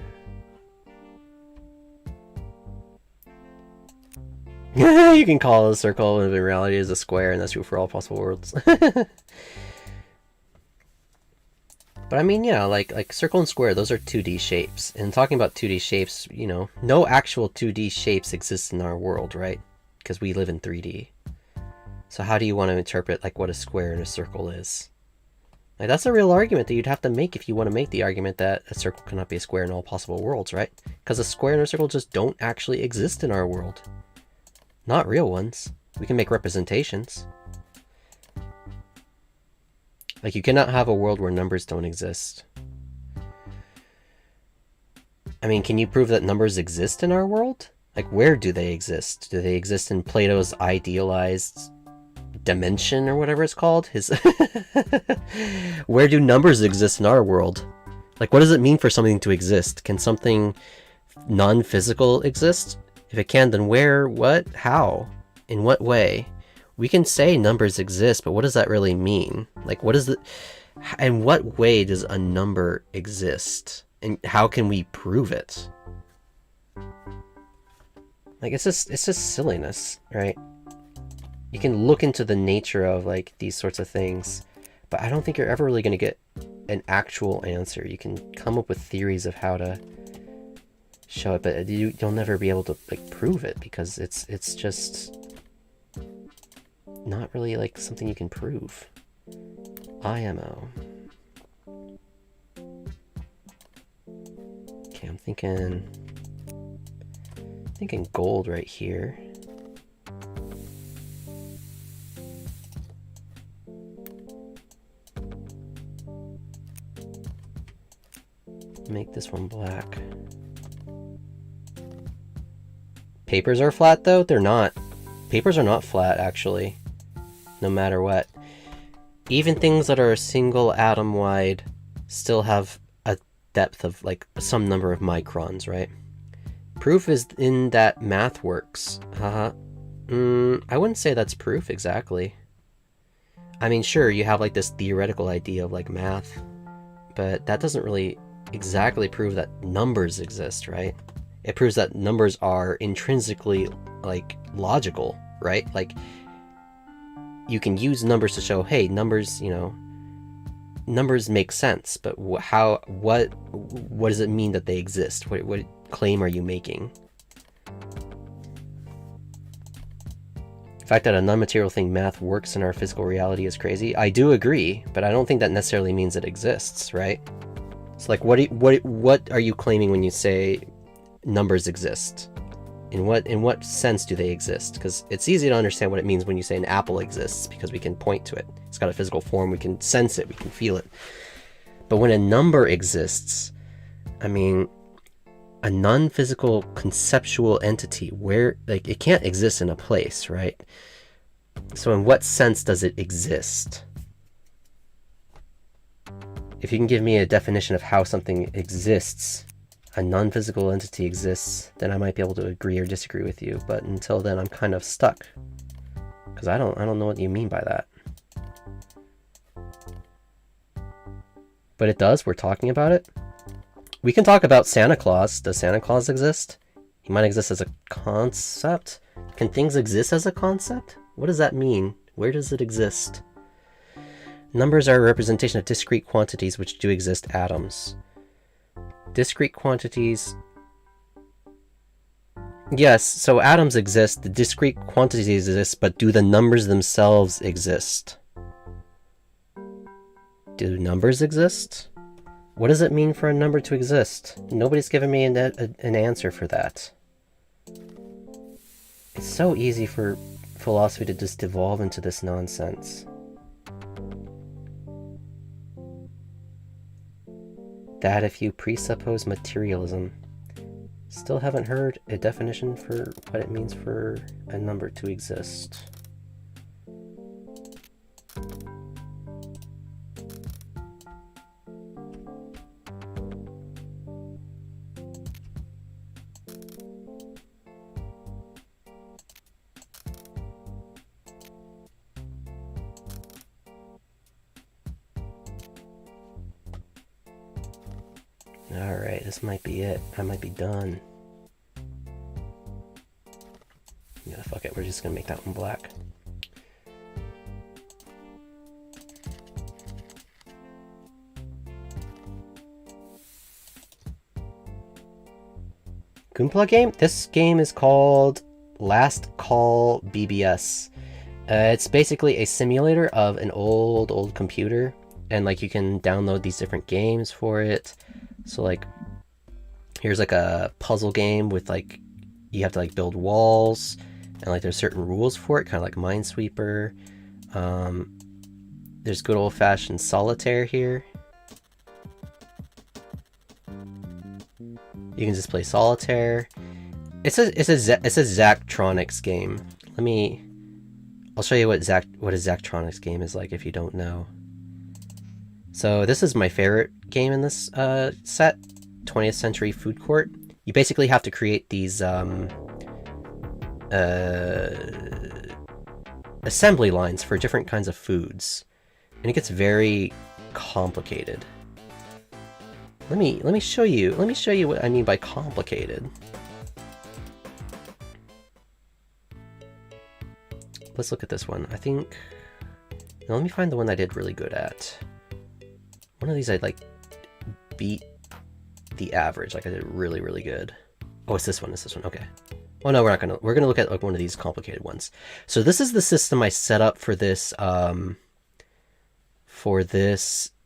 You can call it a circle, and in reality it is a square, and that's true for all possible worlds. But I mean, yeah, like circle and square, those are 2D shapes. And talking about 2D shapes, no actual 2D shapes exist in our world, right? Because we live in 3D. So how do you want to interpret, like, what a square and a circle is? Like, that's a real argument that you'd have to make if you want to make the argument that a circle cannot be a square in all possible worlds, right? Because a square and a circle just don't actually exist in our world. Not real ones. We can make representations. Like, you cannot have a world where numbers don't exist. I mean, can you prove that numbers exist in our world? Like, where do they exist? Do they exist in Plato's idealized dimension or whatever it's called? Where do numbers exist in our world? Like, what does it mean for something to exist? Can something non-physical exist? If it can, then where, what, how, in what way? We can say numbers exist, but what does that really mean? Like, what is the, in what way does a number exist? And how can we prove it? Like, it's just silliness, right? You can look into the nature of, like, these sorts of things, but I don't think you're ever really going to get an actual answer. You can come up with theories of how to show it, but you'll never be able to, like, prove it, because it's just not really, like, something you can prove. IMO. Okay, I'm thinking gold right here. Make this one black. Papers are flat, though? They're not. Papers are not flat, actually. No matter what. even things that are a single atom wide still have a depth of like some number of microns, right? Proof is in that math works. I wouldn't say that's proof exactly. I mean, sure, you have like this theoretical idea of like math, but that doesn't really exactly prove that numbers exist, right? It proves that numbers are intrinsically like logical, right? Like you can use numbers to show, hey, numbers, you know, numbers make sense, but what does it mean that they exist? What claim are you making? The fact that a non-material thing math works in our physical reality is crazy. I do agree, but I don't think that necessarily means it exists, right? So like what are you claiming when you say numbers exist? In what sense do they exist? Because it's easy to understand what it means when you say an apple exists, because we can point to it. It's got a physical form, we can sense it, we can feel it. But when a number exists, I mean, a non-physical conceptual entity, where, like, it can't exist in a place, right? So in what sense does it exist? If you can give me a definition of how something exists, a non-physical entity exists, then I might be able to agree or disagree with you. But until then, I'm kind of stuck, because I don't know what you mean by that. But it does. We're talking about it. We can talk about Santa Claus. Does Santa Claus exist? He might exist as a concept. Can things exist as a concept? What does that mean? Where does it exist? Numbers are a representation of discrete quantities which do exist, atoms. Discrete quantities... Yes, so atoms exist, the discrete quantities exist, but do the numbers themselves exist? Do numbers exist? What does it mean for a number to exist? Nobody's given me an answer for that. It's so easy for philosophy to just devolve into this nonsense. That if you presuppose materialism. Still haven't heard a definition for what it means for a number to exist. Alright, this might be it. I might be done. Yeah, fuck it, we're just gonna make that one black. Gunpla game? This game is called Last Call BBS. It's basically a simulator of an old computer, and like you can download these different games for it. So like, here's like a puzzle game with like, you have to like build walls, and like there's certain rules for it, kind of like Minesweeper. There's good old-fashioned solitaire here. You can just play solitaire. It's a Zachtronics game. I'll show you what a Zachtronics game is like if you don't know. So this is my favorite game in this set, 20th Century Food Court. You basically have to create these assembly lines for different kinds of foods, and it gets very complicated. Let me show you what I mean by complicated. Let's look at this one. I think, now let me find the one I did really good at. One of these I like beat the average, like I did really, really good. Oh, it's this one, okay. Oh no, we're gonna look at like one of these complicated ones. So this is the system I set up for this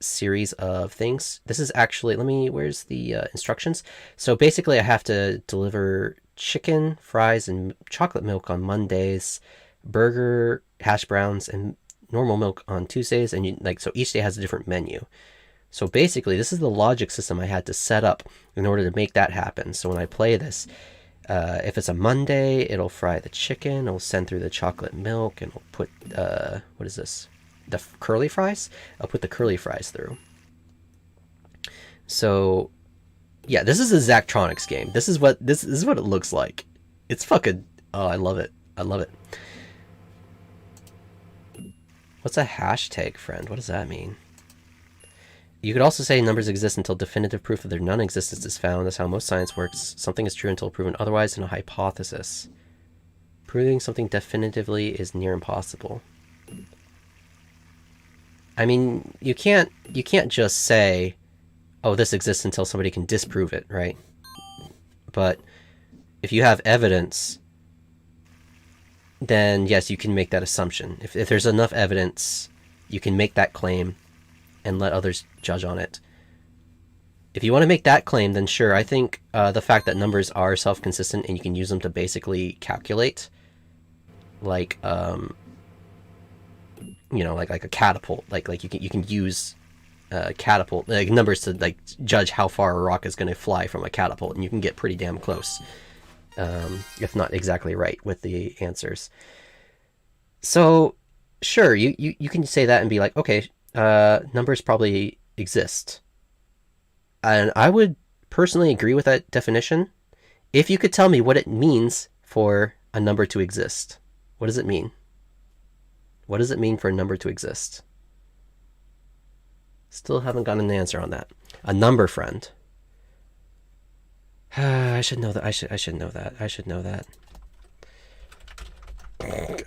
series of things. This is actually, where's the instructions? So basically I have to deliver chicken, fries, and chocolate milk on Mondays, burger, hash browns, and normal milk on Tuesdays, and so each day has a different menu. So basically, this is the logic system I had to set up in order to make that happen. So when I play this, if it's a Monday, it'll fry the chicken, it'll send through the chocolate milk, and it'll put, what is this? the curly fries, I'll put the curly fries through. So yeah, this is a Zachtronics game. This is what it looks like. It's fucking, oh, I love it. I love it. What's a hashtag friend? What does that mean? You could also say numbers exist until definitive proof of their non-existence is found. That's how most science works. Something is true until proven otherwise in a hypothesis. Proving something definitively is near impossible. I mean, you can't just say, oh, this exists until somebody can disprove it, right? But if you have evidence, then yes, you can make that assumption. If there's enough evidence, you can make that claim and let others judge on it. If you want to make that claim, then sure, I think the fact that numbers are self-consistent and you can use them to basically calculate, like, you know, like a catapult, like you can use catapult, like numbers to like judge how far a rock is going to fly from a catapult, and you can get pretty damn close, if not exactly right with the answers. So sure, you can say that and be like, okay, numbers probably exist. And I would personally agree with that definition if you could tell me what it means for a number to exist. What does it mean? What does it mean for a number to exist? Still haven't gotten an answer on that. A number friend. I should know that. I should know that. I should know that.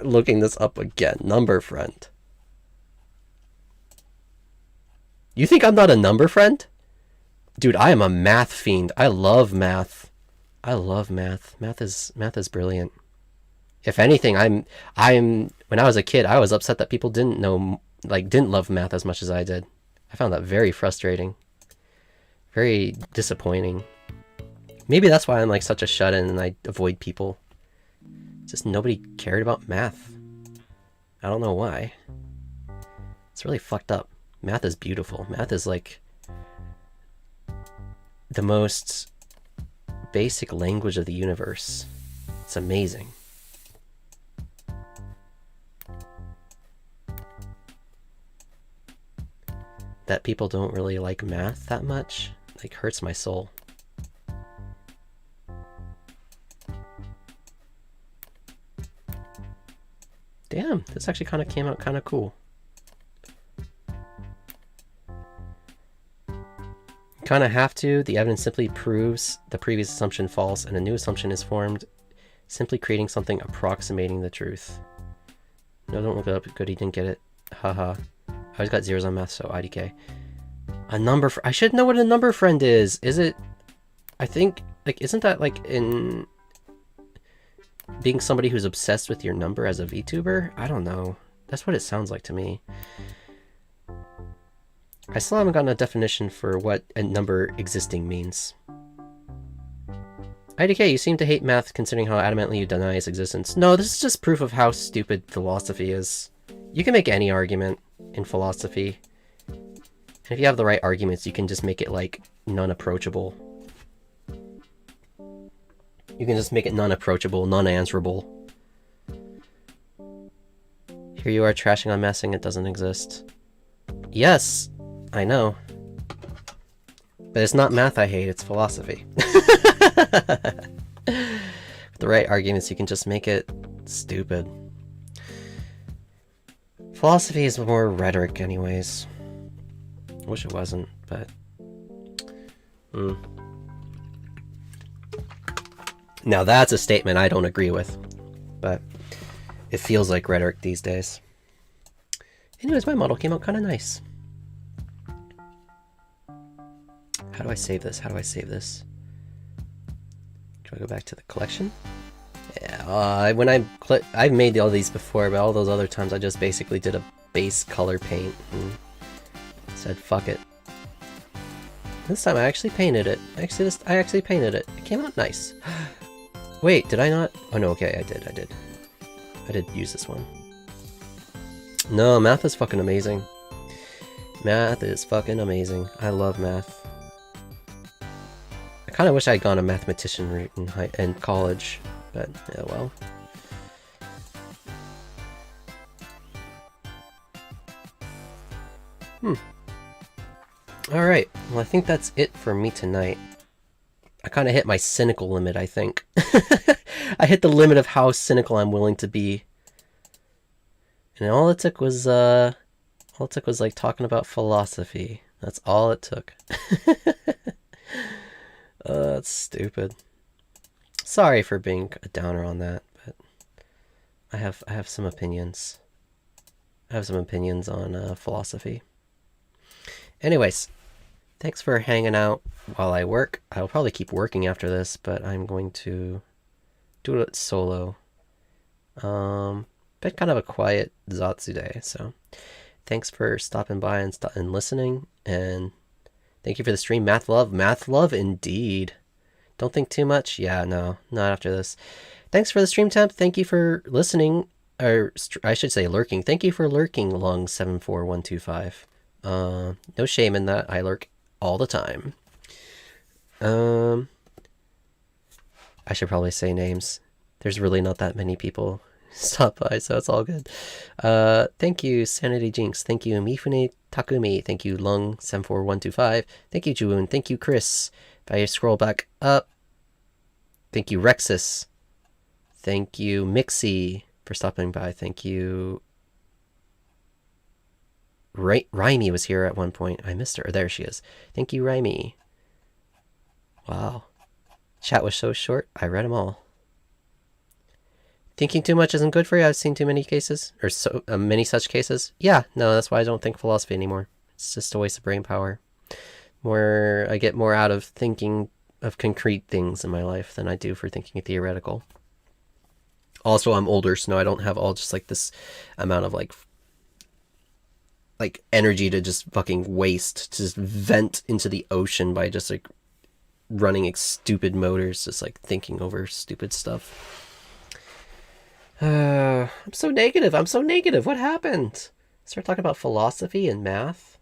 Looking this up again. Number friend. You think I'm not a number friend? Dude, I am a math fiend. I love math. I love math. Math is brilliant. If anything, I'm when I was a kid, I was upset that people didn't love math as much as I did. I found that very frustrating. Very disappointing. Maybe that's why I'm like such a shut-in and I avoid people. Just nobody cared about math. I don't know why. It's really fucked up. Math is beautiful. Math is like the most basic language of the universe. It's amazing. That people don't really like math that much, like, hurts my soul. Damn, this actually kind of came out kind of cool. Kind of have to. The evidence simply proves the previous assumption false and a new assumption is formed, simply creating something approximating the truth. No, don't look it up. Good, he didn't get it. Haha. I always got zeros on math, so IDK. A number I should know what a number friend is. Is it... I think... like, isn't that like in... being somebody who's obsessed with your number as a VTuber? I don't know. That's what it sounds like to me. I still haven't gotten a definition for what a number existing means. IDK, you seem to hate math considering how adamantly you deny its existence. No, this is just proof of how stupid philosophy is. You can make any argument in philosophy. And if you have the right arguments, you can just make it, like, non-approachable. You can just make it non-approachable, non-answerable. Here you are trashing on math saying it doesn't exist. Yes, I know. But it's not math I hate, it's philosophy. With the right arguments, you can just make it stupid. Philosophy is more rhetoric anyways. I wish it wasn't, but... Now that's a statement I don't agree with, but it feels like rhetoric these days. Anyways, my model came out kind of nice. How do I save this? How do I save this? Do I go back to the collection? Yeah, when I've made all these before, but all those other times I just basically did a base color paint and said fuck it. This time I actually painted it. I actually painted it. It came out nice. Wait, did I not? Oh no, okay, I did use this one. No, math is fucking amazing. Math is fucking amazing. I love math. I kind of wish I had gone a mathematician route in college, but yeah, well. Alright, well I think that's it for me tonight. I kind of hit my cynical limit, I think. I hit the limit of how cynical I'm willing to be. And all it took was like talking about philosophy. That's all it took. That's stupid. Sorry for being a downer on that, but I have some opinions. I have some opinions on philosophy. Anyways, thanks for hanging out while I work. I'll probably keep working after this, but I'm going to do it solo. Been kind of a quiet Zatsu day, so thanks for stopping by and listening, and thank you for the stream. Math love indeed. Don't think too much. Yeah, no, not after this. Thanks for the stream, Temp. Thank you for listening, or I should say lurking. Thank you for lurking, Lung74125. No shame in that. I lurk all the time. I should probably say names. There's really not that many people stop by, so it's all good. Thank you, Sanity Jinx. Thank you, Mifune Takumi. Thank you, Lung74125. Thank you, Juun. Thank you, Chris. If I scroll back up, thank you, Rexus. Thank you, Mixie, for stopping by. Thank you. Raimi was here at one point. I missed her. There she is. Thank you, Raimi. Wow. Chat was so short, I read them all. Thinking too much isn't good for you. I've seen too many cases, or so many such cases. Yeah, no, that's why I don't think philosophy anymore. It's just a waste of brain power. I get more out of thinking of concrete things in my life than I do for thinking theoretical. Also, I'm older, so now I don't have all just like this amount of like energy to just fucking waste, to just vent into the ocean by just like running stupid motors, just like thinking over stupid stuff. I'm so negative. What happened? Start talking about philosophy and math.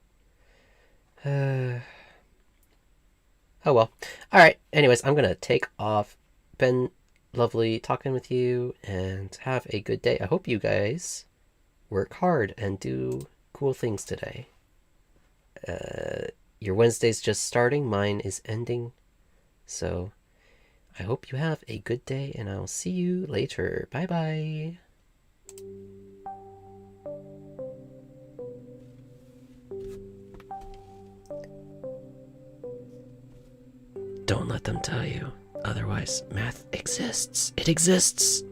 Oh well. Alright, anyways, I'm gonna take off. Been lovely talking with you, and have a good day. I hope you guys work hard and do cool things today. Your Wednesday's just starting, mine is ending, so I hope you have a good day, and I'll see you later. Bye bye. Don't let them tell you. Otherwise, math exists. It exists.